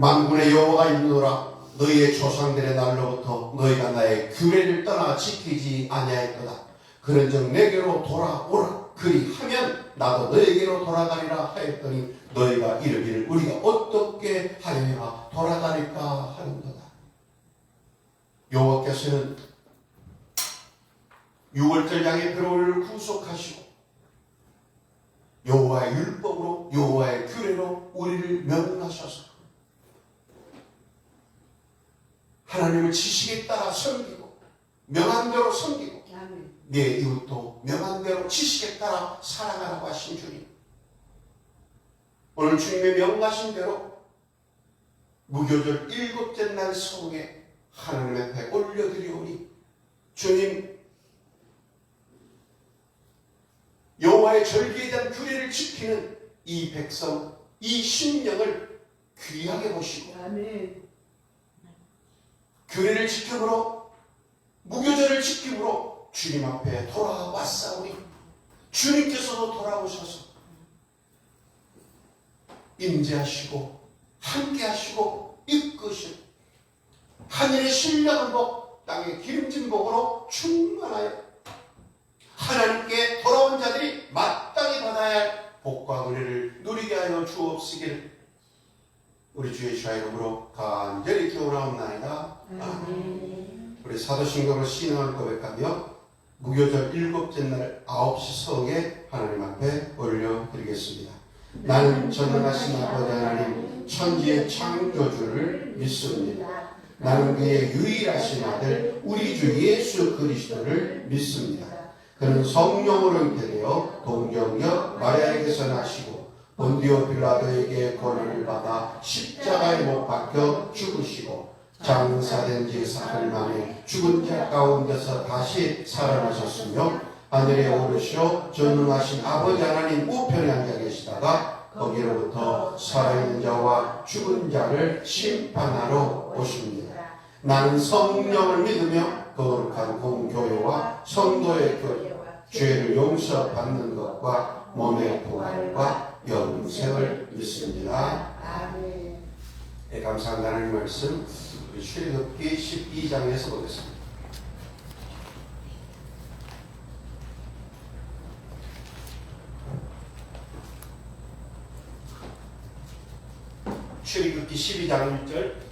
만군의 여호와가 있노라. 너희의 조상들의 날로부터 너희가 나의 규례를 떠나 지키지 아니하였도다. 그런즉 내게로 돌아오라. 그리하면 나도 너에게로 돌아가리라 하였더니 너희가 이르기를 우리가 어떻게 하여야 돌아가릴까 하는도다. 여호와께서는 6월절 양의 벼슬을 구속하시고 여호와의 율법으로 여호와의 규례로 우리를 명하셔서 하나님을 지식에 따라 섬기고 명한 대로 섬기고 내 이웃도 명한 대로 지식에 따라 사랑하라고 하신 주님, 오늘 주님의 명하신 대로 무교절 7째 날 성에 하나님 앞에 올려드리오니 주님, 여호와의 절기에 대한 규례를 지키는 이 백성, 이 심령을 귀하게 보시고 규례를 지킴으로 무교절을 지킴으로 주님 앞에 돌아왔사오니 주님께서도 돌아오셔서 임재하시고 함께하시고 이끄시고 하늘의 신령한 복 땅의 기름진 복으로 충만하여 하나님께 돌아온 자들이 마땅히 받아야 할 복과 은혜를 누리게 하여 주옵시기를 우리 주 예수의 이름으로 간절히 기원하옵나이다. 아멘. 우리 사도신경으로 신앙을 고백하며 무교절 7째 날 9시 성에 하나님 앞에 올려드리겠습니다. 나는 전능하신 아버지 하나님 천지의 창조주를 믿습니다. 나는 그의 유일하신 아들 우리 주 예수 그리스도를 믿습니다. 그는 성령으로 잉태되어 동정녀 마리아에게서 나시고 본디오 빌라도에게 고난을 받아 십자가에 못 박혀 죽으시고 장사된 지 사흘 만에 죽은 자 가운데서 다시 살아나셨으며 하늘에 오르시어 전능하신 아버지 하나님 우편에 앉아 계시다가 거기로부터 살아있는 자와 죽은 자를 심판하러 오십니다. 나는 성령을 믿으며 거룩한 공교회와 성도의 교회, 죄를 용서받는 것과 몸의 부활과 영생을 믿습니다. 아멘. 네, 감사합니다. 하나님 말씀 우리 출애굽기 12장에서 보겠습니다. 출애굽기 12장 1절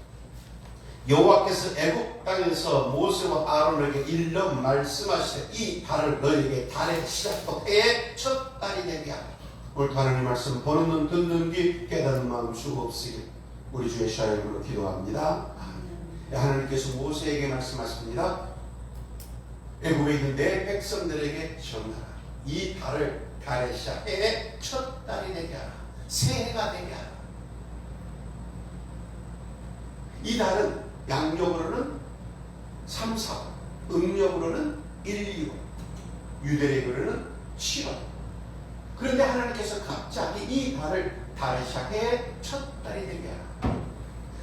여호와께서 애굽 땅에서 모세와 아론에게 일러 말씀하시되 이 달을 너에게 달의 시작도 해의 첫 달이 되게 하라. 오늘 하나님 말씀 보는 눈 듣는 귀 깨닫는 마음 주옵시길 우리 주의 이름으로 기도합니다. 하나님께서 모세에게 말씀하십니다. 애굽에 있는 내 백성들에게 전하라. 이 달을 달의 시작 해의 첫 달이 되게 하라. 새해가 되게 하라. 이 달은 양력으로는 3, 4, 음력으로는 1, 2, 유대력으로는 7월. 그런데 하나님께서 갑자기 이 달을 달의 시작해 첫 달이 되게 하라.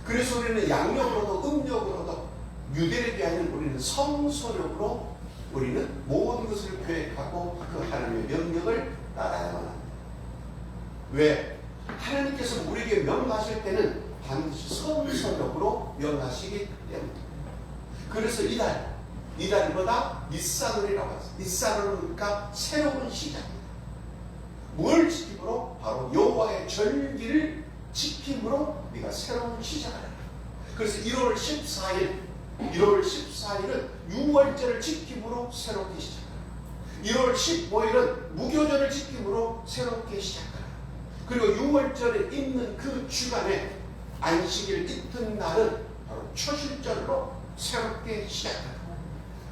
그래서 우리는 양력으로도 음력으로도 유대력이 아닌 우리는 성소력으로 우리는 모든 것을 계획하고 그 하나님의 명령을 따라야만 합니다. 왜? 하나님께서 우리에게 명하실 때는 반드시 성소력으로 명하시기 때문에. 그래서 이달보다 니산월이라고 했어요. 니산월은 그러니까 새로운 시작입니다. 뭘 지킴으로? 바로 여호와의 절기를 지킴으로 네가 새로운 시작을 해라. 그래서 1월 14일은 6월절을 지킴으로 새롭게 시작하라. 1월 15일은 무교절을 지킴으로 새롭게 시작하라. 그리고 6월절에 있는 그 주간에 안식일 이튿날은 바로 초실절로 새롭게 시작하라.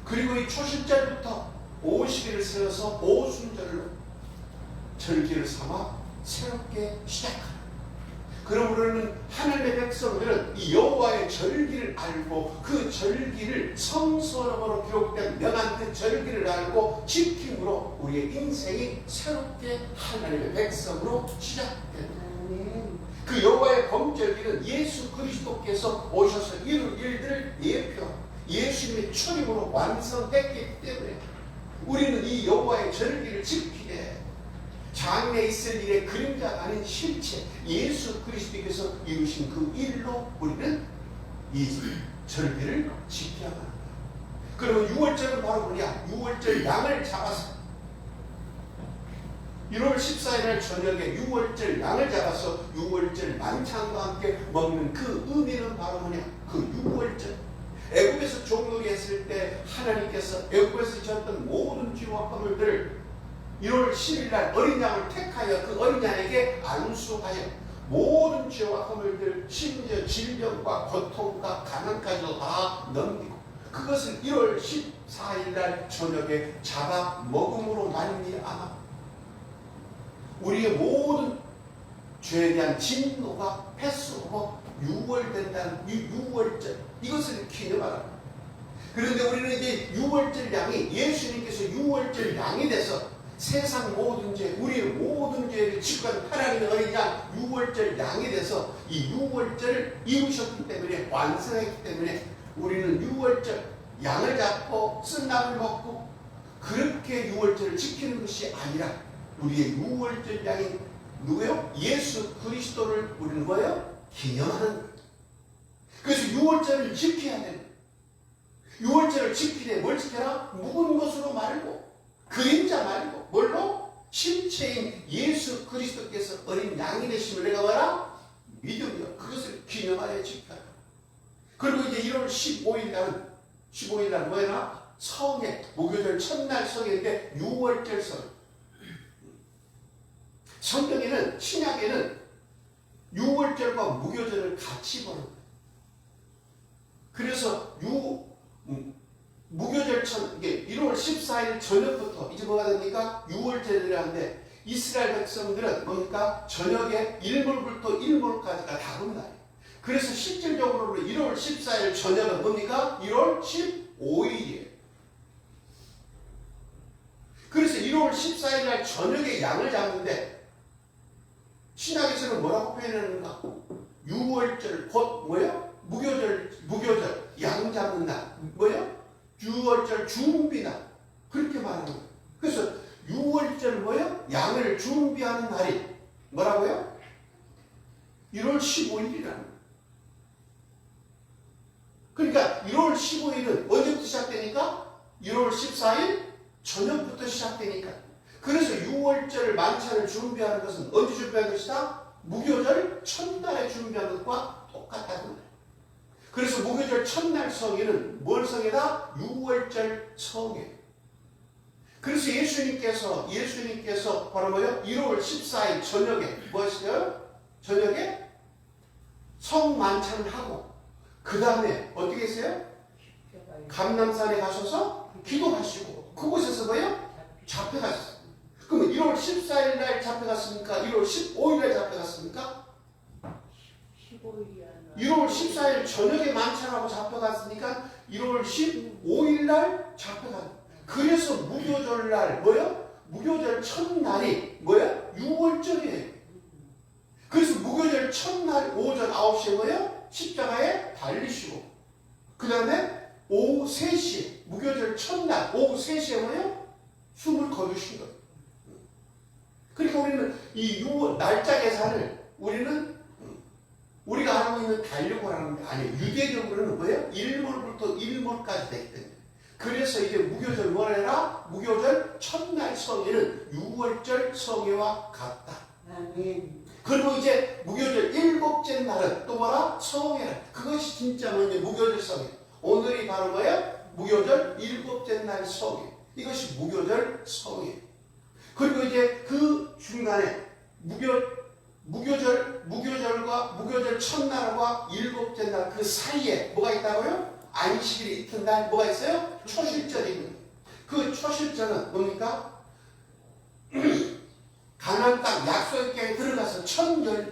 그리고 이 초실절부터 50일을 세워서 오순절로 절기를 삼아 새롭게 시작하라. 그러므로는 하나님의 백성들은 이 여호와의 절기를 알고 그 절기를 성서로 기록된 명한 그 절기를 알고 지킴으로 우리의 인생이 새롭게 하나님의 백성으로 시작됩니다. 그 여호와의 범절기는 예수 그리스도께서 오셔서 이룰 일들을 예표하고 예수님의 출임으로 완성됐기 때문에 우리는 이 여호와의 절기를 지키되 장래에 있을 일의 그림자가 아닌 실체 예수 그리스도께서 이루신 그 일로 우리는 이 절기를 지켜야 합니다. 그러면 6월절은 바로 뭐냐? 6월절 양을 잡아서 1월 14일 날 저녁에 6월절 양을 잡아서 6월절 만찬과 함께 먹는 그 의미는 바로 뭐냐? 그 6월절 애굽에서 종놀이 했을 때 하나님께서 애굽에서 지었던 모든 죄와 허물들을 1월 10일 날 어린 양을 택하여 그 어린 양에게 안수하여 모든 죄와 허물들 심지어 질병과 고통과 가난까지도 다 넘기고 그것을 1월 14일 날 저녁에 잡아 먹음으로 말미암아 우리의 모든 죄에 대한 진노가 패스하고 6월 된다는 이 6월절 이것을 기념하라. 그런데 우리는 이제 6월절 양이 예수님께서 6월절 양이 돼서 세상 모든 죄, 우리의 모든 죄를 지고한 하나님의 어린 양 6월절 양이 돼서 이 6월절을 이루셨기 때문에 완성했기 때문에 우리는 6월절 양을 잡고 쓴나물 먹고 그렇게 6월절을 지키는 것이 아니라 우리의 6월절 양인 누구요? 예수 그리스도를 우리는 뭐예요? 기념하는 거예요. 그래서 6월절을 지켜야 됩니다. 6월절을 지키되 뭘 지켜라? 묵은 것으로 말고 그림자 말고 뭘로? 실체인 예수 그리스도께서 어린 양이 되심을 내가 뭐라? 믿으며 그것을 기념하여 지켜라. 그리고 이제 1월 15일 날 뭐야? 성회, 목요절 첫날 성회인데 6월절 성. 성경에는 신약에는 6월절과 무교절을 같이 보는 거예요. 그래서 무교절 이게 1월 14일 저녁부터 이제 뭐가 됩니까? 6월절이라는데 이스라엘 백성들은 뭡니까? 저녁에 일몰부터 일몰까지가 다른 날이에요. 그래서 실질적으로 1월 14일 저녁은 뭡니까? 1월 15일이에요. 그래서 1월 14일 날 저녁에 양을 잡는데 신약에서는 뭐라고 표현하는가? 6월절 곧 뭐예요? 무교절 양 잡는 날 뭐예요? 6월절 준비날 그렇게 말하는 거예요. 그래서 6월절 뭐예요? 양을 준비하는 날이 뭐라고요? 1월 15일이라는 거예요. 그러니까 1월 15일은 언제부터 시작되니까? 1월 14일 저녁부터 시작되니까. 그래서 6월절 만찬을 준비하는 것은 언제 준비하는 것이다? 무교절 첫날에 준비하는 것과 똑같다는 거예요. 그래서 무교절 첫날 성회는 뭘 성회다? 6월절 성회. 그래서 예수님께서 바로 뭐예요? 1월 14일 저녁에 뭐 하시나요? 저녁에 성만찬을 하고 그 다음에 어떻게 했어요? 감람산에 가셔서 기도하시고 그곳에서 뭐예요? 잡혀갔어요. 그러면 1월 14일 날 잡혀갔습니까? 1월 15일 날 잡혀갔습니까? 1월 14일 저녁에 만찬하고 잡혀갔으니까 1월 15일 날 잡혀간. 그래서 무교절 날 뭐예요? 무교절 첫날이 뭐예요? 6월절이에요. 그래서 무교절 첫날 오전 9시에 뭐예요? 십자가에 달리시고 그 다음에 오후 3시에 무교절 첫날 오후 3시에 뭐예요? 숨을 거두신 거예요. 그러니까 우리는 이 6월 날짜 계산을 우리가 알고 있는 달력이라는 게 아니에요. 유대적으로는 뭐예요? 일몰부터 일몰까지 되기 때문에. 그래서 이제 무교절 뭘 해라? 무교절 첫날 성회는 6월절 성회와 같다. 아멘. 그리고 이제 무교절 일곱째 날은 또 뭐라? 성회라. 그것이 진짜 뭐냐? 무교절 성회. 오늘이 바로 뭐예요? 무교절 일곱째 날 성회. 이것이 무교절 성회. 그리고 이제 그 중간에 무교절과 무교절 첫날과 일곱째 날 그 사이에 뭐가 있다고요? 안식일의 이튿날 뭐가 있어요? 초실절이 있는 거예요. 그 초실절은 뭡니까? 가나안 땅 약속의 땅에 들어가서 첫 열매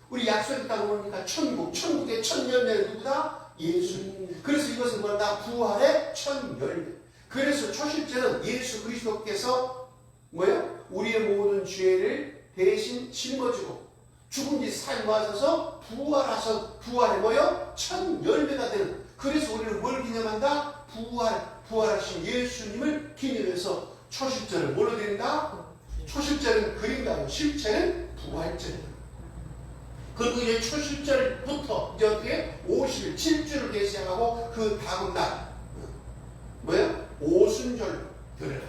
우리 약속의 땅은 뭡니까? 천국. 천국의 첫 열매는 누구다? 예수님. 그래서 이것은 뭐다? 부활의 첫 열매. 그래서 초실제는 예수 그리스도께서 뭐예요? 우리의 모든 죄를 대신 짊어지고 죽은 지 사임하셔서 부활의 뭐예요? 첫 열매가 되는. 그래서 우리는 뭘 기념한다? 부활하신 예수님을 기념해서 초실제를 뭘로 드린다? 초실제는 그림가요. 실제는 부활제입니다. 그리고 이제 초실절부터 이제 어떻게 50일 7주를 계시하고 그 다음 날 뭐야? 오순절 드려라.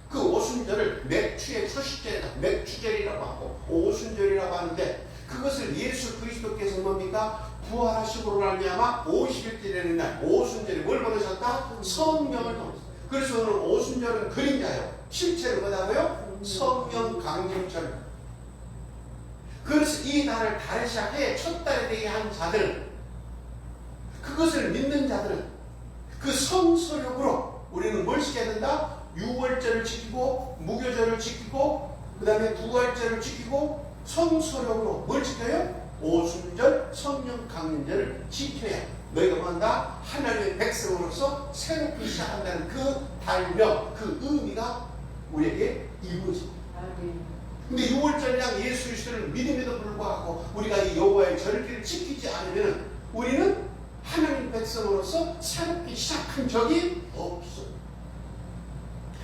그 오순절을 맥주의 초실절이다. 맥주절이라고 하고 오순절이라고 하는데 그것을 예수 그리스도께서 뭡니까? 부활하심으로 말미암아 50일째라는 날 오순절에 뭘 보내셨다? 성령을 보내셨다. 그래서 오늘 오순절은 그림자예요. 실제로 뭐다고요? 성령 강림절. 그래서 이 달을 달에 시작해 첫 달에 되게 한 자들은 그것을 믿는 자들은 그 성서력으로 우리는 뭘 지켜야 된다? 유월절을 지키고 무교절을 지키고 그 다음에 부활절을 지키고 성서력으로 뭘 지켜요? 오순절 성령 강림절을 지켜야 너희가 뭐한다? 하나님의 백성으로서 새롭게 시작한다는 그 달명 그 의미가 우리에게 이루어집니다. 근데 6월절이랑 예수 그리스도를 믿음에도 불구하고 우리가 이 여호와의 절기를 지키지 않으면 우리는 하나님 백성으로서 새롭게 시작한 적이 없어.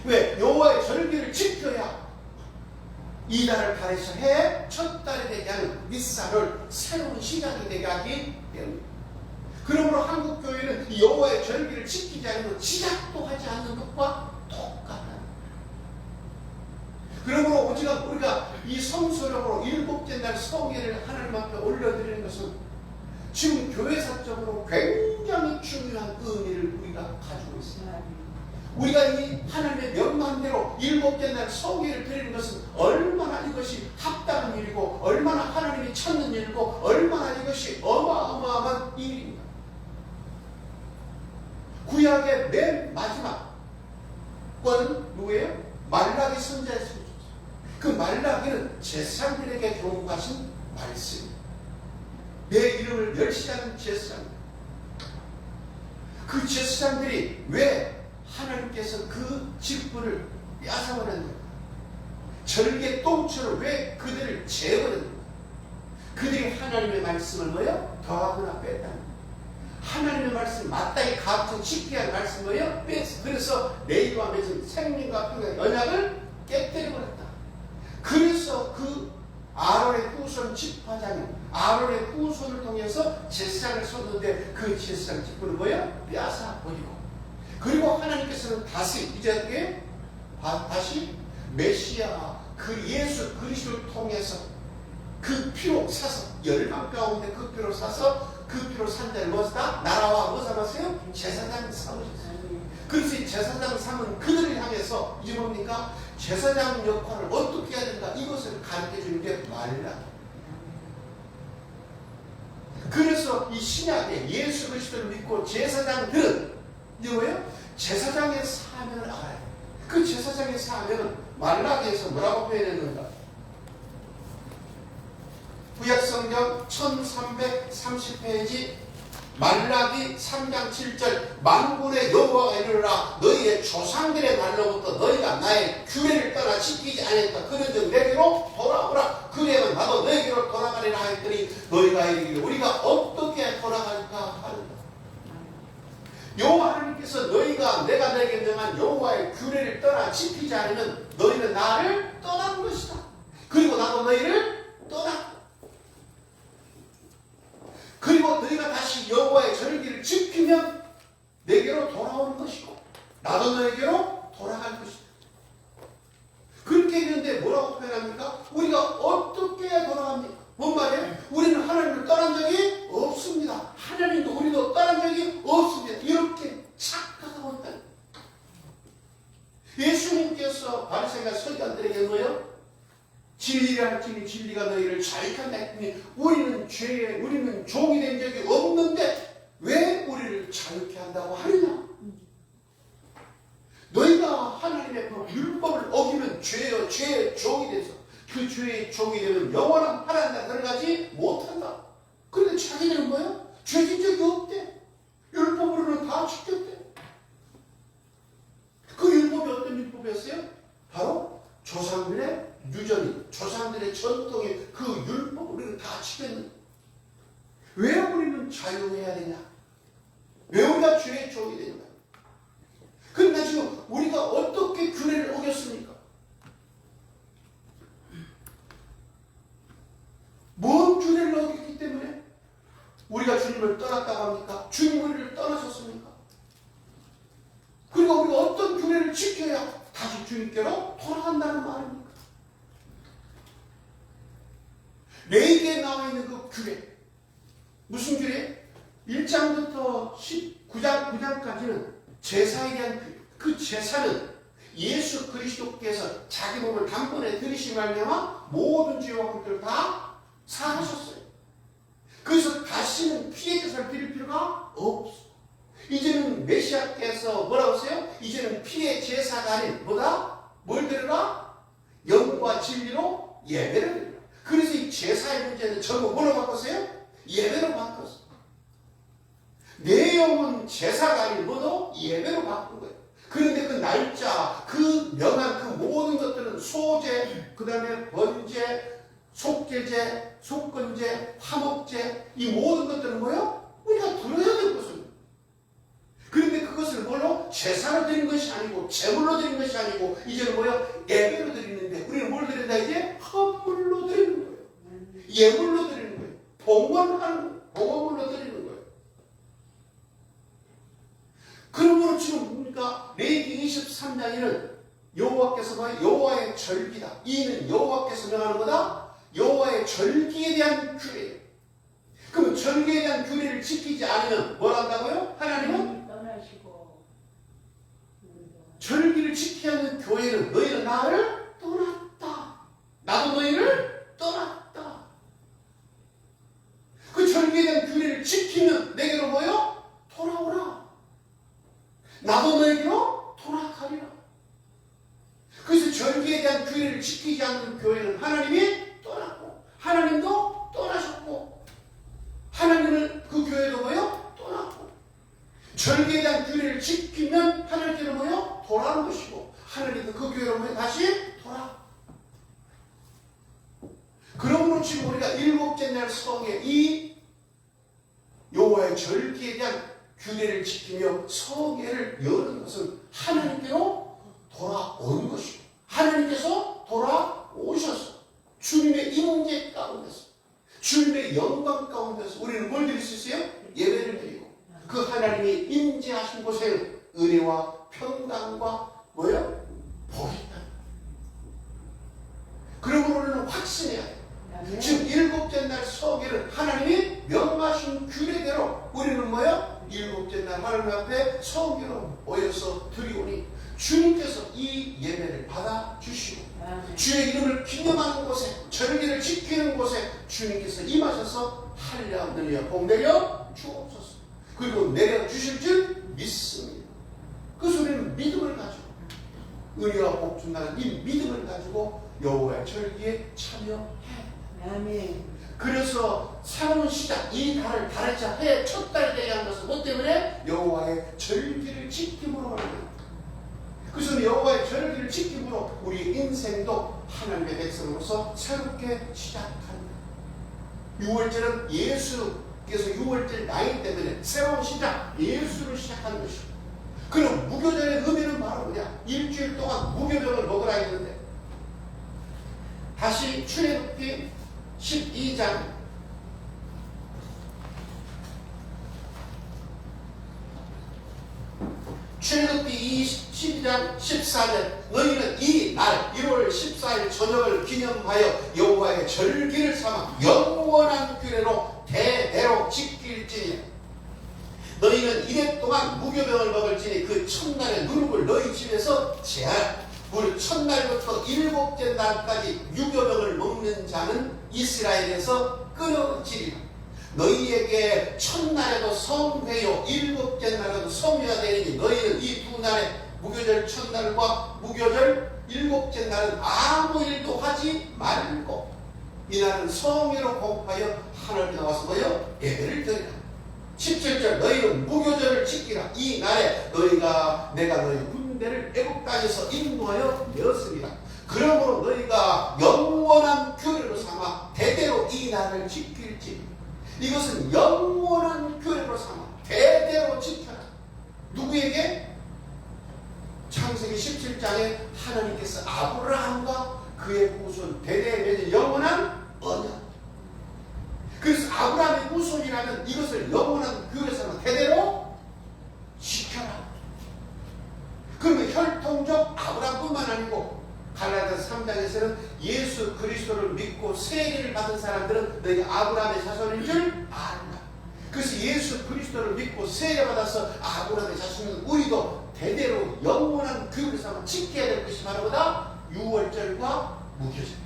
왜? 여호와의 절기를 지켜야 이 달을 달에서 해 첫 달에 되게 하는 니산을 새로운 시작이 되게 하기 때문에. 그러므로 한국 교회는 이 여호와의 절기를 지키지 않으면 시작도 하지 않는 것과 똑같다. 그러므로 오직 우리가 이 성소력으로 일곱째 날 성예를 하나님 앞에 올려드리는 것은 지금 교회사적으로 굉장히 중요한 의미를 우리가 가지고 있습니다. 우리가 이 하나님의 명만대로 일곱째 날 성예를 드리는 것은 얼마나 이것이 합당한 일이고 얼마나 하나님이 찾는 일이고 얼마나 이것이 어마어마한 일입니다. 구약의 맨 마지막 권은 누구예요? 말라기 선지자였습니다. 그 말라기는 제사장들에게 경고하신 말씀입니다. 내 이름을 멸시하는 제사장. 그 제사장들이 왜 하나님께서 그 직분을 뺏어버렸는가? 절개 똥처럼 왜 그들을 제어버렸는가? 그들이 하나님의 말씀을 뭐예요? 더하거나 뺐다는 거예요. 하나님의 말씀 마땅히 가르쳐 지켜야 할 말씀 뭐예요? 뺐어. 그래서 내일과 맺은 생명과 평강의 언약을 깨뜨려버렸다. 그래서 그 아론의 후손 집화장이 아론의 후손을 통해서 제사장을 쏟는데 그 제사장 직분은 뭐예요? 빼앗아 버리고 그리고 하나님께서는 다시 이제 어떻게 다시 메시아 그 예수 그리스도를 통해서 그 피로 사서 열방 가운데 그 피로 사서 그 피로 산 자를 무엇이다? 나라와 뭐 삼았어요? 제사장 삼으셨어요. 그래서 이 제사장 삼은 그들을 향해서 이제 뭡니까? 제사장 역할을 어떻게 해야 된다? 이것을 가르쳐 주는 게 말이다. 그래서 이 신약에 예수 그리스도를 믿고 제사장들은 이제 뭐예요? 제사장의 사명을 알아요. 그 제사장의 사명은 말라기에서 뭐라고 표현했는가? 구약성경 1330페이지 말라기 3장 7절 만군의 여호와가 이르노라 너희의 조상들의 날로부터 너희가 나의 규례를 떠나 지키지 않았다. 그런즉 내게로 돌아오라. 그래야만 나도 너희에게로 돌아가리라 하였더니 너희가 이르기를 우리가 어떻게 돌아갈까 하는다. 여호와 하나님께서 너희가 내가 너에게 명한 여호와의 규례를 떠나 지키지 않으면 너희는 나를 떠난 것이다. 그리고 나도 너희를 떠났다. 그리고 너희가 다시 여호와의 절기를 지키면 내게로 돌아오는 것이고 나도 너에게로 돌아갈 것이다. 그렇게 했는데 뭐라고 표현합니까? 우리가 어떻게 돌아갑니까? 뭔 말이에요? 우리는 하나님을 떠난 적이 없습니다. 하나님도 우리도 떠난 적이 없습니다. 이렇게 착각하고 있다. 예수님께서 바리새인과 서기관들에게 뭐예요? 진리를 할지니 진리가 너희를 자유한다 했더니 우리는 죄에 우리는 종이 된 적이 없는데 왜 우리를 자유케 한다고 하느냐? 너희가 하나님의 율법을 어기면 죄의 종이 돼서 그 죄의 종이 되면 영원한 하나님 들어가지 못한다. 그런데 자기들은 뭐예요? 죄진 적이 없대. 율법으로는 다 지켰대. 그 율법이 어떤 율법이었어요? 바로 조상들의 유전인, 조상들의 전통의 그 율법을 우리는 다 지켰는데 왜 우리는 자유해야 되냐? 왜 우리가 죄의 종이 되냐? 그러나 지금 우리가 어떻게 규례를 어겼습니까? 뭔 규례를 어겼기 때문에 우리가 주님을 떠났다고 합니까? 주님 우리를 떠나셨습니까? 그리고 우리가 어떤 규례를 지켜야 다시 주님께로 돌아간다는 말입니까? 레위기에 나와 있는 그 규례, 무슨 규례? 1장부터 9장까지는 제사에 대한 규례. 그 제사는 예수 그리스도께서 자기 몸을 단번에 들이신 말미암아 모든 죄와 것들을 다 사하셨어요. 그래서 다시는 피의 제사를 드릴 필요가 없어. 이제는 메시아께서 뭐라고 하세요? 이제는 피의 제사가 아닌 뭐다? 뭘 드려라? 영과 진리로 예배를 드려라. 그래서 이 제사의 문제는 전부 뭐로 바꿨어요? 예배로 바꿨어. 내 영은 제사가 아닌 뭐도 예배로 바꾼 거예요. 그런데 그 날짜, 그 명한 그 모든 것들은 소제, 그 다음에 번제, 속죄제, 속건제, 화목제, 이 모든 것들은 뭐예요? 우리가 들어야 될 것입니다. 그런데 그것을 뭘로? 제사로 드린 것이 아니고 제물로 드린 것이 아니고 이제는 뭐예요? 예배로 드리는데 우리는 뭘 드린다 이제? 헌물로 드리는 거예요. 예물로 드리는 거예요. 봉헌물로 드리는 거예요. 그러므로 지금 뭡니까? 레위기 23장에는 여호와께서 뭐예요? 여호와의 절기다. 이는 여호와께서 명하는 거다. 여호와의 절기에 대한 규례예요. 그럼 절기에 대한 규례를 지키지 않으면 뭘 한다고요? 하나님은 절기를 지키지 않는 교회는 너희는 나를 떠났다. 나도 너희를 떠났다. 그 절기에 대한 규례를 지키면 내게로 뭐요? 돌아오라. 나도 너에게로 돌아가리라. 그래서 절기에 대한 규례를 지키지 않는 교회는 하나님이 떠났고 하나님도 떠나셨고 하나님은 그 교회도 뭐요? 떠났고 절기에 대한 규례를 지키면 하나님께로 뭐요? 돌아오는 것이고 하나님도 그 교회로 뭐요? 다시 돌아. 그러므로 지금 우리가 일곱째 날 성에 이 여호와의 절기에 대한 규례를 지키며 성회를 여는 것은 하나님께로 돌아오는 것이고 하나님께서 돌아오셔서 주님의 임재 가운데서 주님의 영광 가운데서 우리는 뭘 드릴 수 있어요? 예배를 드리고 그 하나님이 임재하신 곳에는 은혜와 평강과 뭐예요? 복이 있다. 그러므로 우리는 확신해야 돼요. 지금 일곱째 날 성회는 하나님이 명하신 규례대로 우리는 뭐예요? 일곱째 날 하나님 앞에 성회로 모여서 드리오니 주님께서 이 예배를 받아주시고 주의 이름을 기념하는 곳에 절기를 지키는 곳에 주님께서 임하셔서 한량느려 복 내려 주옵소서. 그리고 내려주실 줄 믿습니다. 그래서 우리는 믿음을 가지고 은혜와 복 준다는 이 믿음을 가지고 여호와의 절기에 참여해. 아멘. 그래서 새로운 시작, 이 달을 달자 해 첫 달 되게 한 것은 뭐 때문에? 여호와의 절기를 지킴으로 하는 거예요. 그래서 여호와의 절기를 지킴으로 우리 인생도 하나님의 백성으로서 새롭게 시작합니다. 6월절은 예수께서 6월절 나이 때문에 새로운 시작, 예수를 시작하는 것이고 그럼 무교절의 의미는 바로 뭐냐? 일주일 동안 무교병을 먹으라 했는데 다시 출애굽기 12장 출애굽기 12장 14절 너희는 이 날 1월 14일 저녁을 기념하여 여호와의 절기를 삼아 영원한 규례로 대대로 지킬지니 너희는 이래 동안 무교병을 먹을지니 그 첫날의 누룩을 너희 집에서 제하라. 그 첫날부터 일곱째 날까지 유교병을 먹는 자는 이스라엘에서 끊어지리라. 너희에게 첫날에도 성회요 일곱째 날에도 성회가 되리니 너희는 이 두 날에 무교절 첫날과 무교절 일곱째 날은 아무 일도 하지 말고 이날은 성회로 공포하여 하늘에 나와서 뭐요? 예배를 드리라. 17절 너희는 무교절을 지키라. 이 날에 내가 너희 군대를 애국 땅에서 인도하여 내었습니다. 그러므로 너희가 영원한 규례로 삼아 대대로 이 날을 지킬지. 이것은 영원한 규례로 삼아 대대로 지켜라. 누구에게? 창세기 17장에 하나님께서 아브라함과 그의 후손 대대에 맺은 영원한 언약. 그래서 아브라함의 후손이라면 이것을 영원한 규례로 대대로 지켜라. 그러면 혈통적 아브라함뿐만 아니고 갈라디아서 3장에서는 예수 그리스도를 믿고 세례를 받은 사람들은 너희가 아브라함의 자손인 줄 알라. 그래서 예수 그리스도를 믿고 세례받아서 아브라함의 자손인 우리도 대대로 영원한 규례를 삼아 지켜야 될 것이 바로 뭐다? 유월절과 무교절.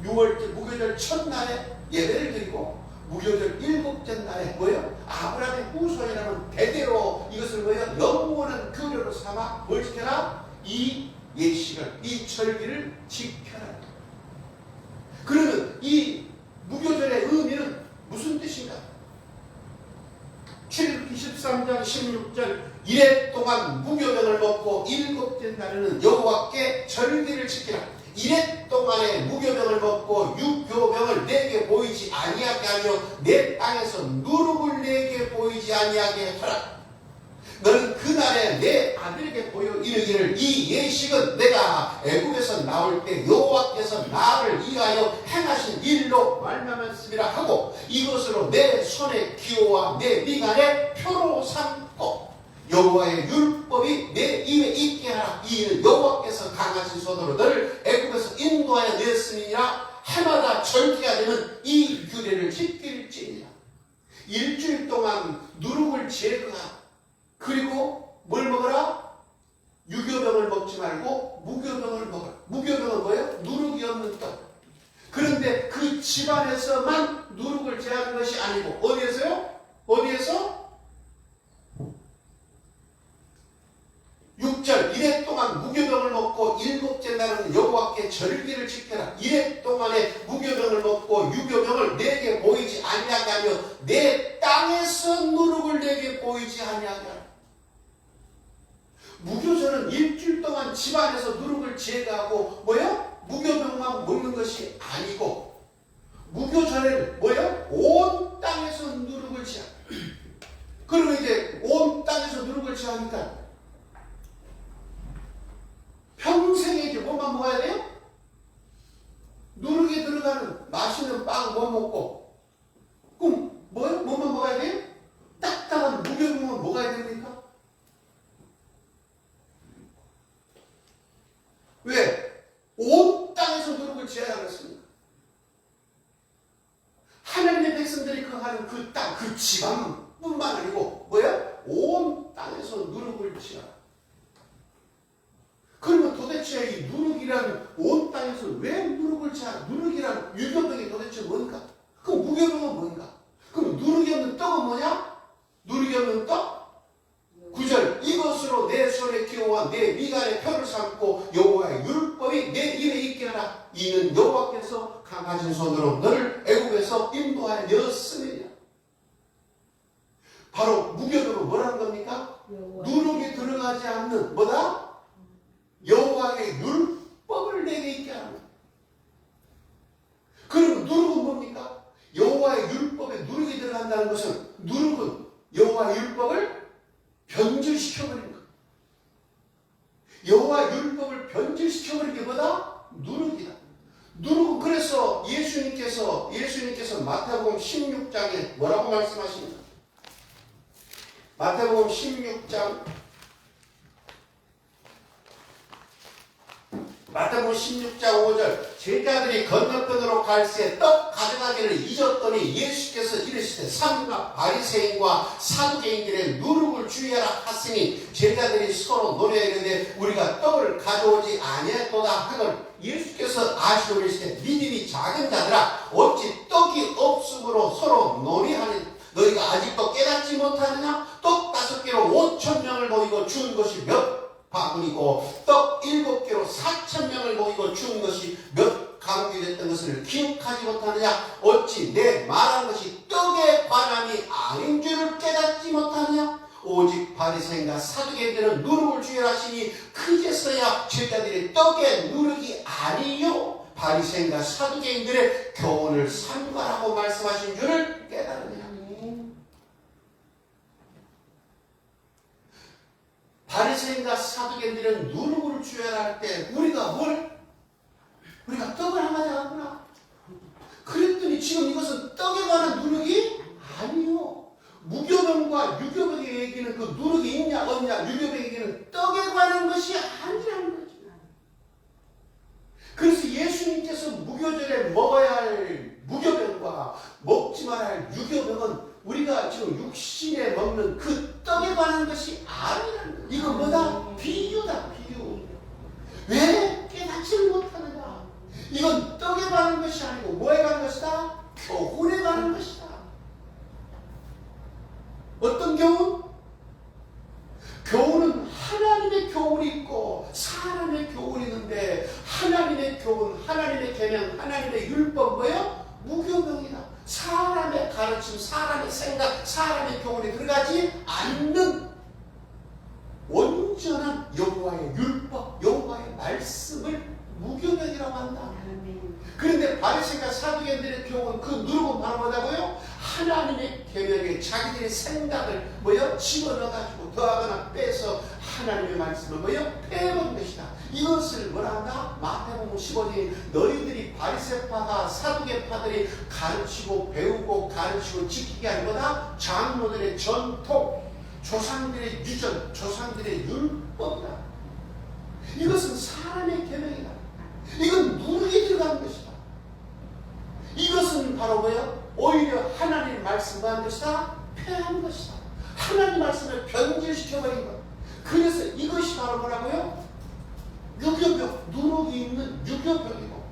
유월절 무교절 첫날에 예배를 드리고 무교절 일곱째 날에 뭐예요? 아브라함의 후손이라면 대대로 이것을 뭐예요? 영원한 규례로 삼아 뭘 지켜라? 이 예식을, 이 절기를 지켜라. 그러면 이 무교절의 의미는 무슨 뜻인가? 출애굽기 13장 16절 이래 동안 무교병을 먹고 일곱째 날에는 여호와께 절기를 지키라. 이래 동안에 무교병을 먹고 유교병을 내게 보이지 아니하게 하며 내 땅에서 누룩을 내게 보이지 아니하게 하라. 너는 그날에 내 아들에게 보여 이르기를 이 예식은 내가 애국에서 나올 때 여호와께서 나를 위하여 행하신 일로 말미암았음이라 하고 이것으로 내 손의 기호와 내 미간의 표로 삼고 여호와의 율법이 내 입에 있게 하라. 이는 여호와께서 강하신 손으로 너를 애국에서 인도하여 냈음이니라. 해마다 절기가 되는 이 규례를 지킬지니라. 일주일 동안 누룩을 제거하라. 그리고 뭘 먹어라? 유교병을 먹지 말고 무교병을 먹어라. 무교병은 뭐예요? 누룩이 없는 떡. 그런데 그 집안에서만 누룩을 제하는 것이 아니고 어디에서요? 어디에서? 6절 이래 동안 무교병을 먹고 일곱째 날은 여호와께 절기를 지켜라. 이래 동안에 무교병을 먹고 유교병을 내게 보이지 아니하게 하며 내 땅에서 누룩을 내게 보이지 아니하게 하라. 무교절은 일주일 동안 집안에서 누룩을 제거하고 뭐예요? 무교병만 먹는 것이 아니고 무교절에는 뭐예요? 온 땅에서 누룩을 제하라. 그러면 이제 온 땅에서 누룩을 제하니까 평생에 이제 뭐만 먹어야 돼요? 누룩이 들어가는 맛있는 빵 못 먹고 그럼 뭐예요? 뭐만 먹어야 돼요? 딱딱한 무교병만 먹어야 됩니까? 왜? 온 땅에서 누룩을 제하라고 했습니까? 하나님의 백성들이 하는 그 땅, 그 지방뿐만 아니고 뭐야? 온 땅에서 누룩을 제하라. 그러면 도대체 이 누룩이란 온 땅에서 왜 누룩을 제하라? 누룩이란 유교병이 도대체 뭔가? 그럼 무교병은 뭔가? 그럼 누룩이 없는 떡은 뭐냐? 누룩이 없는 떡? 9절 이것으로 내 손의 기호와 내 미간의 표를 삼고 여호와의 율법이 내 입에 있게 하라. 이는 여호와께서 강하신 손으로 너를 애국에서 인도하여 내었으니라. 바로 무교병은 뭐라는 겁니까? 누룩이 들어가지 않는 뭐다? 여호와의 율법을 내게 있게 하는 거예요. 그럼 누룩은 뭡니까? 여호와의 율법에 누룩이 들어간다는 것은 누룩은 여호와의 율법을 변질시켜버린 것. 여호와 율법을 변질시켜버린 게 뭐다? 누룩이다. 누룩은 그래서 예수님께서 마태복음 16장에 뭐라고 말씀하십니까? 마태복음 16장 마태복음 16장 5절 제자들이 건너편으로 갈새 떡 가져가기를 잊었더니 예수께서 이르시되 삼가 바리새인과 사두개인들의 누룩을 주의하라 하시니 제자들이 서로 논의하는데 우리가 떡을 가져오지 아니했도다 하거늘 예수께서 아시고 이르시되 믿음이 작은 자들아 어찌 떡이 없으므로 서로 논의하니 너희가 아직도 깨닫지 못하느냐? 떡 5개로 5,000명을 먹이고 준 것이 몇 바구니고 떡 7개 추운 것이 몇 강이 됐던 것을 기억하지 못하느냐? 어찌 내 말한 것이 떡의 관함이 아닌 줄을 깨닫지 못하느냐? 오직 바리새인과 사두개인들은 누룩을 주의하시니 그제서야 제자들의 떡의 누룩이 아니요 바리새인과 사두개인들의 교훈을 삼가라고 말씀하신 줄을 깨달으냐. 바리새인과 사두개인들은 누룩을 주의할 때 우리가 떡을 안 가져갔구나. 그랬더니 지금 이것은 떡에 관한 누룩이 아니요. 무교병과 유교병의 얘기는 그 누룩이 있냐 없냐, 유교병의 얘기는 떡에 관한 것이 아니라는 거죠. 그래서 예수님께서 무교절에 먹어야 할 무교병과 먹지 말아야 할 유교병은 우리가 지금 육신에 먹는 그 떡에 관한 것이 아니라는 거예요. 이거 뭐다? 비유다, 비유. 왜 깨닫지를 못하느냐? 이건 떡에 관한 것이 아니고 뭐에 관한 것이다? 교훈에 관한 것이다. 어떤 교훈? 교훈은 하나님의 교훈이 있고 사람의 교훈이 있는데 하나님의 교훈, 하나님의 계명, 하나님의 율법 뭐예요? 무교병이다. 사람의 가르침, 사람의 생각, 사람의 교훈에 들어가지 않는 온전한 여호와의 율법, 여호와의 말씀을 무교병이라고 한다. 그런데 바리새인과 사두개인들의 교훈, 그 누룩은 바로 뭐라고요? 하나님의 계명에 자기들의 생각을 집어넣어가지고 더하거나 빼서 하나님의 말씀을 빼버린 것이다. 이것을 뭐라 한다? 마태복음 15장에 너희들이 바리새파가 사두개파들이 가르치고 배우고 가르치고 지키게 한 거다. 장로들의 전통, 조상들의 유전, 조상들의 율법이다. 이것은 사람의 계명이다. 이건 누룩이 들어간 것이다. 이것은 바로 오히려 하나님의 말씀과 한 것이다. 폐한 것이다. 하나님 말씀을 변질시켜버린 것. 그래서 이것이 바로 뭐라고요? 유교병, 누룩이 있는 유교병이고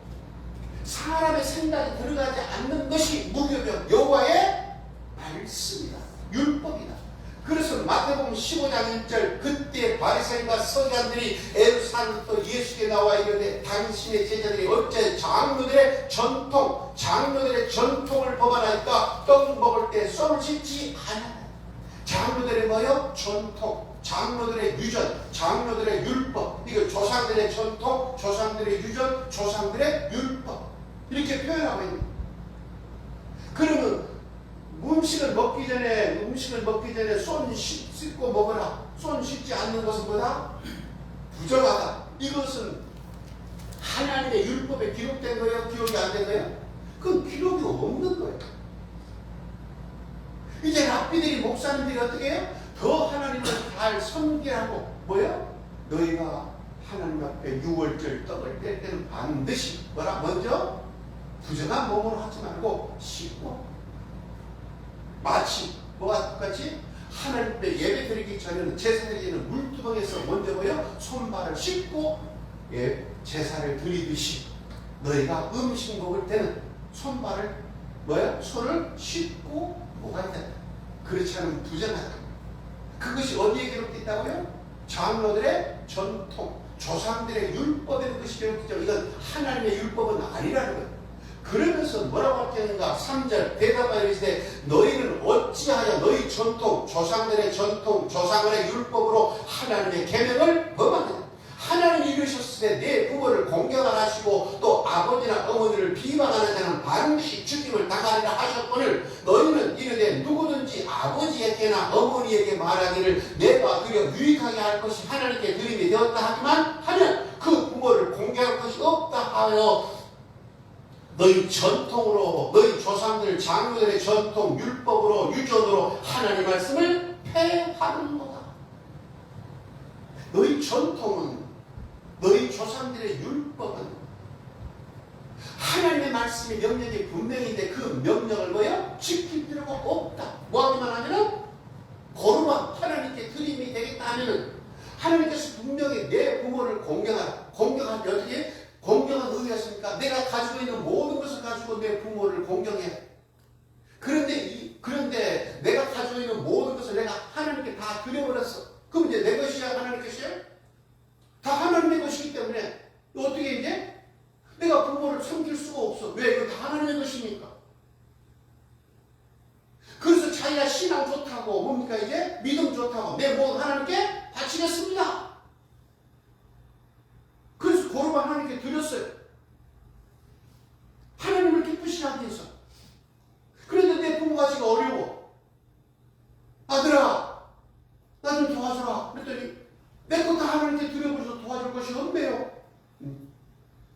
사람의 생각이 들어가지 않는 것이 무교병, 여호와의 말씀이다. 율법이다. 그래서 마태복음 15장 1절 그때 바리새인과 서기관들이 예루살렘부터 예수께 나와 이르되 당신의 제자들이 어째 장로들의 전통을 범하나이까 떡 먹을 때 손을 씻지 않아. 장로들의 전통, 장로들의 유전, 장로들의 율법. 이거 조상들의 전통, 조상들의 유전, 조상들의 율법. 이렇게 표현하고 있는 거예요. 그러면 음식을 먹기 전에 손 씻고 먹어라. 손 씻지 않는 것은 뭐다? 부정하다. 이것은 하나님의 율법에 기록된 거예요? 기록이 안 된 거예요? 그건 기록이 없는 거예요. 이제 랍비들이, 목사님들이 어떻게 해요? 더 하나님을 잘 섬기라고 너희가 하나님 앞에 유월절 떡을 뗄 때는 반드시 먼저 부정한 몸으로 하지 말고 씻고, 마치 뭐가 똑같이 하나님 앞에 예배 드리기 전에는 제사 드리기는 물두멍에서 먼저 손발을 씻고 제사를 드리듯이 너희가 음식 먹을 때는 손발을 손을 씻고 먹어야 된다. 그렇지 않으면 부정하다. 그것이 어디에 기록되어 있다고요? 장로들의 전통, 조상들의 율법에 그것이 기록되어 있죠. 이건 하나님의 율법은 아니라는 거예요. 그러면서 뭐라고 했는가? 3절 대답하여 이르시되 너희는 어찌하여 너희 전통, 조상들의 전통, 조상들의 율법으로 하나님의 계명을 범하느냐? 하나님이 이르셨을 때 내 부모를 공경 안 하시고 또 아버지나 어머니를 비방하는 자는 반드시 죽임을 당하리라 하셨거늘 너희는 이르되 누구든지 아버지에게나 어머니에게 말하기를 내가 그려 유익하게 할 것이 하나님께 드림이 되었다 하지만 하면 그 부모를 공경할 것이 없다 하여 너희 전통으로, 너희 조상들 장로들의 전통, 율법으로, 유전으로 하나님 말씀을 폐하는 거다. 너희 전통은, 너희 조상들의 율법은 하나님의 말씀의 명령이 분명인데 그 명령을 지킬 필요가 없다. 뭐하기만 하면은 거룩한 하나님께 드림이 되겠다 하면은 하나님께서 분명히 내 부모를 공경하면 어떻게? 공경은 의미였습니까? 내가 가지고 있는 모든 것을 가지고 내 부모를 공경해. 그런데 내가 가지고 있는 모든 것을 내가 하나님께 다 드려버렸어. 그럼 이제 내 것이야? 하나님 것이야? 다 하나님의 것이기 때문에 어떻게 이제? 내가 부모를 섬길 수가 없어. 왜? 이거 다 하나님의 것이니까. 그래서 자기가 신앙 좋다고 뭡니까 이제? 믿음 좋다고 내 몸 하나님께 바치겠습니다. 그래서 고르반 하나님께 드렸어요. 하나님을 기쁘시게 하기 위해서. 그런데 내 부모가 지금 어려워. 아들아 나 좀 도와줘라. 그랬더니 내 거 다 하나님께 드려버려서 도와줄 것이 없네요.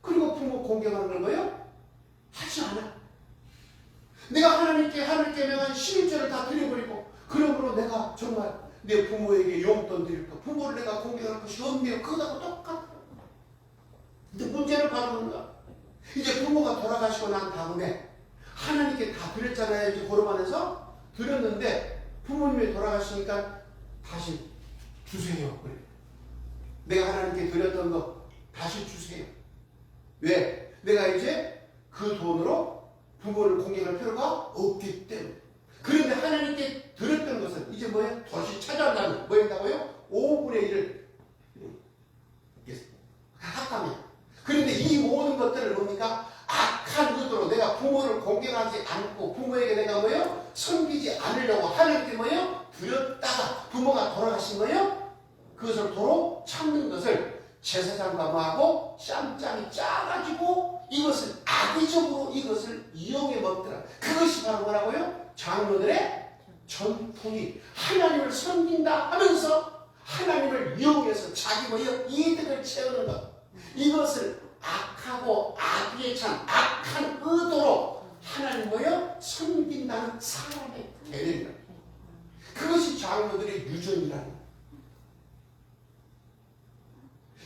그리고 부모 공경하는 거예요? 하지 않아. 내가 하나님께 명한 11조를 다 드려버리고 그러므로 내가 정말 내 부모에게 용돈 드릴 거 부모를 내가 공경할 것이 없네요. 그거하고 똑같아. 근데 문제는 바로 뭔가 이제 부모가 돌아가시고 난 다음에 하나님께 다 드렸잖아요. 이제 고르반에서 드렸는데 부모님이 돌아가시니까 다시 주세요. 그래. 내가 하나님께 드렸던 거 다시 주세요. 왜? 내가 이제 그 돈으로 부모를 공경할 필요가 없기 때문에. 그런데 하나님께 드렸던 것은 이제 뭐예요? 다시 찾아온다는 뭐였다고요? 5분의 1을 합하면. 그런데 이 모든 것들을 뭡니까? 악한 의도로 내가 부모를 공경하지 않고 부모에게 내가 뭐예요? 섬기지 않으려고 하나님께 뭐예요? 드렸다가 부모가 돌아가신 거예요? 그것을 도로 참는 것을 제사장과 뭐하고 짬짬이 짜가지고 이것을 악의적으로 이것을 이용해 먹더라. 그것이 바로 뭐라고요? 장로들의 전통이 하나님을 섬긴다 하면서 하나님을 이용해서 자기 뭐예요? 이득을 채우는 것. 이것을 악하고 악의에 찬 악한 의도로 하나님 뭐예요? 섬긴다는 사람의 개념이다. 그것이 장로들의 유전이라는 거예요.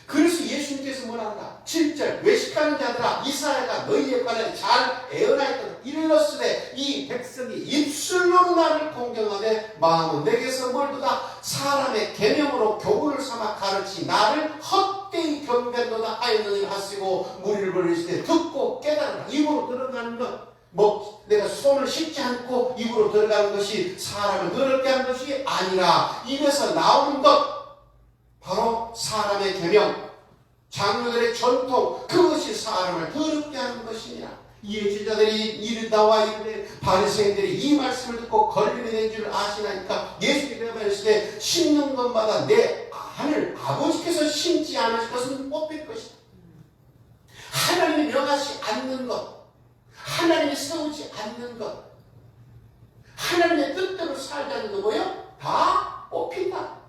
그래서 예수님께서 뭐라 한다? 7절 외식하는 자들아 이스라엘과 너희에 관하여 잘 애언하였거든 이르렀으되 이 백성이 입술로 나를 공경하되 마음은 내게서 멀도다. 사람의 계명으로 교훈을 삼아 가르치 나를 헛되이 경배한도다 하였느니 하시고 무리를 벌리시되 듣고 깨달으라. 입으로 들어가는 것 내가 손을 씻지 않고 입으로 들어가는 것이 사람을 더럽게 하는 것이 아니라 입에서 나오는 것 바로 사람의 계명, 장로들의 전통, 그것이 사람을 더럽게 하는 것이냐. 이에 제자들이 나와 이르되 바리새인들이 이 말씀을 듣고 걸림이 된 줄 아시나이까. 예수께서 말씀하시되 심는 것마다 내 하늘 아버지께서 심지 않으실 것은 뽑힐 것이다. 하나님이 명하지 않는 것, 하나님이 세우지 않는 것, 하나님의 뜻대로 살지 않는 거 뭐예요? 다 뽑힌다.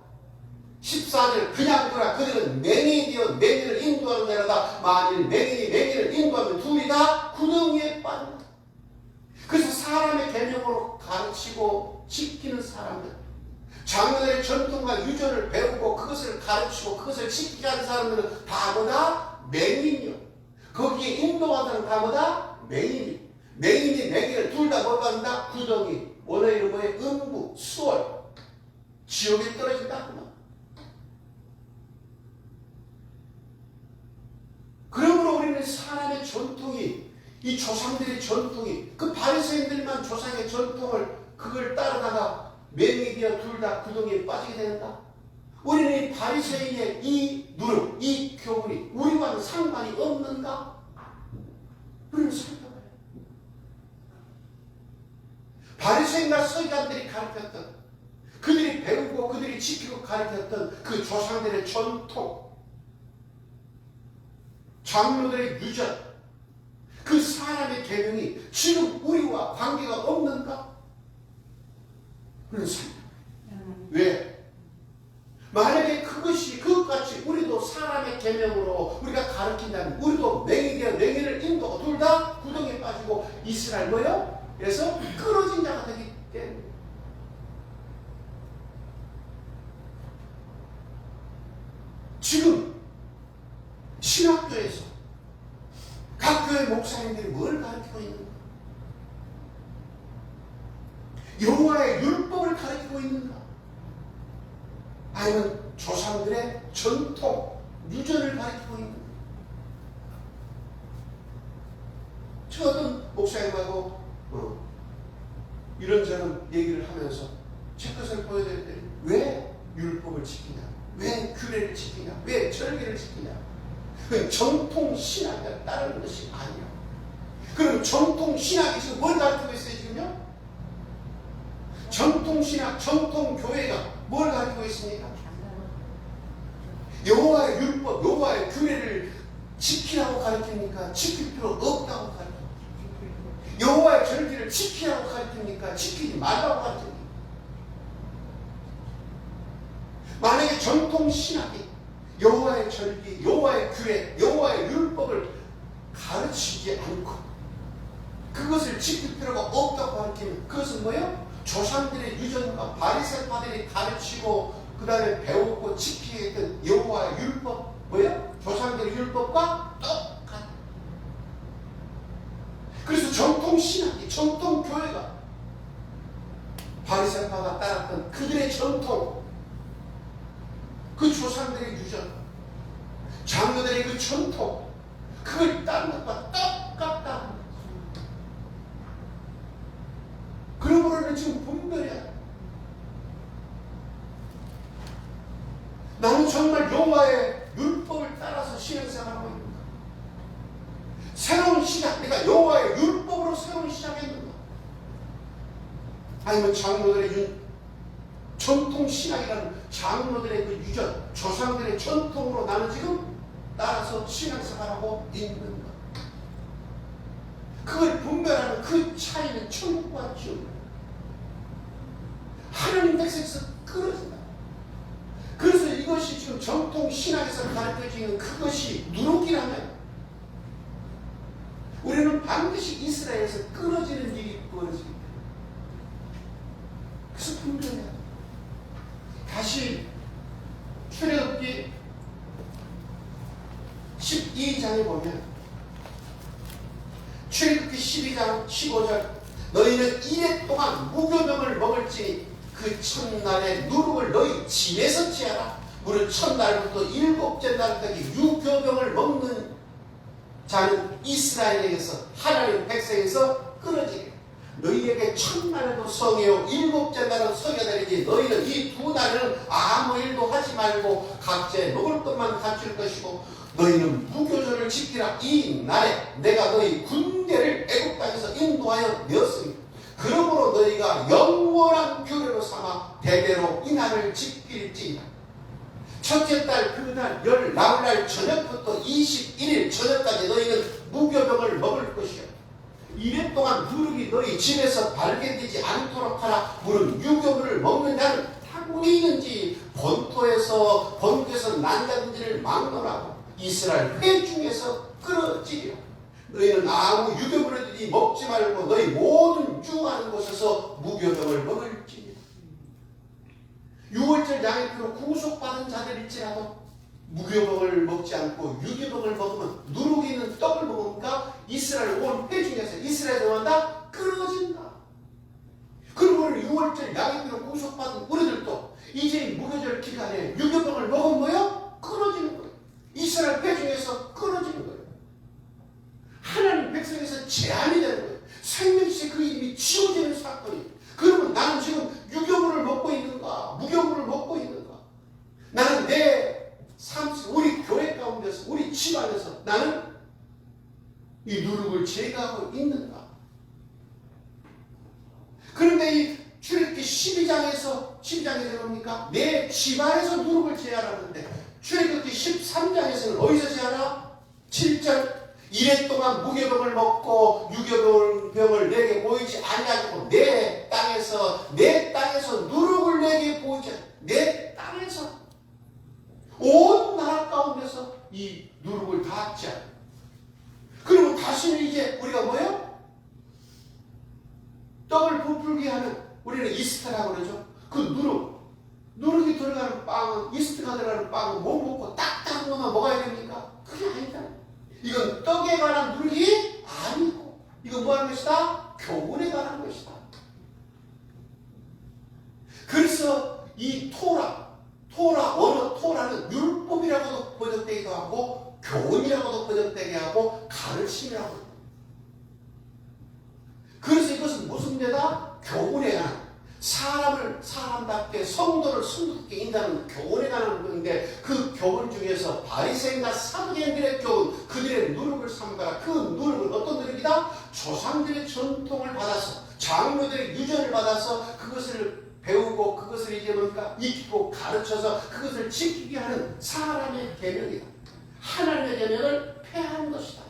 14절 그냥 두라. 그들은 맹인이 되어 맹인을 인도하는 자라다. 만일 맹인이 맹인을 인도하면 둘이 다 구덩이에 빠진다. 그래서 사람의 계명으로 가르치고 지키는 사람들, 장로들의 전통과 유전을 배우고 그것을 가르치고 그것을 지키게 하는 사람들은 다 뭐다? 맹인이요. 거기에 인도하다는 다 뭐다? 맹인이. 맹인이 맹인을 둘 다 뭘 받는다? 구덩이. 원어의 뭐에 음부, 수월, 지옥에 떨어진다. 그러므로 우리는 사람의 전통이, 이 조상들의 전통이, 그 바리새인들만 조상의 전통을 그걸 따르다가 맹인이 되어 둘 다 구덩이에 빠지게 되는가? 우리는 이 바리새인의 이 누름, 이 교훈이 우리와는 상관이 없는가? 우리는 살펴봐요. 바리새인과 서기관들이 가르쳤던, 그들이 배우고 그들이 지키고 가르쳤던 그 조상들의 전통, 장로들의 유전, 그 사람의 계명이 지금 우리와 관계가 없는가? 그렇습니다. 왜? 만약에 그것이 그것같이 우리도 사람의 계명으로 우리가 가르친다면 우리도 맹인을 인도하고 둘 다 구덩이에 빠지고 이스라엘 뭐요? 그래서 끊어진 자가 되기 때문에. 지금 신학교에서 각 교회 목사님들이 뭘 가르치고 있는가? 여호와의 율법을 가르치고 있는가? 아니면 조상들의 전통, 유전을 가르치고 있는가? 저 어떤 목사님하고 이런저런 얘기를 하면서 제 것을 보여드릴 때 왜 율법을 지키냐? 왜 규례를 지키냐? 왜 절기를 지키냐? 그 정통 신학을 따르는 것이 아니야. 그럼 정통 신학이 지금 뭘 가르치고 있어요, 지금요? 정통 신학, 정통 교회가 뭘 가르치고 있습니까? 여호와의 율법, 여호와의 규례를 지키라고 가르칩니까? 지킬 필요 없다고 가르칩니까? 여호와의 절기를 지키라고 가르칩니까? 지키지 말라고 가르칩니까? 만약에 정통 신학이 여호와의 절기, 여호와의 규례, 여호와의 율법을 가르치지 않고 그것을 지킬 필요가 없다고 가르치면 그것은 뭐예요? 조상들의 유전과 바리새파들이 가르치고 그 다음에 배우고 지키게 했던 여호와의 율법 뭐예요? 조상들의 율법과 똑같아. 그래서 정통 신학이, 정통 교회가 바리새파가 따랐던 그들의 전통, 그 조상들의 유전, 장로들의 그 전통, 그걸 따른 것과 똑같다. 그러므로는 지금 분별해야 돼. 나는 정말 여호와의 율법을 따라서 신앙생활하고 있는가? 새로운 시작, 내가 여호와의 율법으로 새로운 시작했는가? 아니면 장로들의 전통 신앙이라는 장로들의 그 유전, 조상들의 전통으로 나는 지금 따라서 신앙생활하고 있는가? 그걸 분별하는 그 차이는 천국과 지옥. 하나님 백성에서 끊어진다. 그래서 이것이 지금 정통 신학에서 가르쳐지는 그것이 누룩이라면 우리는 반드시 이스라엘에서 끊어지는 일이 벌어집니다. 그래서 분별해야 돼. 다시 출애굽기 12장에 보면 출애굽기 12장 15절 너희는 이래 동안 무교병을 먹을지니 그 첫날에 누룩을 너희 집에서 지하라. 무릇 첫날부터 일곱째 날까지 유교병을 먹는 자는 이스라엘에게서 하나님 백성에서 끊어지게. 너희에게 첫날에도 성이요 일곱째 날은 성이 되리니 너희는 이 두 날은 아무 일도 하지 말고 각자 먹을 것만 갖출 것이고 너희는 무교절을 지키라. 이 날에 내가 너희 군대를 애굽 땅에서 인도하여 내었으니 그러므로 너희가 영원한 규례로 삼아 대대로 이 날을 지킬지니라. 첫째 달 그 날 열 나흘날 저녁부터 21일 저녁까지 너희는 무교병을 먹을 것이요 이래 동안 누룩이 너희 집에서 발견되지 않도록 하라. 물은 유교물을 먹는 자는 타국이 있는지 본토에서 난 자든지를 막론하고 이스라엘 회 중에서 끊어지리라. 너희는 아무 유교물이든지 먹지 말고 너희 모든 주하는 곳에서 무교병을 먹을지니라. 6월절 양의표로 구속받은 자들일지라도 무교병을 먹지 않고 유교병을 먹으면 누룩이 있는 떡을 먹으니까 이스라엘 온 회 중에서 이스라엘에만 다 끊어진다. 그리고 6월절 양의표로 구속받은 우리들도 이제 무교절 기간에 유교병을 먹으면 뭐예요? 끊어지는 거예요. 이스라엘 회 중에서 끊어지는 거예요. 하나님 백성에서 제한이 되는 거예요. 생명시 그 이름이 지워지는 사건이에요. 그러면 나는 지금 유교물을 먹고 있는가? 무교물을 먹고 있는가? 나는 내 삶, 우리 교회 가운데서, 우리 집안에서 나는 이 누룩을 제거하고 있는가? 그런데 이 출애굽기 12장에서 뭡니까? 내 집안에서 누룩을 제하라는데 출애굽기 13장에서는 어디서 제하라? 7절 이래 동안 무교병을 먹고 유교병을 내게 보이지 아니하고 내 땅에서 누룩을 내게 보이지 내 땅에서 온 나라 가운데서 이 누룩을 다 제하라. 그리고 다시는 이제 우리가 뭐예요? 떡을 부풀게 하는 우리는 이스트라고 그러죠. 그 누룩이 들어가는 빵은 이스트가 들어가는 빵은 못 먹고 딱딱한 것만 먹어야 됩니까? 그게 아니다. 이건 떡에 관한 누룩이 아니고 이건 뭐 하는 것이다? 교훈에 관한 것이다. 그래서 이 언어 토라는 율법이라고도 번역되기도 하고 교훈이라고도 번역되게 하고 가르침이라고 합니다. 그래서 이것은 무슨 문제다? 교훈에 관한 사람답게 성도를 성도롭게 인도하는 교훈에 관한 것인데 그 교훈 중에 위해서 바리새인과 사두개인들의 교훈, 그들의 누룩을 삼가라. 그 누룩은 어떤 누룩이다? 조상들의 전통을 받아서, 장로들의 유전을 받아서 그것을 배우고 그것을 이제 뭔가 익히고 가르쳐서 그것을 지키게 하는 사람의 계명이다. 하나님의 계명을 폐하는 것이다.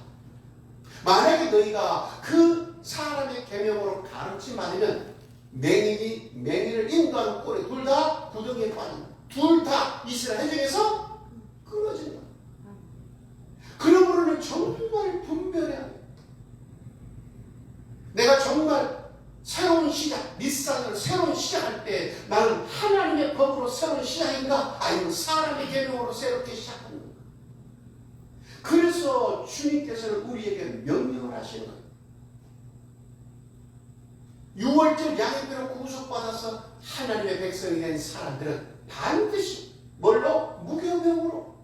만약에 너희가 그 사람의 계명으로 가르침 받으면 맹인이 맹인을 인도하는 꼴에 둘 다 구덩이에 빠진다. 둘 다 이스라엘 회중에서 끊어진다. 그러므로는 정말 분별해야 돼. 내가 정말 새로운 시작, 닛산을 새로운 시작할 때 나는 하나님의 법으로 새로운 시작인가? 아니면 사람의 계명으로 새롭게 시작하는가? 그래서 주님께서는 우리에게 명령을 하시는 거예요. 6월절 양육비로 구속받아서 하나님의 백성이 된 사람들은 반드시 뭘로? 무교명으로,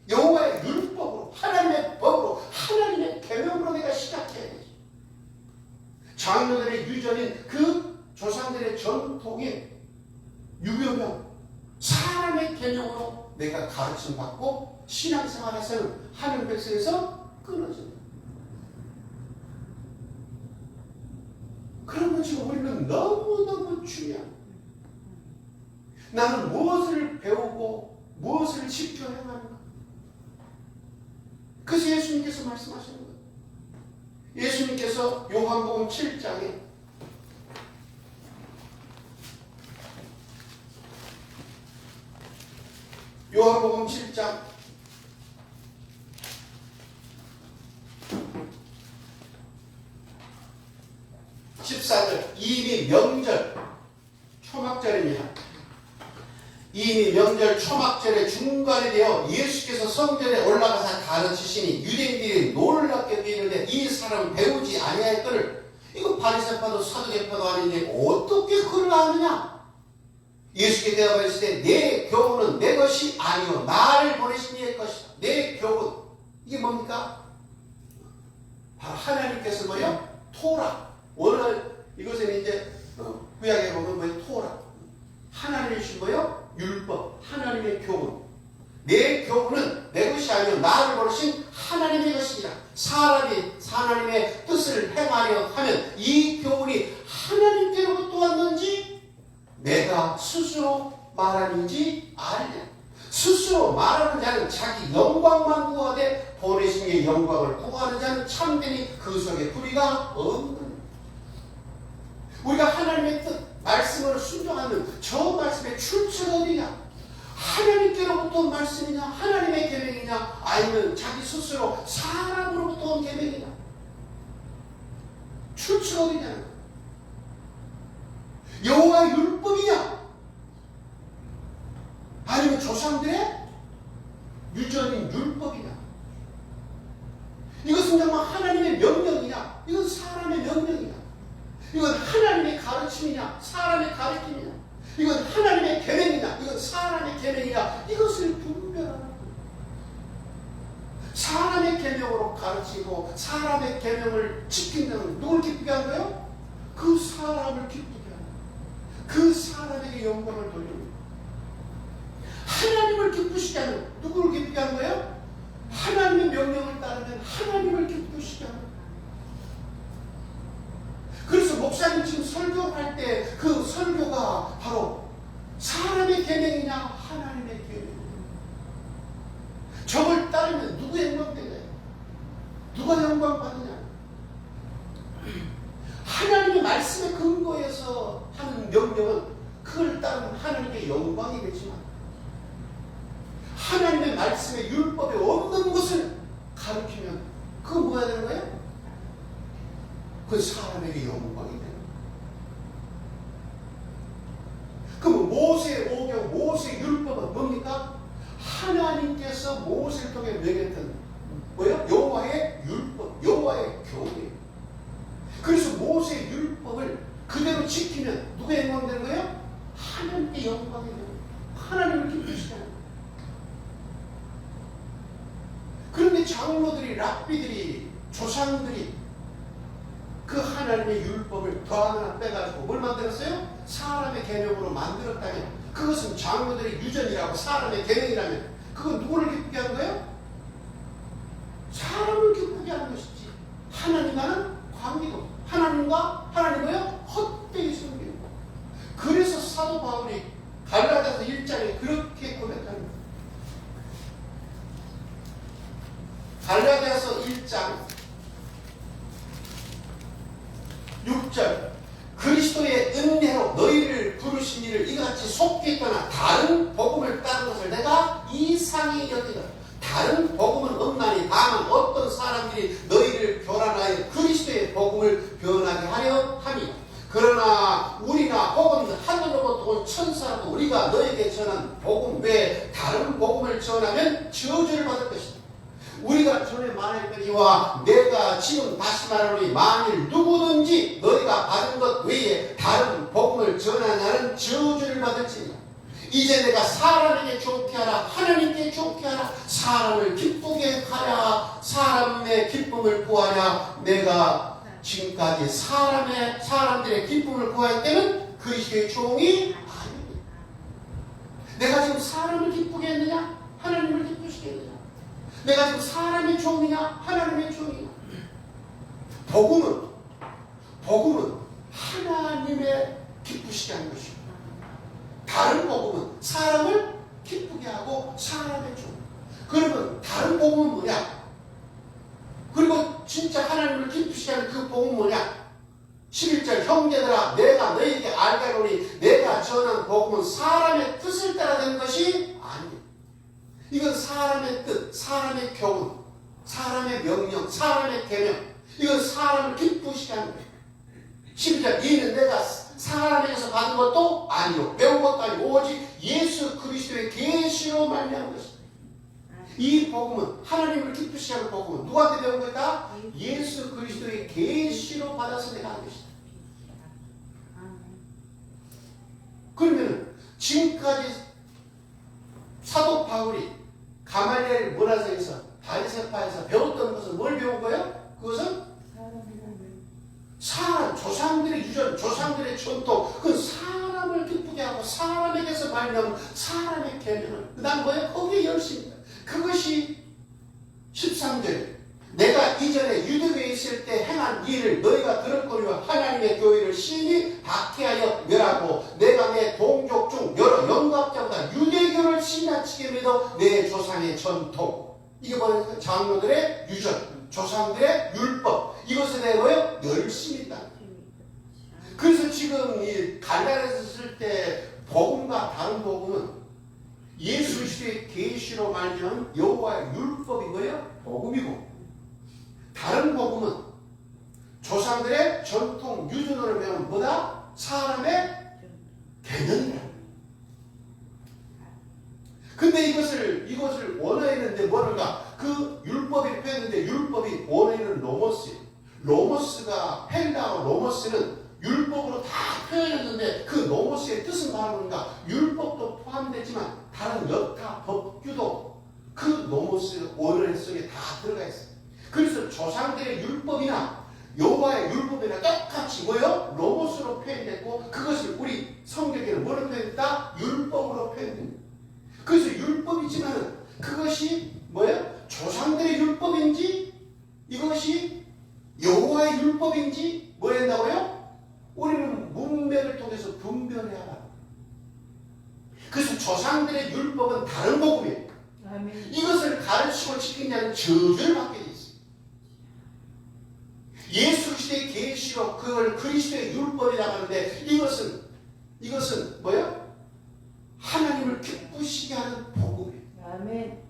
여호와의 율법으로, 하나님의 법으로, 하나님의 계명으로 내가 시작해야 되죠. 장로들의 유전인 그 조상들의 전통인 유교명, 사람의 계명으로 내가 가르침 받고 신앙생활에서는 하나님 백성에서 끊어집니다. 그런 것 지금 우리는 너무너무 중요합니다. 나는 무엇을 배우고 무엇을 지켜 행하는가? 그래서 예수님께서 말씀하시는 거예요. 예수님께서 요한복음 7장에 요한복음 7장 14절 이미 명절 초막절입니다. 이미 명절 초막절의 중간이 되어 예수께서 성전에 올라가서 가르치시니 유대인들이 놀랍게 비는데 이 사람은 배우지 아니하였거늘 이거 바리새파도 사두개파도 아닌데 어떻게 그를 아느냐? 예수께 대답하시되 내 교훈은 내 것이 아니요 나를 보내신 이의 것이다. 내 교훈 이게 뭡니까? 바로 하나님께서 뭐요? 토라. 오늘 이것은 이제 구약에 보면 뭐예요? 토라. 하나님이 주신 뭐요? 율법, 하나님의 교훈. 내 교훈은 내 것이 아니요 나를 보내신 하나님의 것이니라. 사람이 하나님의 뜻을 행하려 하면 이 교훈이 하나님께로부터 왔는지 내가 스스로 말하는지 알랴. 스스로 말하는 자는 자기 영광만 구하되 보내신 이의 영광을 구하는 자는 참되니 그 속에 불의가 없는. 우리가 하나님의 뜻, 말씀을 순종하는 저 말씀의 출처가 어디냐? 하나님께로부터 온 말씀이냐? 하나님의 계명이냐? 아니면 자기 스스로 사람으로부터 온 계명이냐? 출처가 어디냐? 여호와의 율법이냐? 아니면 조상들의 유전인 율법이냐? 이것은 정말 하나님의 명령이냐? 이건 사람의 명령이냐? 이건 하나님의 가르침이냐? 사람의 가르침이냐? 이건 하나님의 계명이냐? 이건 사람의 계명이냐? 이것을 분별하는 거예요. 사람의 계명으로 가르치고 사람의 계명을 지킨다는 누굴 기쁘게 하는 거예요? 그 사람을 기쁘게 하는 거예요. 그 사람에게 영광을 돌리는 거예요. 하나님을 기쁘시게 하는 누구를 기쁘게 하는 거예요? 하나님의 명령을 따르면 하나님을 기쁘시게 하는 거예요. 그래서 목사님 지금 설교할 때 그 설교가 바로 사람의 계명이냐 하나님의 계명이냐. 저걸 따르면 누구 영광되냐? 누가 영광 받느냐? 하나님의 말씀에 근거해서 하는 명령은 그걸 따르면 하나님의 영광이 되지만 하나님의 말씀에 율법에 없는 것을 가르치면 그건 뭐가 되는 거예요? 그 사람에게 영광이 되는 거예요. 그럼 모세의 오경, 모세의 율법은 뭡니까? 하나님께서 모세를 통해 명했던 뭐예요? 여호와의 율법, 여호와의 교훈이에요. 그래서 모세의 율법을 그대로 지키면 누구의 영광이 되는 거예요? 하나님의 영광이 되는 거예요. 하나님을 기쁘시게 하는 거예요. 그런데 장로들이, 랍비들이, 조상들이 그 하나님의 율법을 더 하나 빼가지고 뭘 만들었어요? 사람의 계명으로 만들었다면 그것은 장로들의 유전이라고 사람의 계명이라면 그건 누구를 기쁘게 하는 거예요? 사람을 기쁘게 하는 것이지. 하나님과는 관계도, 하나님과요 헛되이 섬기는 거. 그래서 사도 바울이 갈라디아서 1장에 그렇게 고백하는 거예요. 갈라디아서 1장 6절 그리스도의 은혜로 너희를 부르신 이를 이같이 속히 떠나 다른 복음을 따른 것을 내가 이상히 여기다. 다른 복음은 없나니 다만 어떤 사람들이 너희를 교란하여 그리스도의 복음을 변하게 하려 함이라. 그러나 우리나 혹은 하늘로부터 온 천사라도 우리가 너에게 전한 복음 외에 다른 복음을 전하면 저주를 받을 것이다. 우리가 전에 말했거니와 내가 지금 다시 말하노니 만일 누구든지 너희가 받은 것 외에 다른 복음을 전하냐는 저주를 받을지니라. 이제 내가 사람에게 좋게 하라, 하나님께 좋게 하라, 사람을 기쁘게 하라, 사람의 기쁨을 구하라. 내가 지금까지 사람들의 기쁨을 구할 때는 그리스도의 종이 아닙니다. 내가 지금 사람을 기쁘게 했느냐? 하나님을 기쁘시게 했느냐? 내가 지금 사람의 종이냐? 하나님의 종이냐? 복음은 하나님의 기쁘시게 하는 것이고, 다른 복음은 사람을 기쁘게 하고 사람의 종. 그러면 다른 복음은 뭐냐? 그리고 진짜 하나님을 기쁘시게 하는 그 복음은 뭐냐? 11절 형제들아 내가 너희에게 알게 하노니 내가 전한 복음은 사람의 뜻을 따라 된 것이 아니에요. 이건 사람의 뜻, 사람의 교훈, 사람의 명령, 사람의 계명. 이건 사람을 기쁘시게 하는 거예요. 12절 이는 내가 사람에게서 받은 것도 아니요 배운 것도 아니고 오직 예수 그리스도의 계시로 말미암은 것이다. 이 복음은 하나님을 기쁘시게 하는 복음은 누구한테 배운 거다? 예수 그리스도의 계시로 받아서 내가 한 것이다. 그러면 지금까지 사도 바울이 가말리엘 문화생에서 바리새파에서 배웠던 것은 뭘 배운 거예요? 그것은 사람, 조상들의 유전, 조상들의 전통, 그 사람을 기쁘게 하고 사람에게서 말미암은 사람의 계명을, 그 다음 뭐예요? 거기에 열심입니다. 그것이 13절 내가 이전에 유대교에 있을 때 행한 일을 너희가 들었거니와 하나님의 교회를 심히 박해하여 멸하고 내가 내 동족 중 여러 영갑자보다 유대교를 지나치게 믿어 내 조상의 전통, 이게 뭐예요? 장로들의 유전, 조상들의 율법, 이것에 대해 뭐예요? 열심히 있다. 그래서 지금 이 갈라디아서 쓸 때 복음과 다른 복음은 예수 그리스도의 계시로 말미암은 여호와의 율법이 뭐예요? 복음이고, 다른 복음은 조상들의 전통 유전으로 배운 뭐다? 사람의 개념이다. 근데 이것을 원어했는데 뭐를까? 그 율법이 표현했는데 율법이 원어에는 로머스예요. 로머스가 헬라어 로머스는 율법으로 다 표현했는데 그 로머스의 뜻은 바로 뭔가? 율법도 포함되지만 다른 여타 법규도 그 로머스 원어 속에 다 들어가 있어요. 그래서 조상들의 율법이나 여호와의 율법이나 똑같이 뭐요? 로머스로 표현됐고 그것을 우리 성경에는 뭐로 표현했다? 율법으로 표현됩니다. 그래서 율법이지만 그것이 뭐예요? 조상들의 율법인지 이것이 여호와의 율법인지 뭐 한다고요? 우리는 문맥을 통해서 분별해야 합니다. 그래서 조상들의 율법은 다른 복음이에요. 아멘. 이것을 가르치고 지키는 자는 저주를 받게 돼 있어요. 예수 그리스도의 계시로 그걸 그리스도의 율법이라고 하는데 이것은 뭐예요? 하나님을 기쁘시게 하는 복음이에요. 아멘.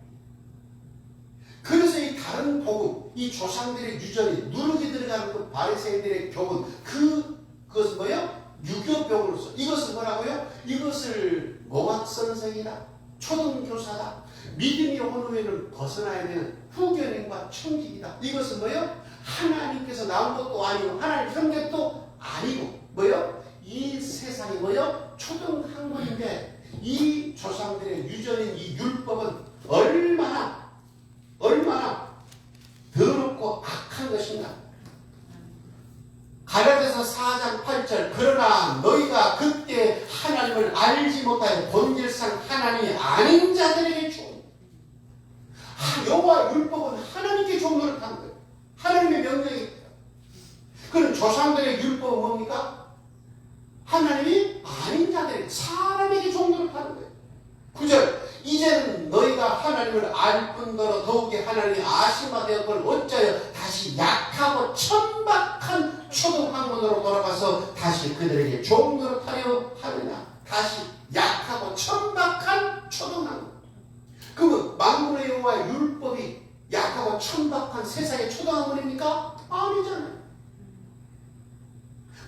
그래서 이 다른 복음, 이 조상들의 유전이 누룩이 들어가는 그 바리새인들의 교훈, 그것은 뭐예요? 유교병으로서 이것은 뭐라고요? 이것을 모학선생이다, 초등교사다, 믿음이 온 후에는 벗어나야 되는 후견인과 청직이다. 이것은 뭐예요? 하나님께서 나온 것도 아니고 하나님 성격도 아니고 뭐예요? 이 세상이 뭐예요? 초등학문인데 이 조상들의 유전인 이 율법은 얼마나 더럽고 악한 것인가. 갈라디아서 4장 8절 그러나 너희가 그때 하나님을 알지 못하여 본질상 하나님이 아닌 자들에게 주옵니다. 조상들의 율법은 뭡니까? 하나님이 아닌 자들, 사람에게 종노릇 하는 거예요. 9절, 이제는 너희가 하나님을 알 뿐더러 더욱이 하나님이 아심바 되었거늘 어찌하여 다시 약하고 천박한 초등학문으로 돌아가서 다시 그들에게 종노릇하려 하느냐. 다시 약하고 천박한 초등학문. 그러면 만군의 여호와의 율법이 약하고 천박한 세상의 초등학문입니까? 아니잖아요.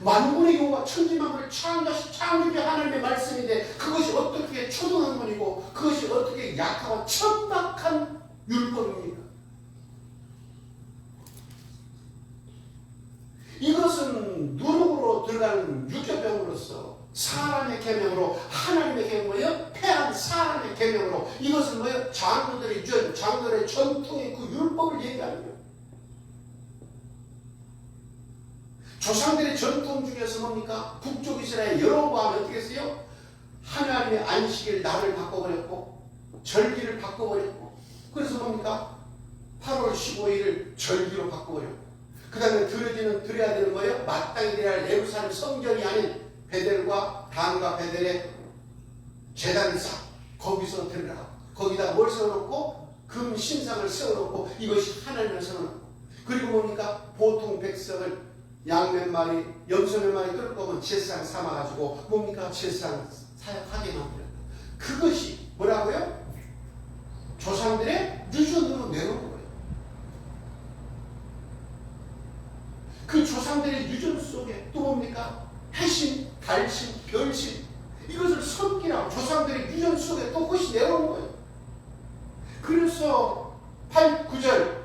만군의 여호와 천지만물을 창조하신 창조주 하나님의 말씀인데 그것이 어떻게 초등학문이고 그것이 어떻게 약하고 천박한 율법입니까? 이것은 누룩으로 들어가는 유교병으로서 사람의 계명으로 하나님의 계명으로 폐한 사람의 계명으로 이것은 뭐예요? 장로들의 장로들의 전통의 그 율법을 얘기하는 거예요. 조상들의 전통 중에서 뭡니까? 북쪽 이스라엘 여로보암이 어떻게 했어요? 하나님의 안식일 날을 바꿔버렸고 절기를 바꿔버렸고 그래서 뭡니까? 8월 15일을 절기로 바꿔버렸고 그 다음에 드려야 되는 거예요? 마땅히 드려야 할 예루살렘 성전이 아닌 베델과 단과 베델에 제단을 쌓아 거기서 드리라. 거기다 뭘 세워놓고? 금 신상을 세워놓고 이것이 하나님을 세워놓고 그리고 뭡니까? 보통 백성을 양 몇 마리, 염소 몇 마리 끌 거면 제상 삼아가지고 뭡니까? 제상 사역하게 만들었다. 그것이 뭐라고요? 조상들의 유전으로 내놓은 거예요. 그 조상들의 유전 속에 또 뭡니까? 해신, 달신, 별신 이것을 섬기라고 조상들의 유전 속에 또 그것이 내놓은 거예요. 그래서 8, 9절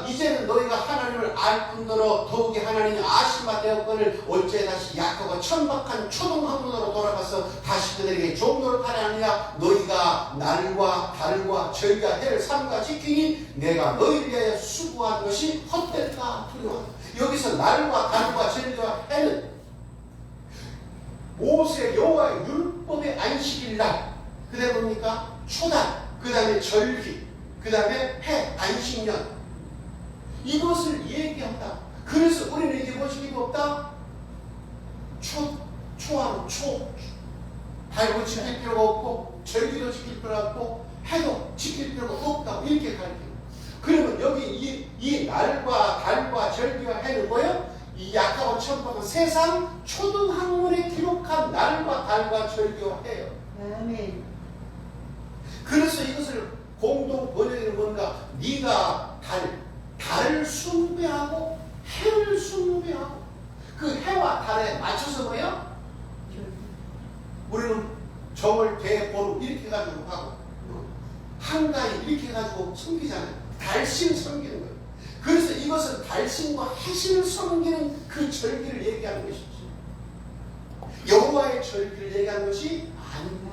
이제는 너희가 하나님을 알 뿐더러 더욱이 하나님이 아심바 되었거늘 어째 다시 약하고 천박한 초등학문으로 돌아가서 다시 그들에게 종노릇하려 하느냐. 너희가 날과 달과 절과 해를 삼가 지키니 내가 너희를 위하여 수고한 것이 헛될까 두려워. 여기서 날과 달과 절과 해는 모세 여호와의 율법의 안식일 날, 그 다음에 뭡니까? 초달, 그 다음에 절기, 그 다음에 해, 안식년 이것을 얘기한다. 그래서 우리는 이제 뭐 지킬 거 없다? 초하루, 달도 지킬 필요가 없고 절기도 지킬 필요가 없고 해도 지킬 필요가 없다. 이렇게 가르쳐요. 그러면 여기 이 날과 달과 절기와 해는 뭐예요? 이 약하고 천박한 세상 초등학문에 기록한 날과 달과 절기와 해요. 아멘. 그래서 이것을 공동 번역에는 뭔가 네가 달을 숭배하고 해를 숭배하고 그 해와 달에 맞춰서 뭐예요? 우리는 정월 대보름 이렇게 해가지고 하고 한가위 이렇게 해가지고 섬기잖아요. 달신 섬기는 거예요. 그래서 이것은 달신과 해신을 섬기는 그 절기를 얘기하는 것이지 여호와의 절기를 얘기하는 것이 아닙니다.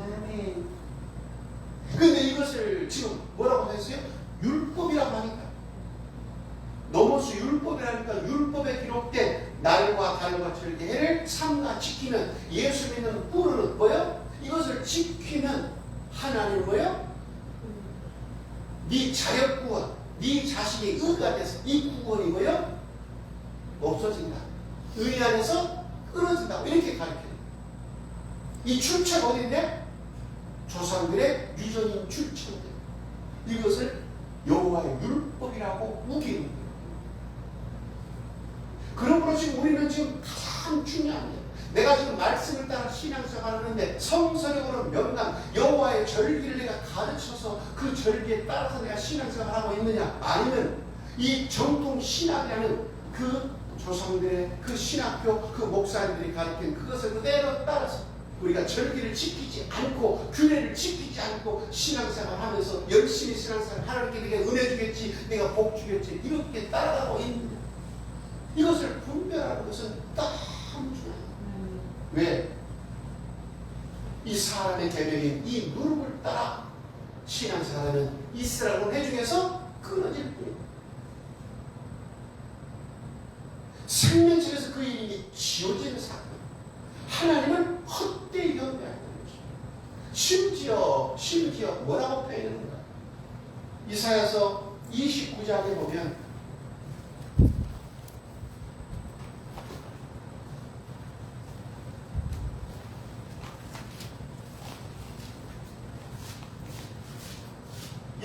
그런데 이것을 지금 뭐라고 했어요? 율법이라고 하니까 넘어서 율법이라니까 율법에 기록된 날과 달과 절기 해를 삼가 지키면 예수 믿는 뿌리는 뭐예요? 이것을 지키면 하나님 뭐예요? 네 자력 구원, 네 자신이 의가 돼서 이 구원이 뭐예요? 없어진다. 의 안에서 끊어진다. 이렇게 가르쳐요. 이 출처가 어딘데? 조상들의 유전인 출처인데 이것을 여호와의 율법이라고 우기는 거예요. 그러므로 지금 우리는 지금 가장 중요한 게 내가 지금 말씀을 따라 신앙생활을 하는데 성서적으로 명랑 여호와의 절기를 내가 가르쳐서 그 절기에 따라서 내가 신앙생활을 하고 있느냐 아니면 이 정통 신학이라는 그 조상들의 그 신학교 그 목사님들이 가르친 그것을 그대로 따라서 우리가 절기를 지키지 않고 규례를 지키지 않고 신앙생활 하면서 열심히 신앙생활 하나님께 내가 은혜 주겠지 내가 복 주겠지 이렇게 따라가고 있는데 이것을 분별하는 것은 딱 중요해요. 왜? 이 사람의 계명인 이 누룩을 따라 신앙생활하는 이스라엘 은혜 중에서 끊어질 뿐이에요. 생명책에서 그 이름이 지어지는 사건. 하나님은 헛되이 경배하는 것입니다. 심지어 뭐라고 표현했는가? 이사야서 29장에 보면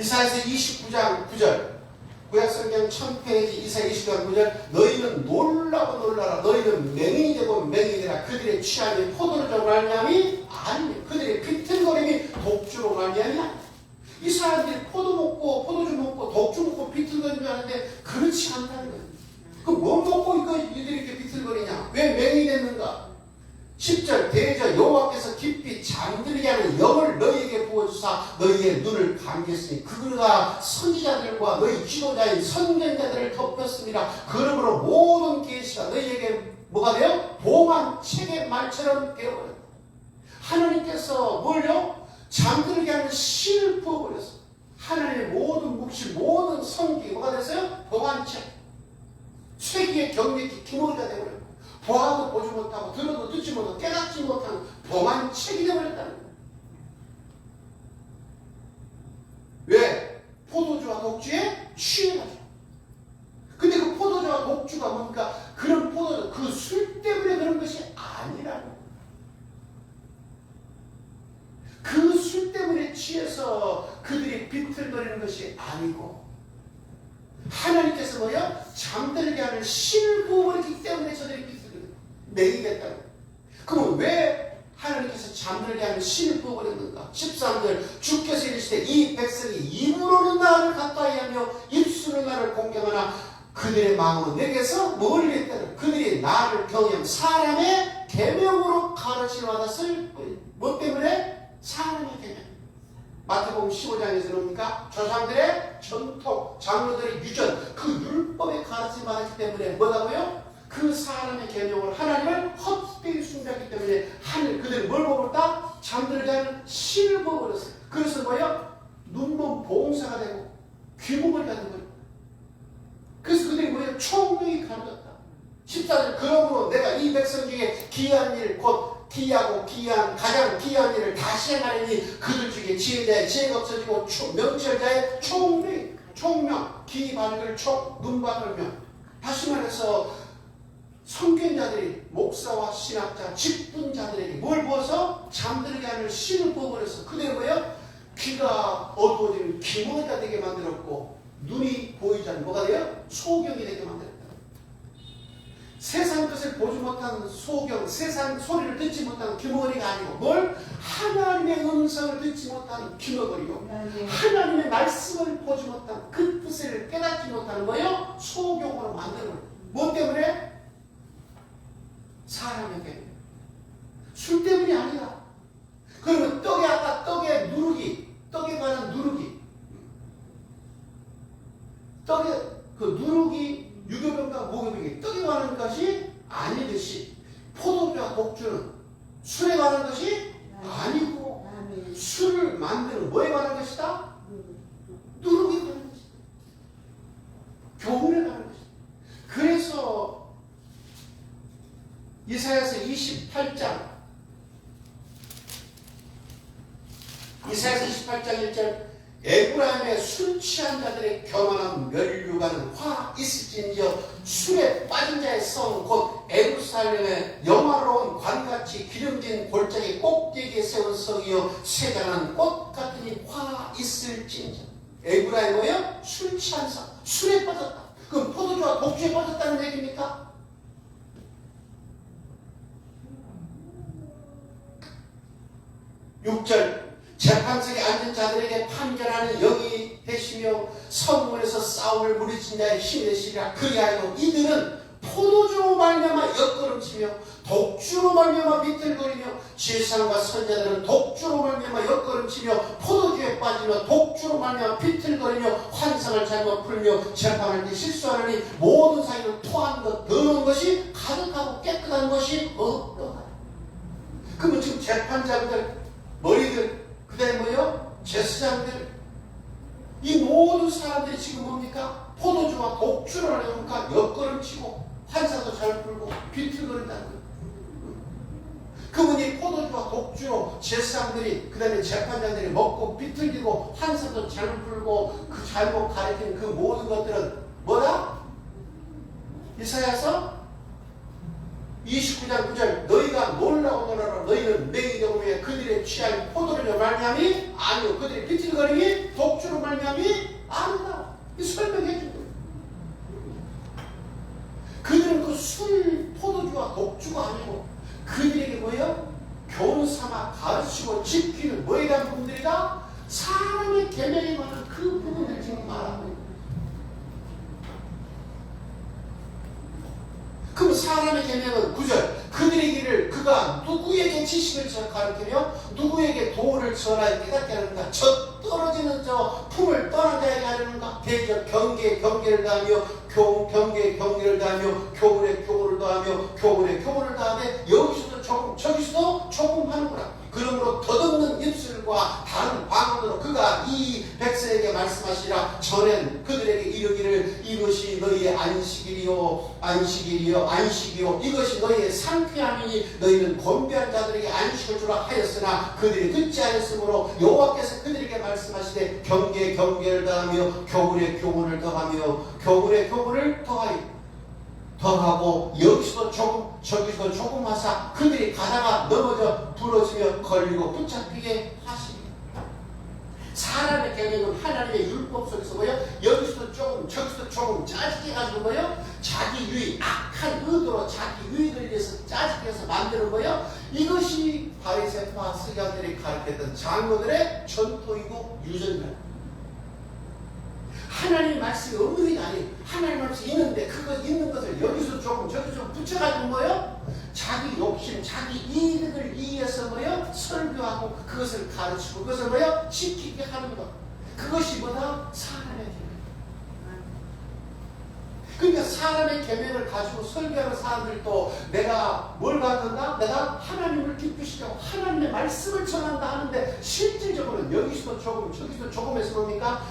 이사야서 29장 9절 구약성경 1000페이지 이사야 29장 9절 너희는 놀라고 놀라라 너희는 맹인이 되고 맹인이 되라 그들의 취함이 포도주로 말미암이 아니니 그들의 비틀거림이 독주로 말미암이 아니니 이 사람들이 포도 먹고 포도주 먹고 독주 먹고 비틀거리는 하는데 그렇지 않다는 거예요. 그럼 뭐 먹고 이들이 이렇게 비틀거리냐? 왜 맹인이 됐는가? 10절 대저 여호와께서 깊이 잠들게 하는 영을 너희에게 부어주사 너희의 눈을 감겼으니 그가 선지자들과 너희 지도자인 선견자들을 덮였습니다. 그러므로 모든 계시가 너희에게 뭐가 돼요? 봉한 책의 말처럼 되어버렸다. 하나님께서 뭘요? 잠들게 하는 신을 부어버렸어. 하나님의 모든 묵시 모든 성기 뭐가 됐어요? 봉한 책. 쇠기의 경력이 기모리가 되어버렸다. 보아도 보지 못하고 들어도 듣지 못하고 깨닫지 못하는 봉한 책이 되어버렸다는 거예요. 왜? 포도주와 독주에 취해가지고. 근데 그 포도주와 독주가 뭡니까? 그런 포도주, 그 술 때문에 그런 것이 아니라는 거예요. 그 술 때문에 취해서 그들이 비틀거리는 것이 아니고 하나님께서 뭐야? 잠들게 하는 신을 부어버리기 때문에 저들이 비틀거려요. 맹이겠다는 거예요. 그럼 왜 하나님께서 잠들게 하는 신을 부어버렸는가? 13절 주께서 이르시되 이 백성이 입으로는 나를 가까이하며 입술로 나를 공경하나 그들의 마음은 내게서 멀리 있다는 그들이 나를 경외하며 사람의 계명으로 가르침을 받았을 뿐. 뭐 때문에? 사람의 계명. 마태복음 15장에서 뭡니까? 조상들의 전통, 장로들의 유전, 그 율법의 가르침을 받았기 때문에 뭐라고요? 그 사람의 계명을 하나님을 헛되이 숭배했기 때문에 하늘 그들은 뭘 먹었다? 잠들게 하는 신을 먹어버렸어요. 그래서 뭐예요? 눈먼 봉사가 되고 귀목을 가는 거예요. 그래서 그들이 뭐예요? 총명이 가르쳤다. 14절 그러므로 내가 이 백성 중에 귀한 일 곧 귀하고 귀한 가장 귀한 일을 다시 행하려니 그들 중에 지혜자의 지혜가 없어지고 명철자의 총명 귀 밝을 눈 밝을 명. 다시 말해서 선견자들이 목사와 신학자 직분자들에게 뭘 부어서 잠들게 하는 신을 부어버려서 그들이 뭐예요? 귀가 어두워지는 귀머리가 되게 만들었고 눈이 보이지 않는 뭐가 돼요? 소경이 되게 만들었다. 세상 것을 보지 못하는 소경, 세상 소리를 듣지 못하는 귀머거리가 아니고 뭘? 하나님의 음성을 듣지 못하는 귀머거리고 하나님의 말씀을 보지 못하는 그 뜻을 깨닫지 못하는 거예요? 소경으로 만드는 거예요. 뭐 때문에? 사람에게 술 때문이 아니라 그러면 떡에 아까 떡에 누르기 떡에 관한 누르기 떡에 그 누르기 유교병과 모교병이 떡에 관한 것이 아니듯이 포도주와 독주는 술에 관한 것이 아니고 술을 만드는 뭐에 관한 것이다? 누르기에 관한 것이다. 교훈에 관한 것이다. 그래서 이사야서 28장 1절 에브라임의 술 취한 자들의 교만한 멸류관은 화 있을진저 술에 빠진 자의 성 곧 에루살렘의 영화로운 관같이 기름진 골짜기 꼭대기에 세운 성이요 세장한 꽃 같으니 화 있을진저. 에브라임 뭐예요? 술 취한 성. 술에 빠졌다. 그럼 포도주와 독주에 빠졌다는 얘기입니까? 6절 재판석에 앉은 자들에게 판결하는 영이 되시며 성문에서 싸움을 무리친 자의 힘이 되시리라. 그리하여 이들은 포도주로 말미암아 엿걸음치며 독주로 말미암아 비틀거리며 지상과 선자들은 독주로 말미암아 엿걸음치며 포도주에 빠지며 독주로 말미암아 비틀거리며 환상을 잘못 풀며 재판할 때 실수하느니 모든 사이를 토한 것 더러운 것이 가득하고 깨끗한 것이 없도다. 그러면 지금 재판장들 머리들 그 다음에 뭐요? 제사장들 이 모든 사람들이 지금 뭡니까? 포도주와 독주를 하려니까 엿걸음치고 환상도 잘 풀고 비틀거린다는 거예요. 그분이 포도주와 독주로 제사장들이 그 다음에 재판장들이 먹고 비틀기고 환상도 잘 풀고 그 잘못 가리키는 그 모든 것들은 뭐다? 이사야서 29장 9절 너희가 놀라고 놀라라 너희는 맹이 경우에 그들의 취한 포도주로 말미암이 아니요 그들의 비틀거림이 독주로 말미암이 사람의 계명에 관한 그 부분을 지금 말하고 있는 거예요. 그럼 사람의 계명은 9절 그들의 길을 그가 누구에게 지식을 가르치며 누구에게 도를 전하여 깨닫게 하는가? 저 떨어지는 저 품을 떠난 자에게 하려는가? 대적 경계에 경계를 다하며 경계에 경계를 다하며 교훈에 교훈을 더하며 교훈에 교훈을 더하되 여기서도 조금 저기서도 조금 하는구나. 그러므로 덧없는 입술과 다른 방언으로 그가 이 백성에게 말씀하시라. 전엔 그들에게 이르기를 이것이 너희의 안식이요 이것이 너희의 상쾌함이니 너희는 곤배한 자들에게 안식을 주라 하였으나 그들이 듣지 않았으므로 여호와께서 그들에게 말씀하시되 경계에 경계를 더하며 교훈에 교훈을 더하며 교훈에 교훈을 더하고 여기서도 조금 저기서도 조금 하사 그들이 가다가 넘어져 부러지며 걸리고 붙잡히게 하시니. 사람의 계명은 하나님의 율법 속에서 뭐요? 여기서도 조금 저기서도 조금 짜집게 가지고 뭐요? 자기 유익, 악한 의도로 자기 유익을 위해서 짜집게 해서 만드는 거예요. 이것이 바리새파 서기관들이 가르쳤던 장로들의 전통이고 유전이에요. 하나님 말씀이 없는 게 아니에요. 하나님 말씀이 있는데 그거 있는 것을 여기서 조금 저기서 좀 붙여가지고 뭐요? 자기 욕심, 자기 이익을 위해서 뭐요? 설교하고 그것을 가르치고 그것을 뭐요? 지키게 하는 것. 그것이 뭐다? 사람의 계명. 그러니까 사람의 계명을 가지고 설교하는 사람들도 내가 뭘 갖는다? 내가 하나님을 기쁘시게 하고 하나님의 말씀을 전한다 하는데 실질적으로는 여기서도 조금 저기서도 조금 해서 뭡니까?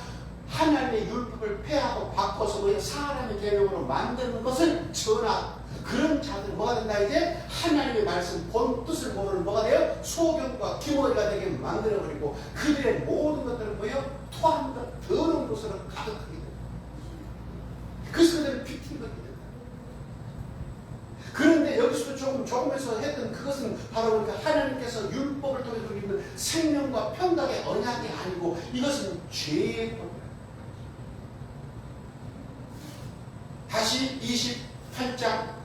하나님의 율법을 폐하고 바꿔서 우리가 사람의 계명으로 만드는 것을 전하. 그런 자들은 뭐가 된다? 이제 하나님의 말씀 본 뜻을 모르는 뭐가 돼요? 소경과 기모리가 되게 만들어버리고 그들의 모든 것들은 뭐예요? 토한 것, 더러운 것으로 가득하게 됩니다. 그래서 그들은 비틀거리게 됩니다. 그런데 여기서도 조금에서 했던 그것은 바로 그러니까 하나님께서 율법을 통해서 우리는 생명과 평강의 언약이 아니고 이것은 죄의 법입니다. 다시 28장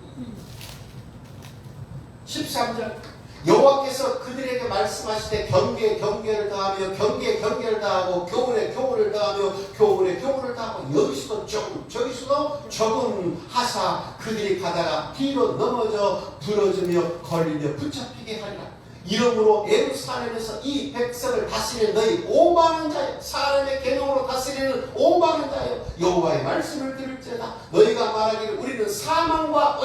13절 여호와께서 그들에게 말씀하시되 경계에 경계를 더하며 경계에 경계를 더하고 교훈에 교훈을 더하며 교훈에 교훈을 더하고 여기서도 조금 저기서도 조금 하사 그들이 가다가 뒤로 넘어져 부러지며 걸리며 붙잡히게 하리라. 이러므로 예루살렘에서 이 백성을 다스리는 너희 오만한 자여 사람의 계명으로 다스리는 오만한 자여 여호와의 말씀을 들을지어다. 너희가 말하기를 우리는 사망과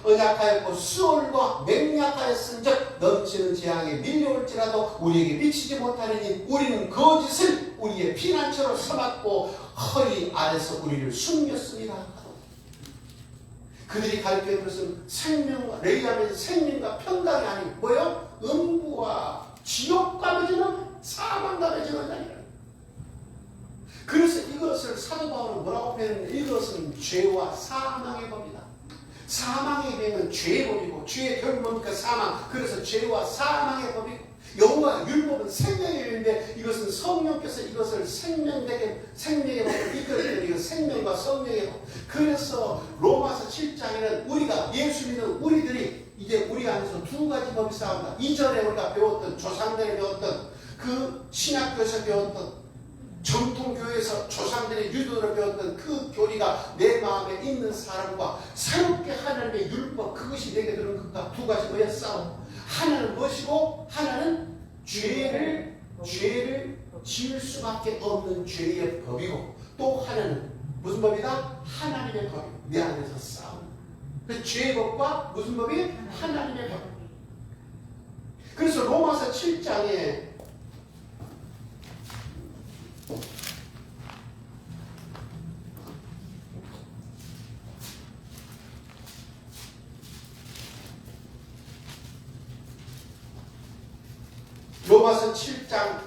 언약하였고 수월과 맹약하였은즉 넘치는 재앙에 밀려올지라도 우리에게 미치지 못하느니 우리는 거짓을 우리의 피난처로 삼았고 허리 아래서 우리를 숨겼습니다. 그들이 가르치는 것은 생명과 레이아면서 생명과 평강이 아니고 뭐예요? 음부와 지옥과 맺어는 사망과 맺어는 아니라. 그래서 이것을 사도 바울은 뭐라고 표현했는데 이것은 죄와 사망의 법이다. 사망의 법은 죄의 법이고 죄의 결국 뭡니까? 사망. 그래서 죄와 사망의 법이고 여호와 율법은 생명의 법인데 이것은 성령께서 이것을 생명의 법을 이끌어내는 이건 생명과 성령의 법. 그래서 로마서 7장에는 우리가 예수 믿는 우리들이 이제 우리 안에서 두 가지 법이 싸운다. 이전에 우리가 배웠던 조상들이 배웠던 그 신학교에서 배웠던 정통교회에서 조상들의 유도를 배웠던 그 교리가 내 마음에 있는 사람과 새롭게 하나님의 율법 그것이 내게 들은 것과 두 가지 뭐야 싸움. 하나는 무엇이고 하나는 죄를 지을 수밖에 없는 죄의 법이고 또 하나는 무슨 법이다? 하나님의 법이 내 안에서 싸움. 그 죄의 법과 무슨 법이? 하나님의 법. 그래서 로마서 7장에 로마서 7장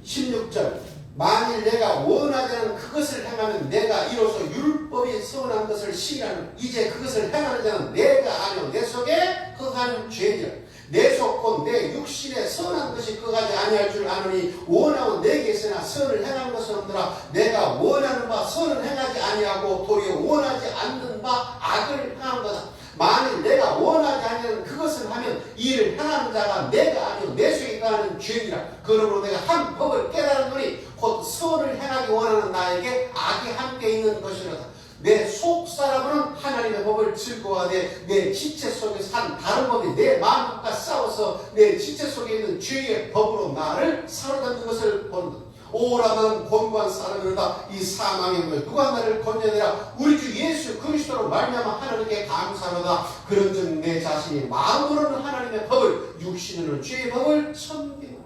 16절 만일 내가 원하지 않은 그것을 행하면 내가 이로써 율법이 선한 것을 시기하는 이제 그것을 행하는 자는 내가 아니오 내 속에 거하는 죄니라. 내 속 곧 내 육신에 선한 것이 거하지 아니할 줄 아노니 원하고 내게 있으나 선을 행하는 것은 없더라. 내가 원하는 바 선을 행하지 아니하고 도리어 원하지 않는 바 악을 행한 거다. 만일 내가 원하지 않는 그것을 하면 이를 행하는 자가 내가 아니오 내 속에 거하는 죄니라. 그러므로 내가 한 법을 깨달았노니 곧 선을 행하기 원하는 나에게 악이 함께 있는 것이로다. 내 속사람은 하나님의 법을 즐거워하되 내 지체 속에서 한 다른 법이 내 마음과 싸워서 내 지체 속에 있는 죄의 법으로 나를 사로잡는 것을 본다. 오라는 권고한 사람이로다. 이 사망의 물 누가 나를 건져내라. 우리 주 예수 그리스도로 말미암아 하나님께 감사하다. 그런즉 내 자신이 마음으로는 하나님의 법을 육신으로는 죄의 법을 섬기노라.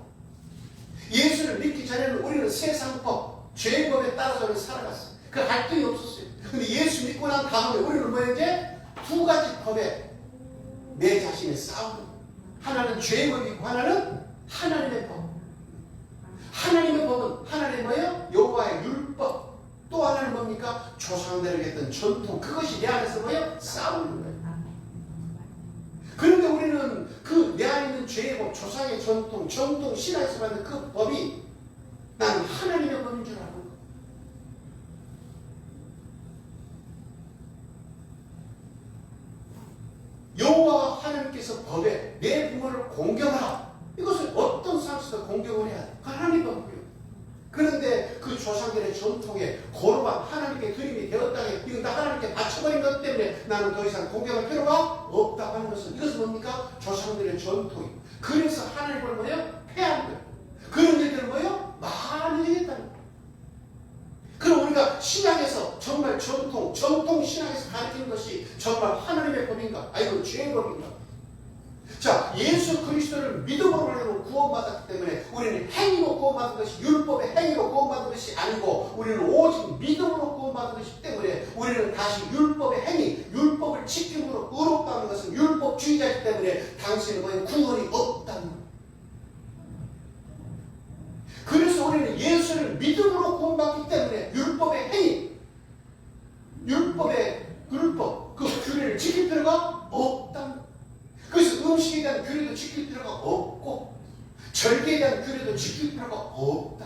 예수를 믿기 전에는 우리는 세상 법, 죄의 법에 따라서 살아갔어요. 그 갈등이 없었어요. 근데 예수 믿고 난 다음에 우리는 뭐였지? 두 가지 법에 내 자신이 싸우는. 하나는 죄의 법이고 하나는 하나님의 법. 하나님의 법은 하나님의 뭐예요? 여호와의 율법. 또 하나는 뭡니까? 조상들에게 했던 전통. 그것이 내 안에서 뭐예요? 싸우는 거예요. 그런데 우리는 그 내 안에 있는 죄의 법, 조상의 전통, 신앙에서 받는 그 법이 나는 하나님의 법인 줄 알고. 여호와 하나님께서 법에 내 부모를 공경하라. 이것을 어떤 상황에서 공경을 해야 돼? 하나님의 법이에요. 그런데 그 조상들의 전통에 거룩한 하나님께 드림이 되었다니 이건 다 하나님께 바쳐버린 것 때문에 나는 더 이상 공경할 필요가 없다고 하는 것은 이것은 뭡니까? 조상들의 전통이에요. 그래서 하나님을 뭐예요? 패한 거예요. 그런 일들은 뭐예요? 많이 되겠다는 거예요. 그럼 우리가 신앙에서 정말 전통 신앙에서 가르치는 것이 정말 하나님의 법인가? 아니면 죄의 법인가? 자, 예수 그리스도를 믿음으로 말하면 구원받았기 때문에 우리는 행위로 구원받은 것이 율법의 행위로 구원받은 것이 아니고 우리는 오직 믿음으로 구원받은 것이기 때문에 우리는 다시 율법의 행위, 율법을 지킴으로 의롭다는 것은 율법주의자이기 때문에 당신은 뭐예요? 구원이 없다는 거예요. 그래서 우리는 예수를 믿음으로 구원받기 때문에 율법의 행위, 율법, 그 규례를 지킬 필요가 없다는 거예요. 그래서 음식에 대한 규례도 지킬 필요가 없고 절기에 대한 규례도 지킬 필요가 없다.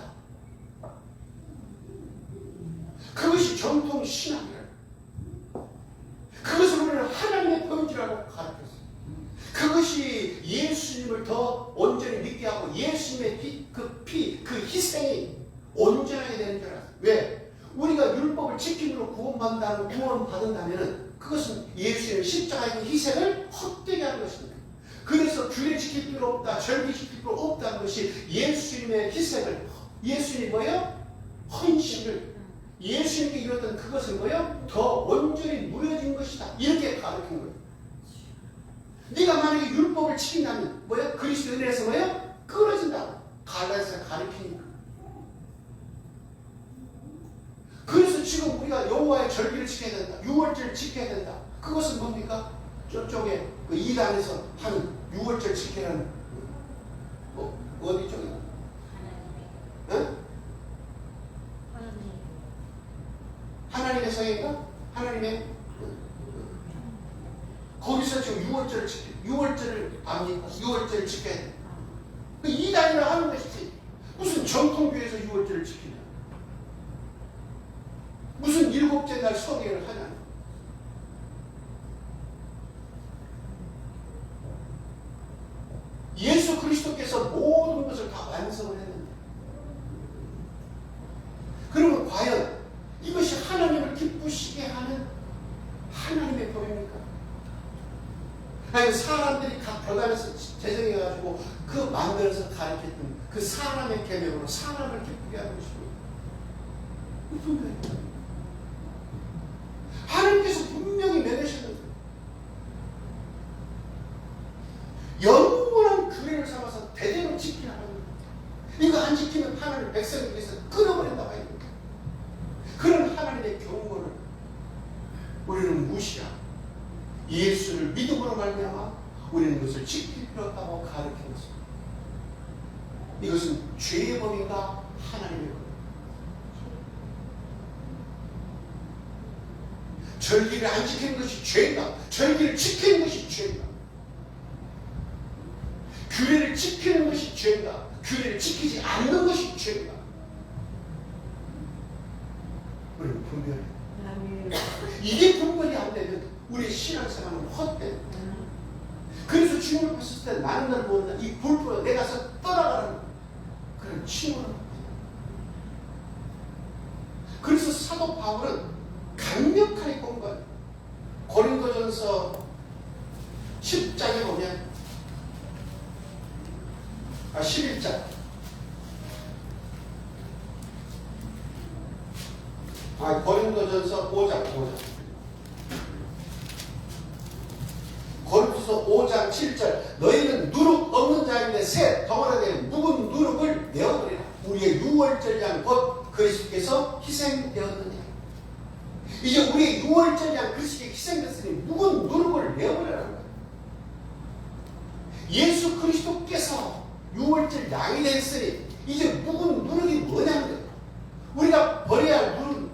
그것이 전통 신앙이에요. 그것을 우리는 하나님의 법이라고 가르쳤어요. 그것이 예수님을 더 온전히 믿게 하고 예수님의 그 희생이 온전하게 되는 줄 알았어요. 왜? 우리가 율법을 지킴으로 구원받는다면 그것은 예수님의 십자가의 희생을 헛되게 하는 것입니다. 그래서 규례 지킬 필요 없다, 절기 지킬 필요 없다는 것이 예수님의 희생을, 예수님이 뭐예요? 헌신을, 예수님께 이뤘던 그것을 뭐예요? 더 온전히 누려진 것이다. 이렇게 가르친 거예요. 네가 만약에 율법을 지킨다면 뭐예요? 그리스도 은혜에서 뭐예요? 끊어진다. 갈라디아서 가르치니까. 그래서 지금 우리가 여호와의 절기를 지켜야 된다. 유월절을 지켜야 된다. 그것은 뭡니까? 저쪽에 그 이단에서 하는 유월절 지키라는 어디 쪽이야? 응? 하나님의 성인가? 하나님의 거기서 지금 유월절을 압니까? 유월절을 지켜야 돼. 그 이단이라 하는 것이지. 무슨 정통교회에서 유월절을 지키냐? 무슨 일곱째 날 성회를 하냐? 예수 그리스도께서 모든 것을 다 완성을 했는데, 그러면 과연 이것이 하나님을 기쁘시게 하는 하나님의 법입니까? 아니 사람들이 각 교단에서 제정해가지고 그 만들어서 가르쳤던 그 사람의 계명으로 사람을 기쁘게 하는 것입니다. 분명히 하나님께서 분명히 맺으셨는데 영원한 규례를 삼아서 대대로 지키라는 거예요. 이거 안 지키면 하나님 백성에게서 끊어버린다고 해요. 그런 하나님의 경고를 우리는 무시하고 예수를 믿음으로 말미암아 우리는 그것을 지킬 필요 없다고 가르쳤습니다. 이것은 죄의 법인가 하나님의 법인가? 절기를 안 지키는 것이 죄인가? 절기를 지키는 것이 죄인가? 규례를 지키는 것이 죄인가? 규례를 지키지 않는 것이 죄인가? 우리는 분별해. 이게 분별이 안 되면 우리의 신앙생활은 헛된. 그래서 주님을 봤을 때 나는 날 모른다. 이 불법에 내가서 떠나가라는 거예요. 그런 칭호를. 그래서 사도 바울은 강력하게 본 거예요. 고린도전서 10장에 보면 11장 고린도전서 5장 고린도서 5장 7절 너희는 누룩 없는 자인데 새 덩어리에 묵은 누룩을 내어버리라. 우리의 유월절 양 곧 그리스도께서 희생되었느냐. 이제 우리의 유월절 양 그리스도께 희생됐으니 묵은 누룩을 내어버리라는 거예요. 예수 그리스도께서 유월절 양이 됐으니 이제 묵은 누룩이 뭐냐는 거예요. 우리가 버려야 할 누룩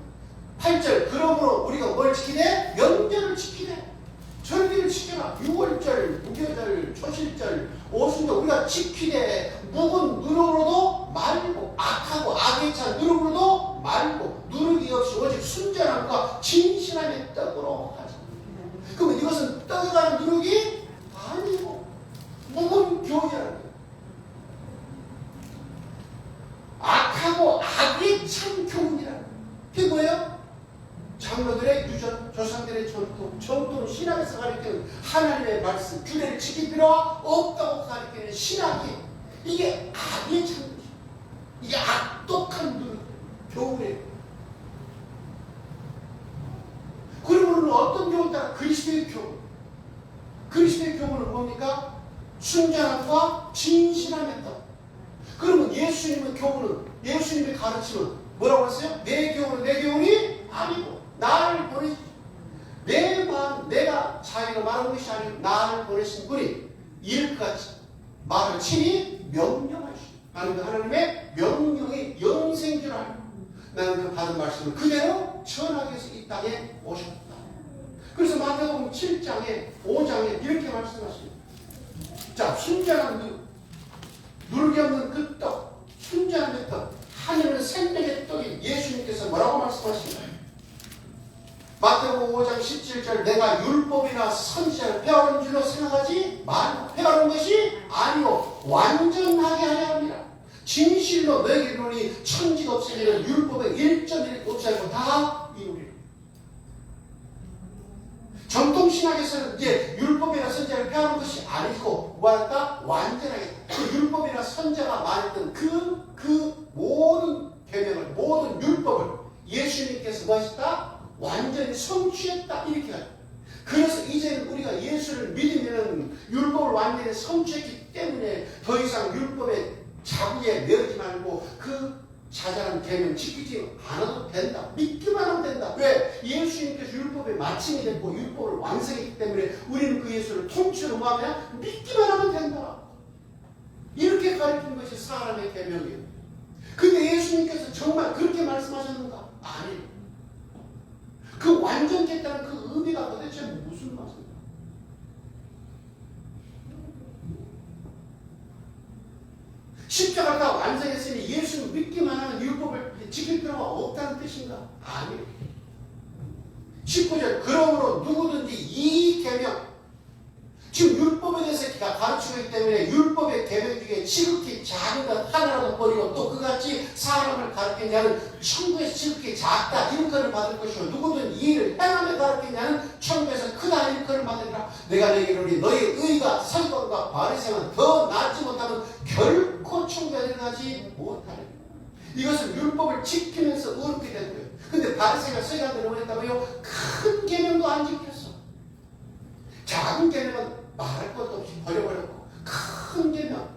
8절 그러므로 우리가 뭘 지키래? 명절을 지키래. 절기를 지켜라. 유월절, 무교절, 초실절, 오순절 우리가 지키되 묵은 누룩으로도 말고 악하고 악에 찬 누룩으로도 말고 누룩이 없이 오직 순전함과 진실함의 떡으로 하자. 그러면 이것은 떡어가는 누룩이 아니고 묵은 교회라는 거예요. 악하고 악에 찬 교훈이라는 거예요. 그게 뭐예요? 장로들의 유전, 조상들의 전통, 전통 신학에서 가르치는 하나님의 말씀, 규례를 지킬 필요가 없다고 가르치는 신학이 이게 악의 찬 것이에요. 이게 악독한 교훈이에요. 그러면 어떤 교훈이다? 그리스도의 교훈. 그리스도의 교훈은 뭡니까? 순전함과 진실함의 떡. 그러면 예수님의 교훈은, 예수님의 가르침은 뭐라고 했어요? 내 교훈은 내 교훈이 아니고 나를 보내신 내 마음, 내가 자기가 말하는 것이 아니고 나를 보내신 분이 이렇게까지 말을 친히 명령하시오. 나는 그 하나님의 명령의 영생줄 알고 나는 그 받은 말씀을 그대로 전하기 위해서 이 땅에 오셨다. 그래서 마태복음 7장에 5장에 이렇게 말씀하십니다. 자, 순전한 누룩이 없는 그 떡, 순전한 떡, 하늘은 생명의 떡이 예수님께서 뭐라고 말씀하시나요? 마태복음 5장 17절 내가 율법이나 선지자를 배워온 줄로 생각하지 말고 배워온 것이 아니고 완전하게 하려 합니다. 진실로 너에게 이르노니 천지가 없으면 율법의 1.1 없애고 다 이루리라. 전통신학에서는 이제 율법이나 선지자를 배워온 것이 아니고 뭐할까? 완전하게 그 율법이나 선지자가 말했던 그 모든 계명을 모든 율법을 예수님께서 뭐 하셨다? 완전히 성취했다 이렇게 하죠. 그래서 이제는 우리가 예수를 믿으면 율법을 완전히 성취했기 때문에 더 이상 율법의 자구에 매이지 말고 그 자잘한 계명 지키지 않아도 된다. 믿기만 하면 된다. 왜? 예수님께서 율법의 마침이 됐고 율법을 완성했기 때문에 우리는 그 예수를 통째로 뭐하면 믿기만 하면 된다. 이렇게 가르치는 것이 사람의 계명이에요. 근데 예수님께서 정말 그렇게 말씀하셨는가? 아니에요. 그 완전했다는 그 의미가 도대체 무슨 말씀입니까? 십자가가 완성했으니 예수를 믿기만 하면 율법을 지킬 필요가 없다는 뜻인가? 아니에요. 19절 그러므로 누구든지 이 계명 지금 율법에 대해서 가르치고 있기 때문에 율법의 계명 중에 지극히 작은 것 하나라도 버리고 또 그같이 사람을 가르치는 자는 천국에서 지극히 작다 일컬을 받을 것이고 누구든 이 일을 행함에 가르치는 자는 천국에서 크다 일컬을 받으리라. 내가 너에게 이르노니 너의 의가 서기관과 바리새인은 더 낫지 못하면 결코 천국에 들어가지 못하리라. 이것은 율법을 지키면서 어렵게 된 거예요. 근데 바리새인과 서기관들은 뭐했다고요? 큰 계명도 안 지켰어. 작은 계명은 말할 것도 없이 버려버렸고 큰 계명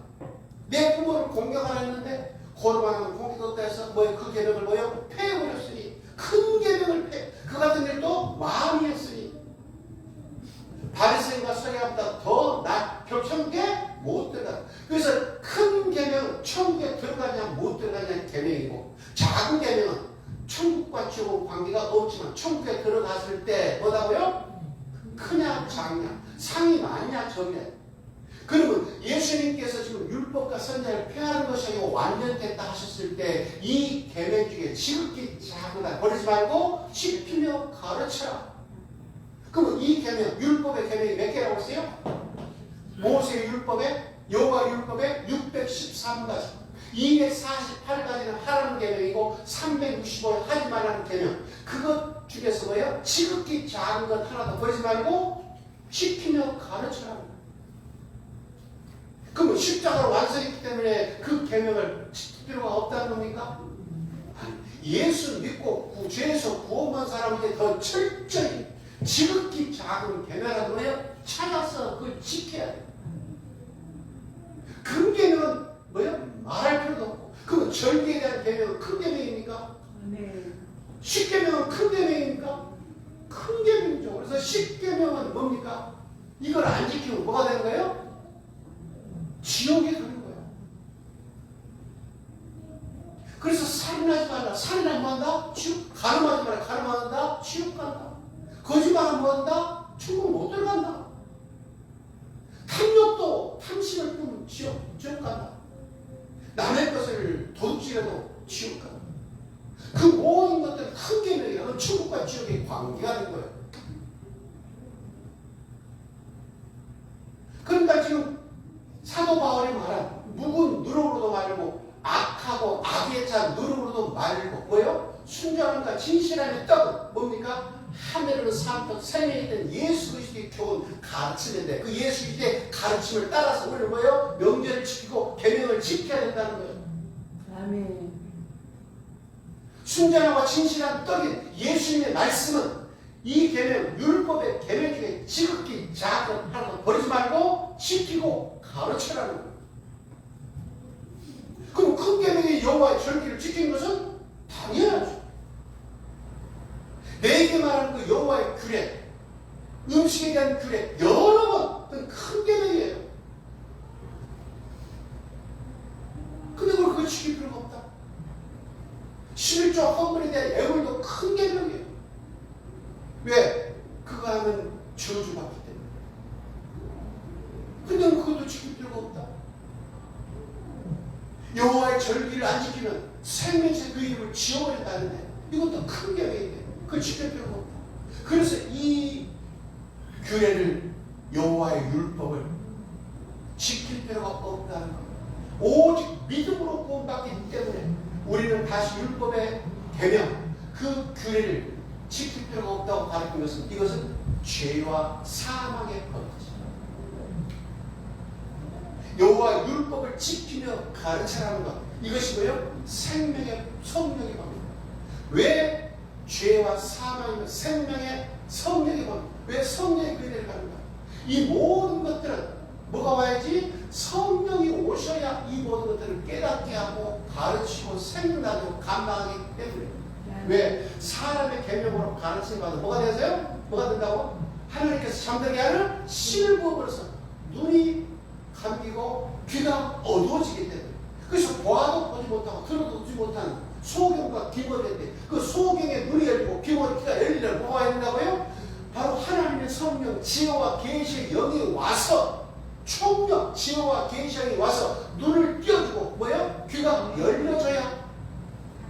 내 부모를 공격하라 했는데 고르반하면 공격했다 해서 그 계명을 폐해버렸으니 큰 계명을 그 같은 일도 많이 했으니 바리새인과 서기관보다 더 천국에 못 들어가. 그래서 큰 계명 천국에 들어가냐 못 들어가냐는 계명이고 작은 계명은 천국과 지옥은 관계가 없지만 천국에 들어갔을 때 뭐다고요? 크냐 작냐 상이 많냐 적냐. 그러면 예수님께서 지금 율법과 선지자를 폐하는 것이 아니고 완전됐다 하셨을 때 이 계명 중에 지극히 작은 버리지 말고 지키며 가르쳐라. 그러면 이 계명 율법의 계명이 몇 개라고 했어요? 모세 율법에 여호와 율법에 613가지. 248가지는 하라는 계명이고 365일 하지 말라는 계명. 그것 중에서 뭐예요? 지극히 작은 것 하나도 버리지 말고 시키며 가르쳐라는 거예요. 그러면 십자가로 완성했기 때문에 그 계명을 지킬 필요가 없다는 겁니까? 예수 믿고 죄에서 구원받은 사람에게 더 철저히 지극히 작은 계명이라도 뭐예요? 찾아서 그걸 지켜야 돼요. 큰 계명은 뭐예요? 말할 필요도 없고. 그럼 절기에 대한 계명은 큰 계명입니까? 네. 십계명은 큰 계명입니까? 큰 계명이죠. 그래서 십계명은 뭡니까? 이걸 안 지키면 뭐가 되는 거예요? 지옥에 가는 거예요. 그래서 살인하지 말라. 살인하면 뭐 한다? 지옥. 가늠하지 말라. 가늠한다? 지옥 간다. 거짓말하면 뭐 한다? 천국 못 들어간다. 탐욕도 탐심을 품으면 지옥 간다. 남의 것을 도둑질해도 지옥 간다. 그 모든 것들은 큰 계명이야. 천국과 지옥의 관계가 된 거예요. 그러니까 지금 사도 바울이 말한 묵은 누룩으로도 말고 악하고 악에 찬 누룩으로도 말고 뭐예요? 순전함과 진실함의 떡은 뭡니까? 하늘은 산떡 생명이 된 예수 그리스도의 교훈 가르치는데 그 예수 그리스도의 가르침을 따라서 우리는 뭐예요? 명제를 지키고 계명을 지켜야 된다는 거예요. 아멘. 순전함과 진실한 떡인 예수님의 말씀은 이 계명, 율법의 계명 중에 지극히 작은 하나도 버리지 말고 지키고 가르쳐라는 거예요. 그럼 큰 계명의 여호와의 절기를 지키는 것은 당연하죠. 내게 말하는 그 여호와의 규례, 음식에 대한 규례 여러 번 큰 계명이에요. 근데 그걸 지킬 필요가 없다. 11조 헌물에 대한 애물도 큰 계명이에요. 왜? 그거 하면 저주받기 때문에. 근데 그것도 지킬 필요가 없다. 여호와의 절기를 안 지키면 생명에서 그 이름을 지워버린다는데 이것도 큰 계명인데 그걸 지킬 필요가 없다. 그래서 이 규례를 여호와의 율법을 지킬 필요가 없다는 겁니다. 오직 믿음으로 구원받기 때문에 우리는 다시 율법의 계명, 그 규례를 지킬 필요가 없다고 가르친 것은 이것은 죄와 사망의 법이죠. 여호와의 율법을 지키며 가르치라는 것, 이것이 뭐예요? 생명의 성령의 법입니다. 왜 죄와 사망이며 생명의 성령의 법입니다. 왜 성령의 규례를 가는가? 이 모든 것들은 뭐가 와야지? 성령이 오셔야 이 모든 것들을 깨닫게 하고 가르치고 생각나고 감당하기 때문에. 왜? 사람의 계명으로 가르치는 바는 뭐가 되세요? 뭐가 된다고? 하나님께서 잠들게 하는 신을 부어버려서 눈이 감기고 귀가 어두워지기 때문에. 그래서 보아도 보지 못하고 들어도 듣지 못하는 소경과 기머리인데 그 소경의 눈이 열리고 기머리 귀가 열리려면 뭐가 해야 된다고요? 바로 하나님의 성령 지혜와 계시의 영이 와서 총력 지혜와 계시의 영이 와서 눈을 띄워주고 뭐예요? 귀가 열려져야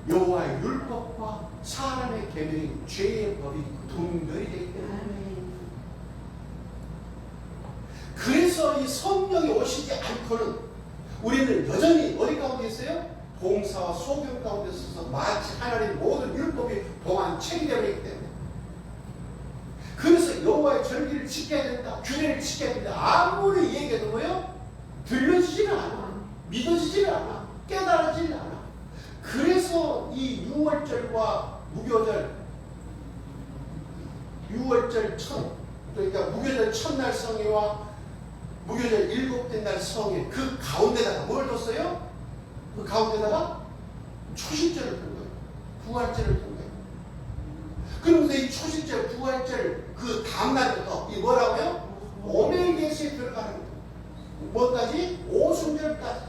여호와의 율법과 사람의 계명인 죄의 법이 분별이 되기 때문에. 그래서 이 성령이 오시지 않고는 우리는 여전히 어디 가운데 있어요? 봉사와 소경 가운데 있어서 마치 하나님 모든 율법이 봉안책이 되어버리기 때문에. 그래서 여호와의 절기를 지켜야 된다, 규례를 지켜야 된다 아무리 얘기해도 뭐예요? 들려지지는 않아, 믿어지지는 않아, 깨달아지는 않아. 그래서 이 6월절과 무교절, 6월절 그러니까 무교절 첫날 성회와 무교절 7째 날 성회 그 가운데다가 뭘 뒀어요? 그 가운데다가 초실절을 둔 거예요. 부활절을 둔 거예요. 그러면서 이 초실절, 부활절 그 다음날부터 이 뭐라고요? 오멜게스에 들어가는 거예요. 뭐까지? 오순절까지.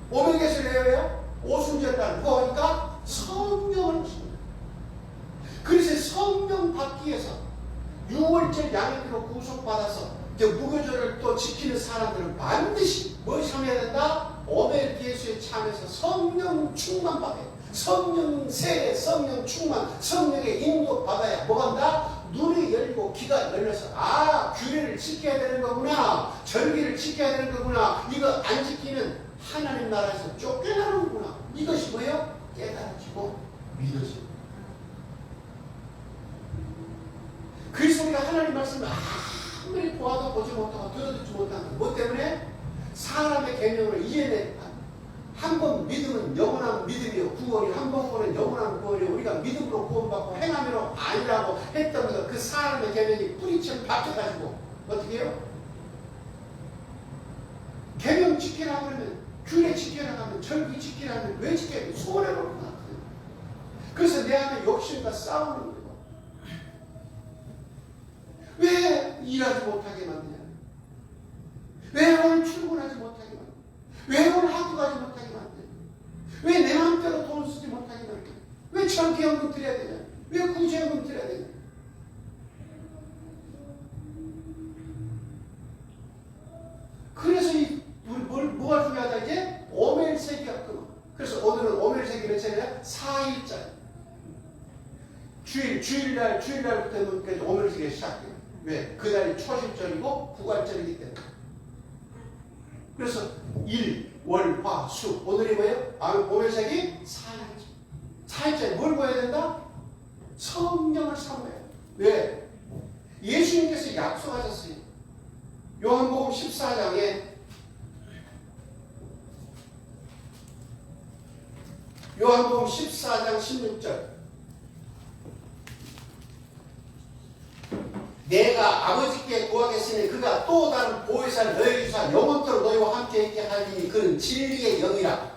오멜게스를 해요? 오순절까지. 누가 오니까? 성령을 주는 거예요. 그래서 성령 받기 위해서 6월절 양육으로 구속받아서 이제 무교절을 또 지키는 사람들은 반드시 무엇이 참여해야 된다? 오멜게스에 참여해서 성령 충만 받아야 돼. 성령 세례, 성령 충만, 성령의 인도 받아야 뭐 한다? 눈이 열리고 귀가 열려서 아 규례를 지켜야 되는 거구나, 절기를 지켜야 되는 거구나, 이거 안 지키면 하나님 나라에서 쫓겨나는구나, 이것이 뭐예요? 깨달아지고 믿어지고. 그래서 우리가 하나님 말씀을 아무리 보아도 보지 못하고 들어듣지 못하는 것 때문에 사람의 계명을 이해내. 한 번 믿으면 영원한 믿음이요 구원이, 한 번 보는 영원한 구원이, 우리가 믿음으로 구원받고 행함으로 아니라고 했던 것, 그 사람의 계명이 뿌리처럼 박혀가지고 어떻게 해요? 계명 지키라 그러면, 규례 지키라 하면, 절기 지키라 하면 왜 지켜야 돼? 손해보는 거야. 그래서 내 안에 욕심과 싸우는 거예요. 왜 일하지 못하게 만드냐? 왜 오늘 출근하지 못하게 만드냐? 왜 오늘 학교 가지 못하게 만드냐? 왜 내 마음대로 돈을 쓰지 못하게 만드냐? 왜 정기연금 드려야 되냐? 왜 구제연금 드려야 되냐? 그래서 뭐가 중요하다 이제? 오멜세기가 끊어. 그래서 오늘은 오멜세기 몇 차례야? 4일짜리. 주일날부터 오멜세기가 시작돼요. 왜? 그날이 초실절이고 부활절이기 때문에. 그래서 일, 월, 화, 수. 오늘이 뭐예요? 오멜세기 4일째. 4일째 뭘 보여야 된다? 성령을 사모해야 돼. 왜? 예수님께서 약속하셨어요. 요한복음 14장에 요한복음 14장 16절 내가 아버지께 구하겠으니 그가 또 다른 보혜사를 너희에게 주사 영원토록 너희와 함께 있게 하리니 그는 진리의 영이라.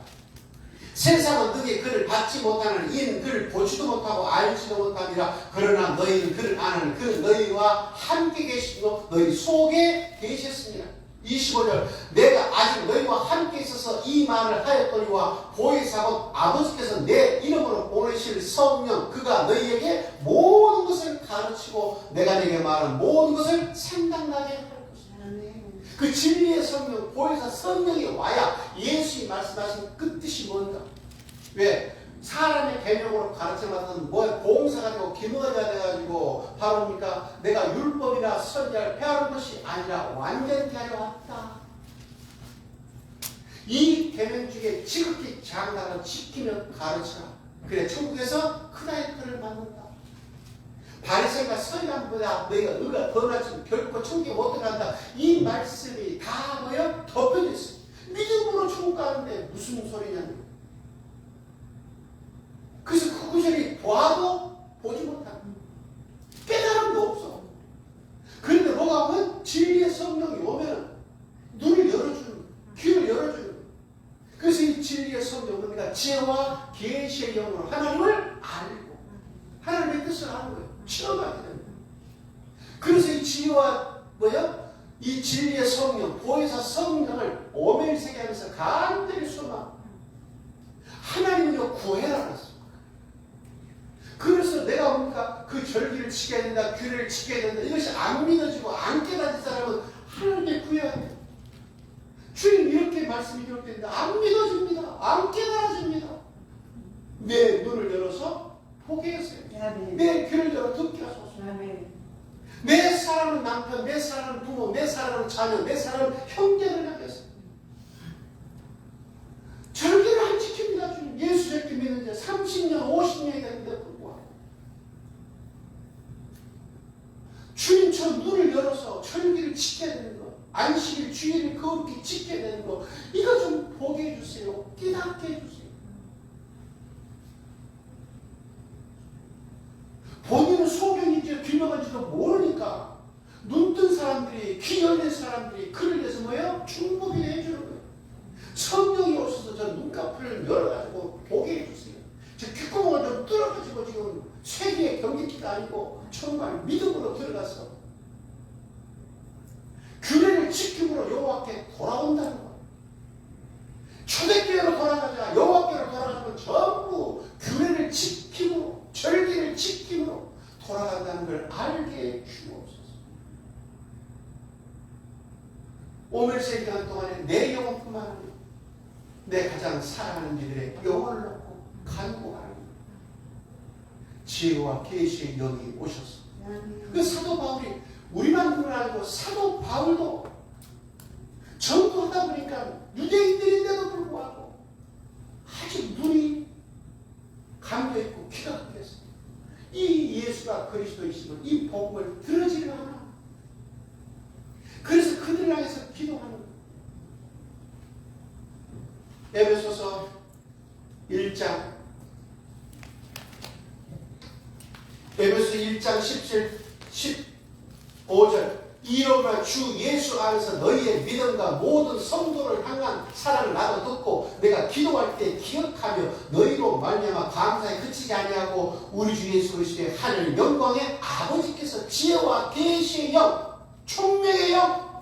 세상은 너희 그를 받지 못하는 이는 그를 보지도 못하고 알지도 못함이라. 그러나 너희는 그를 아는 그는 너희와 함께 계시고 너희 속에 계셨습니다. 25절 내가 아직 너희와 함께 있어서 이 말을 하였거니와 보혜사 곧 아버지께서 내 이름으로 보내실 성령 그가 너희에게 모든 것을 가르치고 내가 네게 말한 모든 것을 생각나게 할 것이다. 그 진리의 성령 보혜사 성령이 와야 예수님이 말씀하신 그 뜻이 뭔가. 왜? 사람의 계명으로 가르쳐받은 뭐 봉사가 되고 기도가 돼가지고 바로 뭡니까? 내가 율법이나 선지자를 폐하는 것이 아니라 완전케 하려 왔다. 이 계명 중에 지극히 장단을 지키며 가르쳐라. 그래 천국에서 크다의 표를 받는다. 바리새인과 서기관보다 너희가 의가 더 나지만 결코 천국에 못 들어간다. 이 말씀이 다 뭐예요? 덮여져 있어요. 믿음으로 천국 가는데 무슨 소리냐면, 그래서 그 구절이 보아도 보지 못하고 깨달음도 없어. 그런데 뭐가 오면 진리의 성령이 오면 눈을 열어주는, 귀를 열어주는. 그래서 이 진리의 성령은 우리가 지혜와 계시의 영으로 하나님을 알고 하나님의 뜻을 아는 거예요. 체험하게 됩니다. 그래서 이 지혜와 뭐요? 이 진리의 성령, 보혜사 성령을 오멜세게 하면서 간절히 소망. 하나님은요 구해라 그랬어. 그래서 내가 뭡니까? 그 절기를 지켜야 된다, 규례를 지켜야 된다. 이것이 안 믿어지고 안 깨달은 사람은 하나님께 구해야 돼요. 주님 이렇게 말씀이 기록된다. 안 믿어집니다. 안 깨달아집니다. 내 눈을 열어서 보게 하세요. 내 귀를 열어 듣게 하소서. 내 사랑하는 남편, 내 사랑하는 부모, 내 사랑하는 자녀, 내 사랑하는 형제를 향해서 절기를 안 지킵니다. 주님 예수 절기 믿는 자 30년, 50년이 됐는데 불구하고 주님처럼 눈을 열어서 절기를 지켜야 되는 것, 안식일, 주일을 거룩히 지켜야 되는 것, 이거 좀 보게 해주세요. 깨닫게 해주세요. 본인은 소경인지 귀명한지도 모르니까 눈 뜬 사람들이, 귀 열린 사람들이 그를 위해서 뭐예요? 충복이 해주는 거예요. 성령이 오셔서 저 눈꺼풀을 열어가지고 보게 해주세요. 저 귓구멍을 좀 뚫어가지고 지금 세계의 경기기가 아니고 정말 믿음으로 들어가서 규례를 지킴으로 여호와께 돌아온다는 거예요. 초대교회로 돌아가자, 여호와께로 돌아가면 전부 규례를 지킴으로, 절기를 지킴으로 돌아간다는 걸 알게 주옵소서. 오멜세 기간 동안에 내 영혼뿐만 아니라 내 가장 사랑하는 이들의 영혼을 놓고 간구하는 지혜와 계시의 영이 오셔서 그 사도 바울이 우리만 그걸 알고 사도 바울도 전도하다 보니까 유대인들인데도 불구하고 아주 눈이 감겨있고 귀가 막혔어요. 이 예수가 그리스도이심을 이 복음을 들어지를 않아. 그래서 그들을 향해서 기도하는 거예요. 에베소서 1장 에베소 1장 17, 15절 이어가 주 예수 안에서 너희의 믿음과 모든 성도를 향한 사랑을 나도 듣고 내가 기도할 때 기억하며 너희로 말미암아 감사에 그치지 아니하고 우리 주 예수 그리스도의 하늘 영광의 아버지께서 지혜와 계시의 영 총명의 영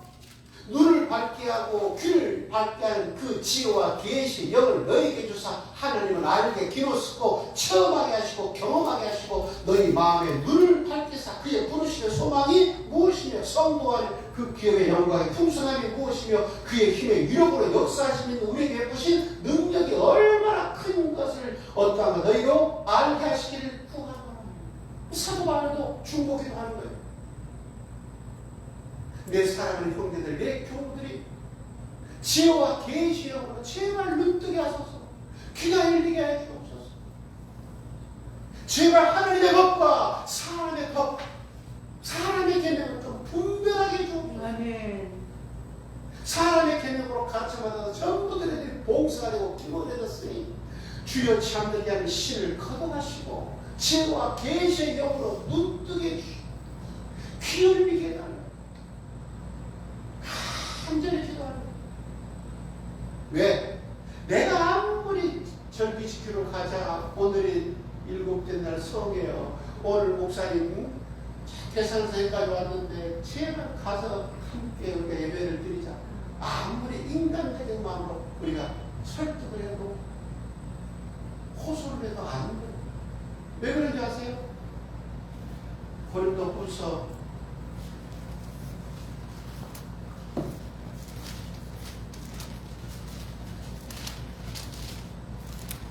눈을 밝게 하고 귀를 밝게 하는 그 지혜와 계시의 영을 너희에게 주사 하나님은 알게 기노스고 체험하게 하시고 경험하게 하시고 너희 마음에 눈을 밝게 사 그의 부르심의 소망이 무엇이며 성도 안에 그 기업의 영광의 풍성함이 무엇이며 그의 힘의 위력으로 역사하시는 우리에게 베푸신 능력이 얼마나 큰 것을 어떠한 너희로 알게 하시기를 구하노라. 사도 바울도 중보기도 하는 거예요. 내 사랑하는 형제들, 내 교우들이 지혜와 계시의 영으로 제발 눈뜨게 하소서. 귀가 열리게 해 주옵소서. 제발 하나님의 법과 사람의 법, 사람의 계명을 좀 분별하게 해 주옵소서. 사람의 계명으로 가르쳐받아서 전부들에게 봉사가 되고 기모되었으니 주여 참되게 하는 신을 걷어가시고 지혜와 계시의 영으로 눈뜨게 해주시고 귀 열리게 해달라. 간절히 기도하는 거예요. 왜? 내가 아무리 절기 지키러 가자. 오늘이 7째 날 성이에요. 오늘 목사님 대상사에까지 왔는데 제발 가서 함께 우리가 예배를 드리자. 아무리 인간적인 마음으로 우리가 설득을 해도 호소를 해도 안 돼요. 왜 그런지 아세요?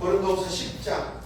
고린도후서 10장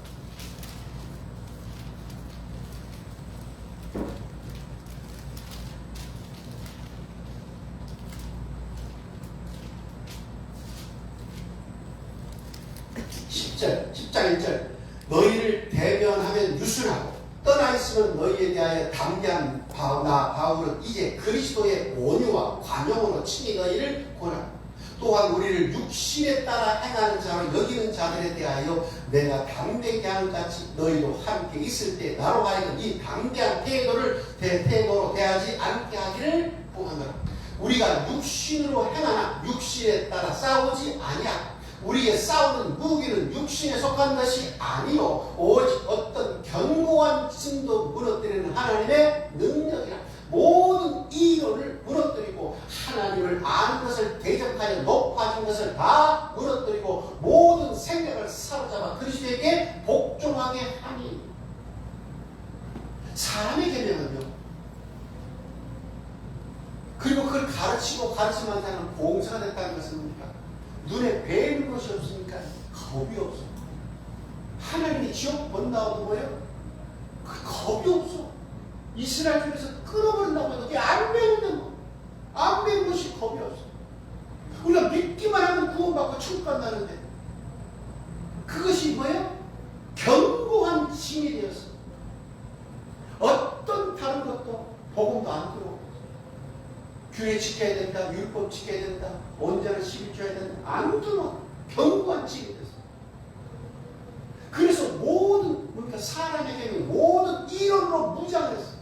10장 1절 너희를 대변하면 유순하고 떠나 있으면 너희에 대하여 담대한 나 바울은 이제 그리스도의 온유와 관용으로 친히 너희를 권하고 또한 우리를 육신에 따라 행하는 자로 여기는 자들에 대하여 내가 담대케 하는 같이 너희도 함께 있을 때 나로 하여금 이 담대한 태도로 대하지 않게 하기를 구하노라. 우리가 육신으로 행하나 육신에 따라 싸우지 아니하고 우리의 싸우는 무기는 육신에 속한 것이 아니요 오직 어떤 견고한 진도 무너뜨리는 하나님의 능력이라. 모든 이론을 무너뜨리고 하나님을 아는 것을 대적하여 높아진 것을 다 무너뜨리고 모든 생각을 사로잡아 그리스도에게 복종하게 하니. 사람의 계명은요. 그리고 그걸 가르치고 가르치면 자는 봉사가 됐다는 것은 뭡니까? 눈에 뵈는 것이 없으니까 겁이 없어. 하나님이 지옥 본다고 뭐예요? 그 겁이 없어. 이스라엘 중에서 끊어버린다고 해도 그게 안 배우는 거. 안 배운 것이 겁이 없어. 우리가 믿기만 하면 구원받고 천국 간다는데 그것이 뭐예요? 견고한 힘이 되었어. 어떤 다른 것도 복음도 안 들어오고 규례 지켜야 된다, 율법 지켜야 된다, 온전한 시를 줘야 된다. 안 들어. 견고한 힘이 됐어. 그래서 모든 그러니까 사람에게 모든 이론으로 무장했어.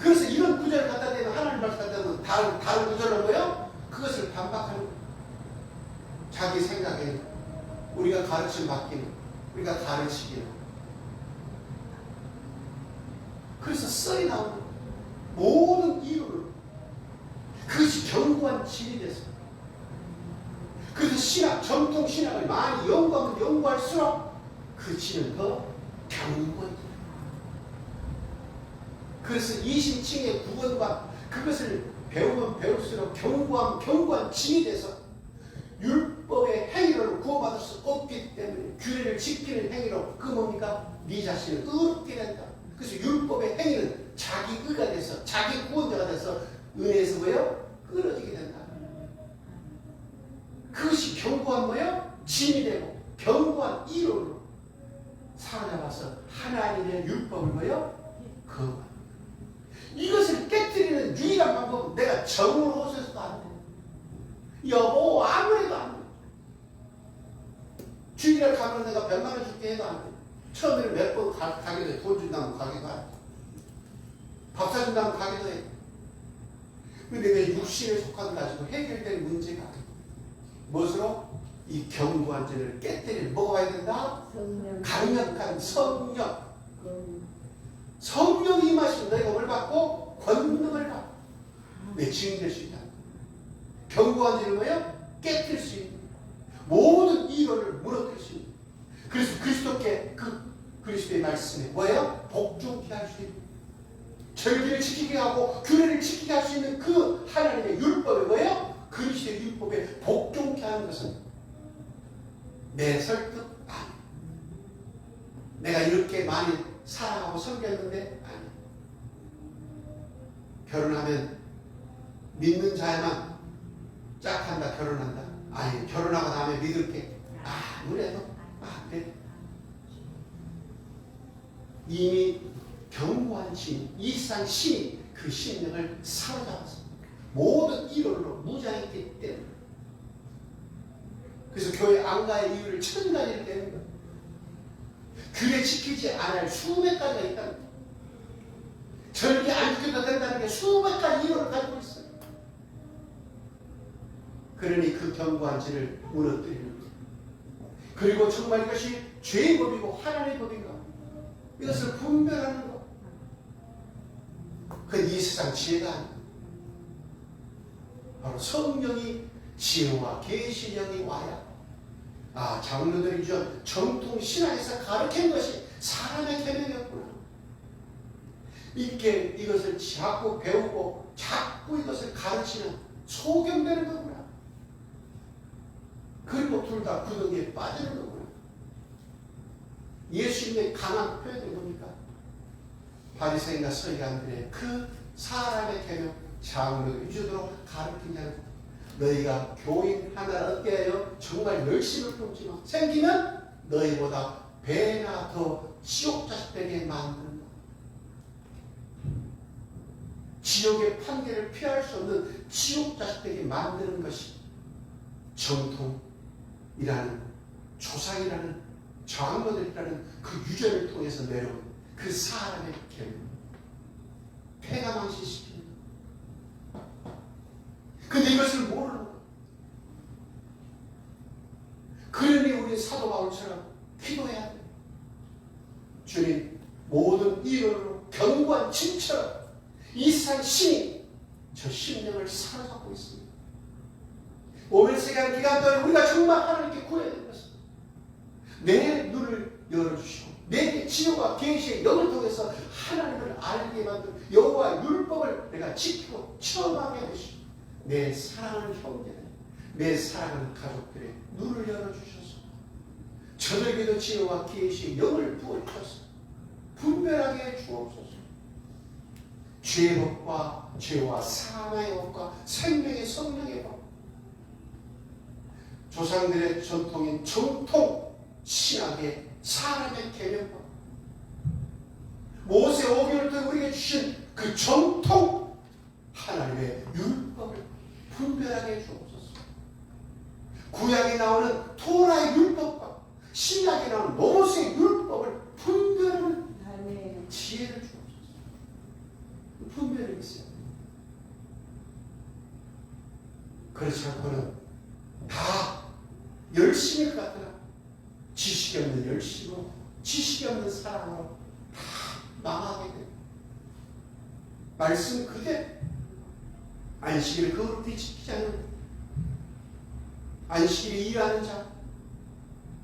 그래서 이런 구절을 갖다 대면 하나님 말씀 갖다 대면 다른 구절로 뭐예요? 그것을 반박하는 거예요. 자기 생각에 우리가 가르침 받기는 우리가 가르치기는 그래서 썰이 나오는 거예요. 모든 이론을 그것이 견고한 진이 됐어요. 그래서 신학, 전통 신학을 많이 연구하면 연구할수록 그 진은 더 견고해져요. 그래서 이심칭의 구원과 그것을 배우면 배울수록 견고한 진이 돼서 율법의 행위로 구원받을 수 없기 때문에 규례를 지키는 행위로 그 뭡니까? 네 자신을 의롭게 된다. 그래서 율법의 행위는 자기 의가 돼서 자기 구원자가 돼서 은혜에서 뭐예요? 끊어지게 된다. 그것이 견고한 뭐예요? 짐이 되고 견고한 이론으로 사로잡아서 하나님의 율법을 뭐예요? 거부합니다. 이것을 깨뜨리는 유일한 방법은 내가 정으로 호소해서도 안 돼. 여보 아무래도 안 돼. 주일날 가면 내가 100만 원 줄게 해도 안 돼. 처음에는 몇 번 가기도 해. 돈 준다면 가기도 해. 밥 사준다면 가기도 해. 근데 왜 육신에 속한 가지고 해결될 문제가 아니야. 무엇으로? 이 견고한 죄를 깨뜨리는 뭐가 와야 된다? 강력한 성령. 성령이 임하시면 너희가 뭘 받고? 권능을 받고 내 증인 될 수 있다. 견고한 죄를 뭐예요? 깨뜨릴 수 있는 모든 이론을 무너뜨릴 수 있는. 그래서 그리스도께 그리스도의 말씀에 뭐예요? 복종케 할 수 있는, 절기를 지키게 하고 규례를 지키게 할 수 있는 그 하나님의 율법이 뭐예요? 그리스도의 율법에 복종케 하는 것은 내 설득 아니. 내가 이렇게 많이 사랑하고 섬겼는데 아니. 결혼하면 믿는 자야만 짝한다, 결혼한다. 아니, 결혼하고 다음에 믿을게. 아무래도 안 돼. 이미 견고한 신, 이상 신이 그 심령을 사로잡아서 모든 이론으로 무장했기 때문에. 그래서 교회 안 가의 이유를 1000가지를 되는 거예요. 규례 지키지 않을 수백 가지가 있다는 거예요. 절기 안 지켜도 된다는 게 수백 가지 이론을 가지고 있어요. 그러니 그 견고한 죄를 무너뜨리는 거예요. 그리고 정말 이것이 죄의 법이고 하나님의 법인가? 이것을 분별하는 것. 그건 이 세상 지혜가 아니에요. 바로 성령이 지혜와 계시령이 와야. 장로들이 준 정통 신학에서 가르친 것이 사람의 계명이었구나. 이렇게 이것을 자꾸 배우고 자꾸 이것을 가르치는 소경되는 거구나. 그리고 둘 다 구덩이에 빠지는 거구나. 예수님의 강한 표현이 뭡니까? 바리새인과 서기관들의 그 사람의 계명, 장로들 위주로 가르친 자는 너희가 교인 하나를 얻게 하여 정말 열심을 품지만 생기면 너희보다 배나 더 지옥 자식되게 만든다. 지옥의 판결을 피할 수 없는 지옥 자식되게 만드는 것이 정통이라는, 조상이라는, 장로들이라는 그 유전을 통해서 내려온 그 사람의 계명, 폐가 망신시키는. 근데 이것을 모르는 거예요. 그러니 우리 사도 바울처럼 기도해야 돼요. 주님, 모든 이론으로 견고한 진처럼 이 세상 신이 저 심령을 사로잡고 있습니다. 5일세간 기간 동안 우리가 정말 하나님께 구해야 되는 것입니다. 내 눈을 열어주시고 내게 지혜와 계시의 영을 통해서 하나님을 알게 만든 여호와 율법을 내가 지키고 체험하게 해주시고 내 사랑하는 형제들, 내 사랑하는 가족들의 눈을 열어주셔서 저들에게도 지혜와 계시의 영을 부어주셔서 분별하게 해 주옵소서. 죄의 법과 죄와 사망의 법과 생명의 성령의 법, 조상들의 전통인 정통 신학의 사람의 계명법, 모세 오경을 통해 우리에게 주신 그 정통 하나님의 율법을 분별하게 해주옵소서. 구약에 나오는 토라의 율법과 신약에 나오는 모세의 율법을 분별하는 지혜를 주옵소서. 분별이 있어요. 그렇지 않고는 다 열심일 것 같으나 지식이 없는 열심으로, 지식이 없는 사랑으로 다 망하게 돼요. 말씀 그대로 안식일을 거룩히 지키지 않는, 안식일에 일하는 자,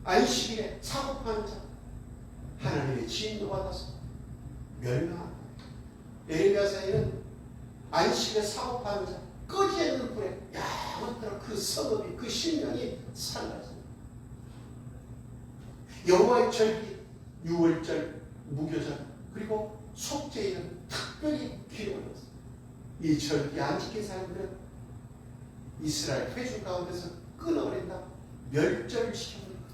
안식일에 사고파는 자, 하나님의 진노 받아서 멸망합니다. 에레미야서에는 안식일에 사고파는 자, 꺼지 않는 불에 영원토록 그 성읍이, 그 신령이 살라집니다. 여호와의 절기, 유월절, 무교절, 그리고 속죄일은 특별히 기록했습니다. 이 절기 안 지킨 사람들은 이스라엘 회중 가운데서 끊어버린다. 멸절을 시켜버린다.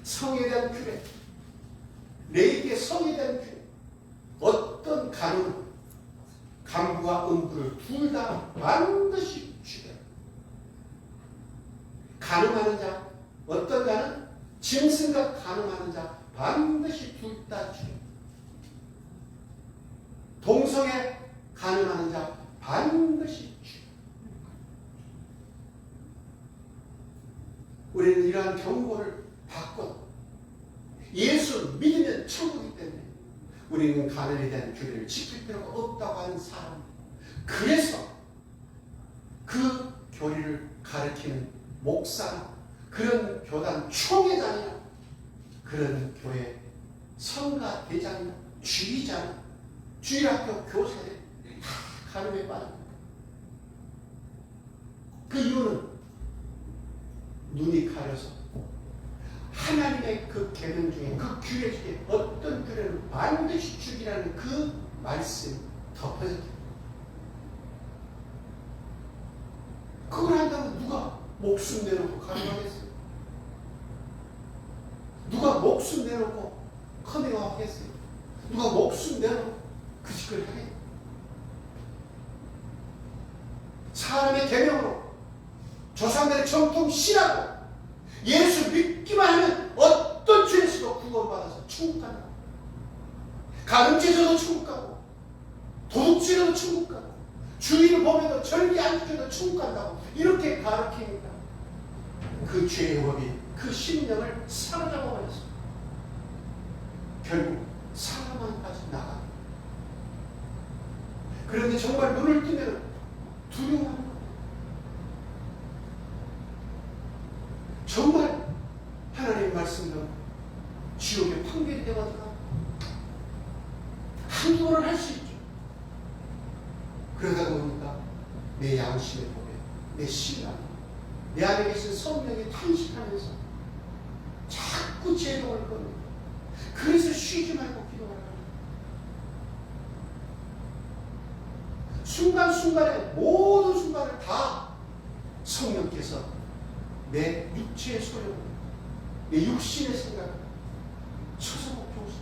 성에 대한 규례, 레위기의 성에 대한 규례, 어떤 간은 간부와 음부를 둘 다 반드시 죽여라. 간음하는 자, 어떤 자는 짐승과 간음하는 자 반드시 둘 다 죽여라. 동성애 간음하는 자 반드시 죽여라. 우리는 이러한 경고를 받고 예수 믿으면 천국이기 때문에 우리는 가난에 대한 규례를 지킬 필요가 없다고 하는 사람. 그래서 그 교리를 가르치는 목사, 그런 교단 총회장이나 그런 교회 성가 대장이나 주의자나 주일학교 교사들 다 가늠에 빠집니다. 그 이유는 눈이 가려서 하나님의 그 계명 중에 그 규례 중에 어떤 규례를 반드시 죽이라는 그 말씀이 덮어졌다. 그걸 한다면 누가 목숨 내놓고 가능하겠어요? 누가 목숨 내놓고 커밍아웃하겠어요? 누가 목숨 내놓고 그 짓을 하겠어요? 사람의 계명으로 조상들의 정통 신하고 예수 믿기만 하면 어떤 죄에서도 구원받아서 천국 간다. 가늠죄져도 천국 가고 도둑질해도 천국 가고 주의를 보면도 절기 안 지켜도 천국 간다고 이렇게 가르칩니다. 그 죄의 법이 그 심령을 사로잡아 버렸습니다. 결국 사망까지 나가게. 그런데 정말 눈을 뜨면 두려워하는 거예요. 정말 하나님의 말씀대로 지옥의 판결이 되거든요. 한두 번은 할 수 있죠. 그러다 보니까 내 양심의 법에 내 신앙, 내 안에 계신 성령이 탄식하면서 자꾸 제동을 겁니다. 그래서 쉬지 말고 기도하라. 순간순간에 모든 순간을 다 성령께서 내 육체의 소용, 내 육신의 생각을 쳐서 목표시켜.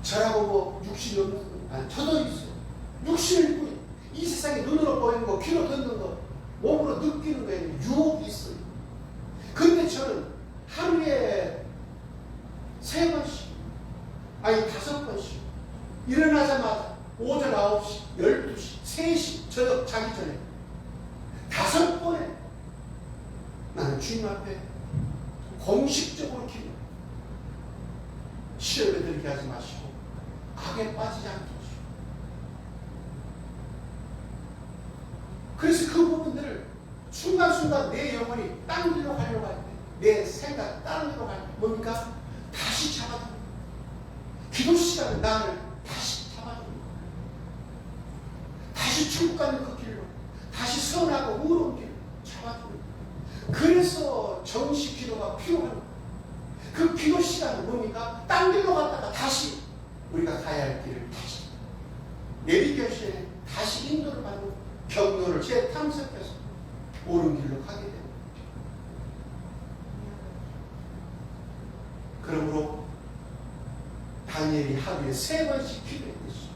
저라고 뭐 육신이 없는 거, 아니 저도 있어요. 육신을 보니 이 세상에 눈으로 보이는 거, 귀로 듣는 거, 몸으로 느끼는 거에는 유혹이 있어요. 근데 저는 하루에 3번씩, 아니 5번씩 일어나자마자 오전 9시, 12시, 3시 저녁 자기 전에 5번에 나는 주님 앞에 공식적으로 기도. 시험에 들게 하지 마시고 악에 빠지지 않게 하시고. 그래서 그 부분들을 순간순간 내 영혼이 딴 길로 가려고 할 때, 내 생각 다른 길로 갈 때 뭡니까? 다시 잡아줍니다. 기도 시간에 나를 다시 잡아줍니다. 다시 천국 가는 그 길로, 다시 선하고 의로운 길로 잡아줍니다. 그래서 정식 기도가 필요한 거예요. 그 기도 시간은 뭡니까? 딴 길로 갔다가 다시 우리가 가야 할 길을 다시 내비게이션에 다시 인도를 받는 경로를 재탐색해서 옳은 길로 가게 됩니다. 그러므로 다니엘이 하루에 3번씩 기도했듯이,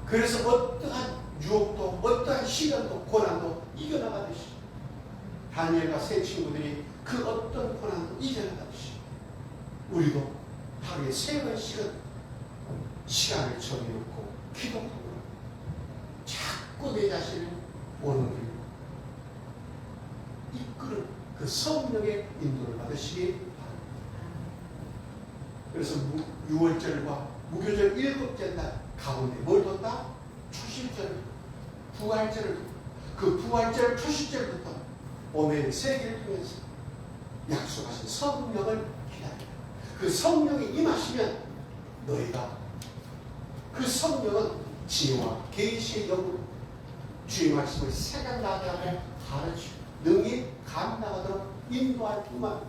그래서 어떠한 유혹도 어떠한 시련도 고난도 이겨나가듯이, 다니엘과 세 친구들이 그 어떤 고난도 이겨나가듯이 우리도 하루에 3번씩은 시간을 정해놓고 기도하고 자꾸 내 자신을 옳은 길로 이끄는 그 성령의 인도를 받으시기 바랍니다. 그래서 6월절과 무교절 7째 날 가운데 뭘 뒀다? 초실절을, 부활절을, 그 부활절 초실절부터 오늘 세계를 통해서 약속하신 성령을 기다립니다. 그 성령이 임하시면 너희가 그 성령은 지혜와 계시의 영으로 주의 말씀을 생각나게 하며 가르치고 능히 감당하도록 인도할 뿐만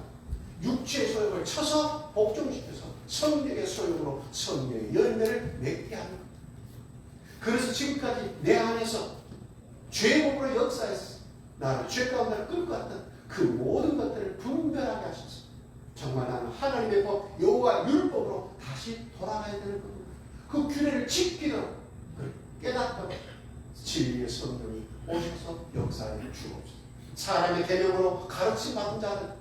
육체의 소욕을 쳐서 복종시켜서 성령의 소욕으로 성령의 열매를 맺게 하는 것. 그래서 지금까지 내 안에서 죄복으로 역사해서 나를 죄 가운데 끌고 갔던 그 모든 것들을 분별하게 하셔서 정말 나는 하나님의 법 여호와 율법으로 다시 돌아가야 되는 겁니다. 그 규례를 지키도록 깨닫고 진리의 성령이 오셔서 역사해 주옵소서. 사람의 계명으로 가르침 받은 자는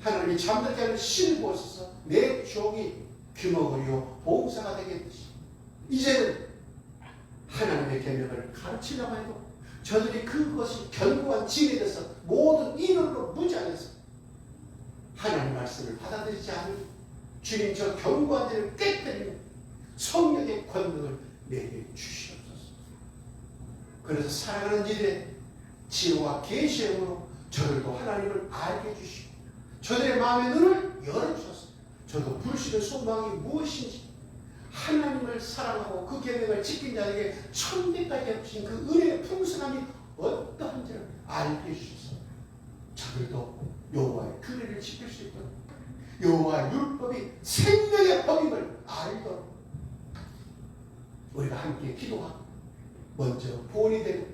하나님이 잠들게 하는 신을 보셔서 내 종이 귀머거리요 봉사가 되겠듯이 이제는 하나님의 계명을 가르치려고 해도 저들이 그것이 견고한 진에 대해서 모든 인원으로 무지하여서 하나님 말씀을 받아들이지 않으니 주님 저 견고한 진을 깨뜨리는 성령의 권능을 내게 주시옵소서. 그래서 사랑하는 이들의 지혜와 계시의 힘으로 저들도 하나님을 알게 해주시고 저들의 마음의 눈을 열어주셔서 저도 불신의 소망이 무엇인지 하나님을 사랑하고 그 계명을 지킨 자에게 천대까지 해주신 그 은혜의 풍성함이 어떠한지를 알게 해주셔서 저들도 여호와의 규례를 지킬 수 있도록 여호와의 율법이 생명의 법임을 알도록 우리가 함께 기도하고 먼저 본이 되고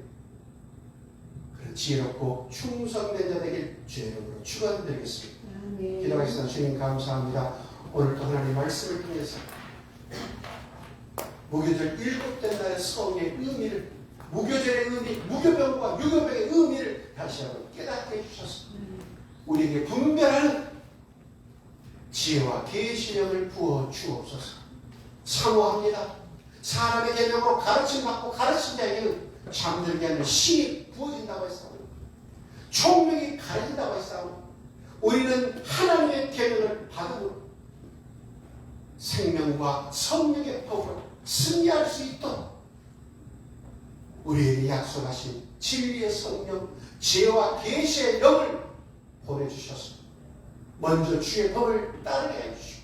그런 지혜롭고 충성된 자 되길 주의 이름으로 축원드리겠습니다. 기도하겠습니다. 주님 감사합니다. 오늘도 하나님 말씀을 통해서 무교절 7째 날의 성의 의미를 무교절의 의미, 무교병과 유교병의 의미를 다시 한번 깨닫게 해주셔서 우리에게 분별하는 지혜와 계시령을 부어 주옵소서. 사모합니다. 사람의 계명으로 가르침받고 가르친 자에게는 잠들게 하는 신이 부어진다고 했사오니 총명이 가려진다고 했사오니 우리는 하나님의 계명을 받음으로 생명과 성령의 법으로 승리할 수 있도록 우리에게 약속하신 진리의 성령, 지혜와 계시의 영을 보내주셔서 먼저 주의 법을 따르게 해주시고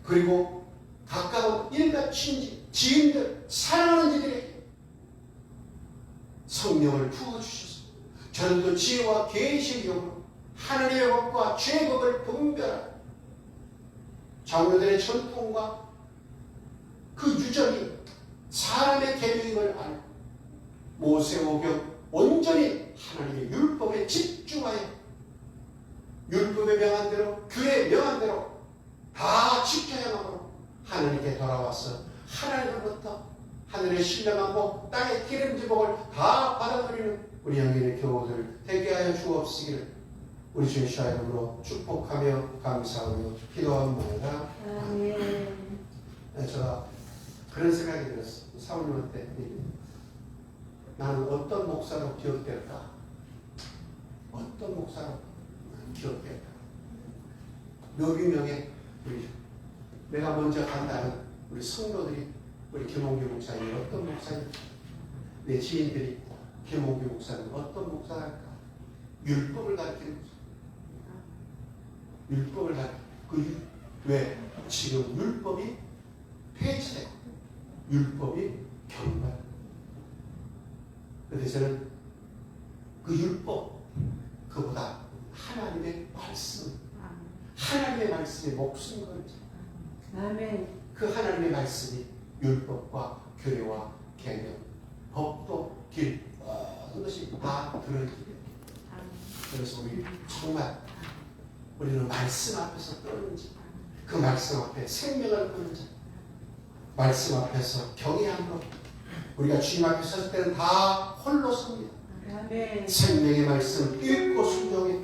그리고 가까운 일가 친지, 지인들, 사랑하는 이들에게 성령을 부어주셔서 저들도 지혜와 계시의 영으로 하나님의 법과 죄의 법을 분별하고 장로들의 전통과 그 유전이 사람의 계명임을 알고 모세오경 온전히 하나님의 율법에 집중하여 율법에 명한 대로 규례에 명한 대로 다 지켜야만으로 하나님께 돌아와서 하나님으로부터 하늘의 신령한 복 땅의 기름진 복을 다 받아들이는 우리 영혼의 교우들 되게 하여 주옵시기를 우리 주의 이름으로 축복하며 감사하며 기도합니다. 아멘. 제가 그런 생각이 들었어요. 사모님한테 나는 어떤 목사로 기억될까? 어떤 목사로 기억될까? 묘기명에 내가 먼저 간다는 우리 성도들이 우리 김홍규 목사님 어떤 목사님? 내 지인들이 김홍규 목사님 어떤 목사랄까? 율법을 가르치는 목사. 율법을 가르치는 왜? 지금 율법이 폐지되고 율법이 경발. 그래서 저는 그 율법 그보다 하나님의 말씀 하나님의 말씀에 목숨 걸죠. 아멘. 그 하나님의 말씀이 율법과 규례와 계명 법도 길 모든 것이 다 들어있게. 그래서 우리 정말 우리는 말씀 앞에서 떠는지 그 말씀 앞에 생명을 거는지 말씀 앞에서 경외함으로 우리가 주님 앞에 설 때는 다 홀로 섭니다. 아멘. 생명의 말씀 읽고 순종해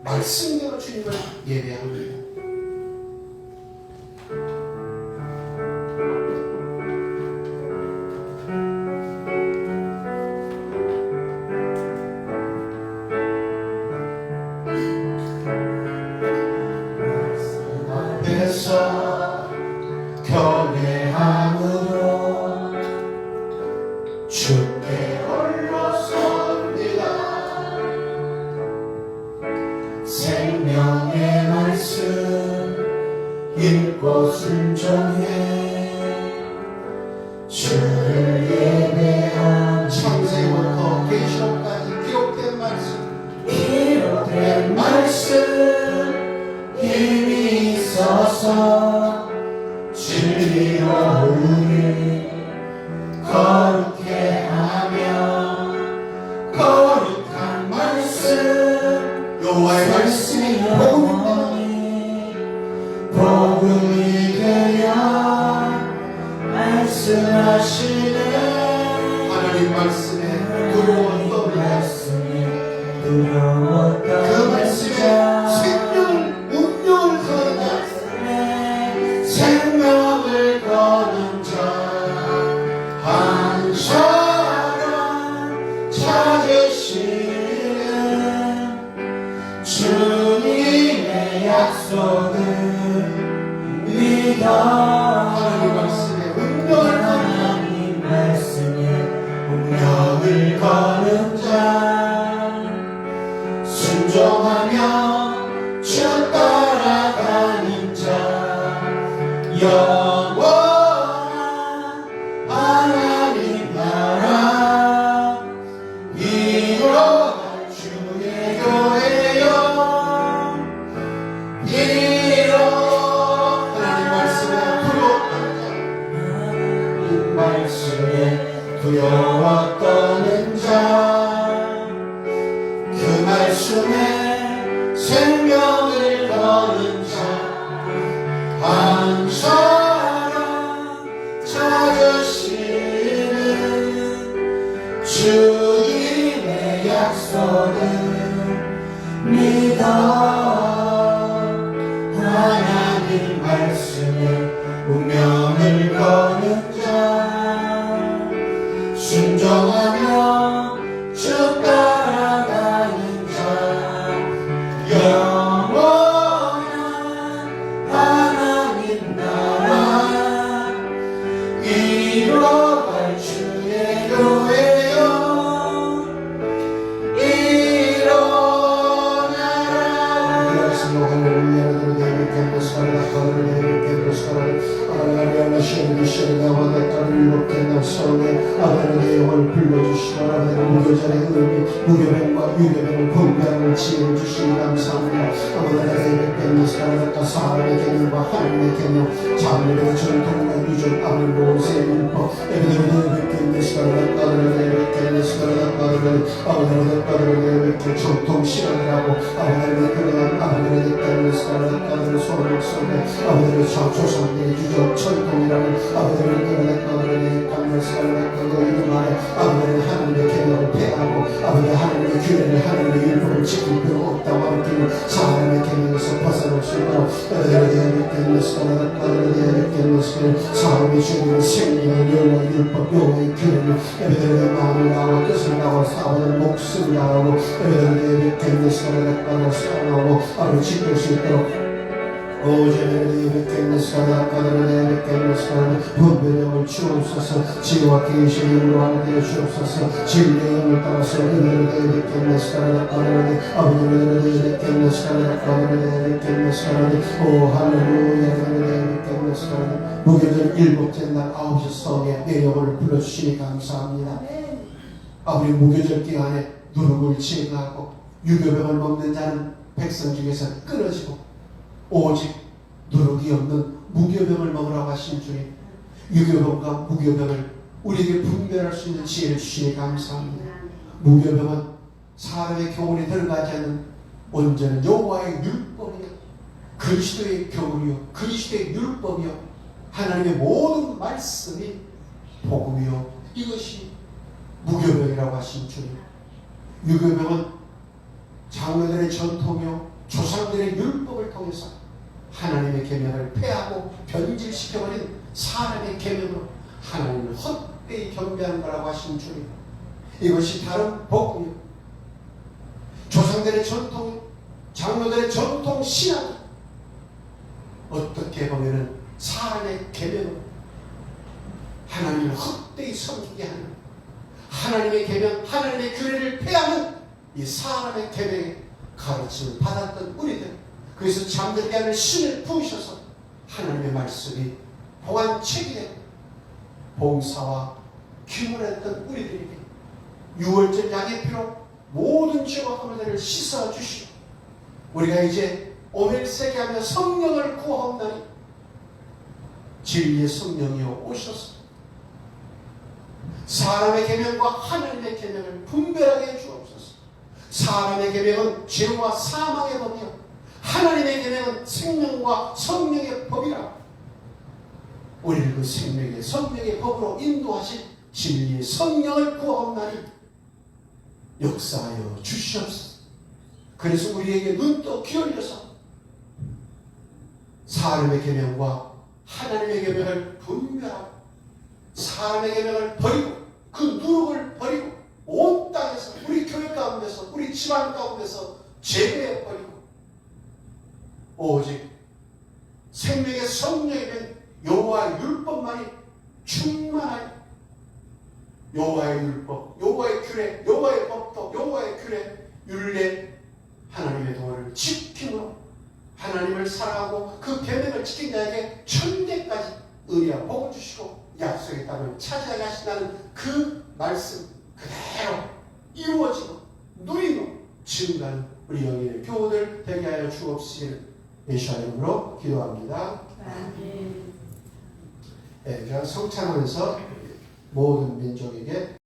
말씀대로 주님을 예배합니다. 주께 홀로 섭니다. 생명의 말씀 읽고 순종해 주를 예배한 창세부터 계시록까지 기록된 말씀 힘이 있어서 진리로 우리 거룩해 하며 거룩한 말씀 여호와의 말씀이 복음이 되어 말씀하시네. 하나님 말씀에 두려웠던 그 말씀에 생명을 운명을 거는 자, 생명을 거는 자 한 사람 찾으시는 주님의 약속을 믿어. 하나님 말씀에 운명을 하나님 말씀에 운명을 거는 자 순종하며 주 따라가는 자 영원한 하나님 나라 이뤄갈 주의 교회여 하나님 말씀에 두려워 떠는 자, 그 말씀에 생명을 거는 자 한 사람 찾으시는 주님의 약속을 믿어. 하나님 말씀에 운명을 거는 자 순종하며 쭉 따라가는 자 영원한 하나님 나라 이뤄갈 주의 교회여 일어나라. 아버지의 영을 불러주시고 아버지의 무교절의 의미 무교병과 유교병을 분별을 지어주시니 감사합니다. 아버지의 백병의 사랑과 사람의 개념과 하나님의 개념 자녀의 전통과 유전 아버지 모세의 율법 에베드의 백병의 사랑과 아버지의 백병의 사랑과 아버지의 백병 전통 실현이라고 아버지의 그러한 아버지의 백병의 사랑과 아버지의 소원을 속에 아버지의 조상들의 유전 전통이라는 아버지의 그러한 강렬 사랑과 이름 안에 아버지의 하나님의 계명을 폐하고 아버지의 하나님의 규례를 하나님의 율법을 지킬 필요 없다고 하는 사람의 계명에서 벗어날 수 있도록 사람의 주님의 생명의 율법 율법 여호와의 규례를 에베드의 마음을 나와 뜻을 나와 사원의 목숨을 나오고 에베드의 백개의 사랑하고 아버지 지킬 수 있도록 분별력을 주옵소서. 지혜와 계시의 영으로 하나 되어 주옵소서. 진리의 영을 따라서 오 할렐루야. 무교절 일곱째 날 9시 성에 내 영을 불러주시니 감사합니다. 아버지 무교절 기간에 누룩을 제거하고 유교병을 먹는 자는 백성 중에서 끊어지고 오직 누룩이 없는 무교병을 먹으라고 하신 주님, 유교병과 무교병을 우리에게 분별할 수 있는 지혜를 주시니 감사합니다. 무교병은 사람의 교훈에 들어가지 않는 온전한 여호와의 율법이요 그리스도의 교훈이요 그리스도의 율법이요 하나님의 모든 말씀이 복음이요 이것이 무교병이라고 하신 주님. 유교병은 장로들의 전통이요 조상들의 율법을 통해서 하나님의 계명을 폐하고 변질시켜버린 사람의 계명으로 하나님을 헛되이 경배하는 거라고 하신 주님. 이것이 다른 복음이요 조상들의 전통, 장로들의 전통 신앙 어떻게 보면은 사람의 계명으로 하나님을 헛되이 섬기게 하는 하나님의 계명, 하나님의 규례를 폐하는 이 사람의 계명에 가르침을 받았던 우리들, 그래서 잠들게 하는 신을 부으셔서 하나님의 말씀이 보완책이 되고 봉사와 기물했던 우리들에게 6월절 양의 피로 모든 죄와 허물들을 씻어주시고 우리가 이제 오mel세게 하며 성령을 구하옵나니 진리의 성령이여 오셔서 사람의 계명과 하나님의 계명을 분별하게 해주옵소서. 사람의 계명은 죄와 사망의 법이요 하나님의 계명은 생명과 성령의 법이라. 우리를 그 생명의 성령의 법으로 인도하신 진리의 성령을 구하옵나니 역사하여 주시옵소서. 그래서 우리에게 눈떠 기울여서 사람의 계명과 하나님의 계명을 분별하고 사람의 계명을 버리고 그 누룩을 버리고 온 땅에서 우리 교회 가운데서 우리 집안 가운데서 제거해 버리고 오직 생명의 성령이면 여호와의 율법만이 충만하여 여호와의 율법, 여호와의 규례, 여호와의 법도, 여호와의 규례, 율례, 하나님의 도를 지킴으로 하나님을 사랑하고 그 계명을 지킨 자에게 천대까지 은혜와 복을 주시고 약속의 땅을 차지하게 하신다는 그 말씀 그대로 이루어지고 누리고 증가하는 우리 영혼의 교훈을 되게 하여 주옵시길 예수의 이름으로 기도합니다. 아멘. 제가 성찬하면서 모든 민족에게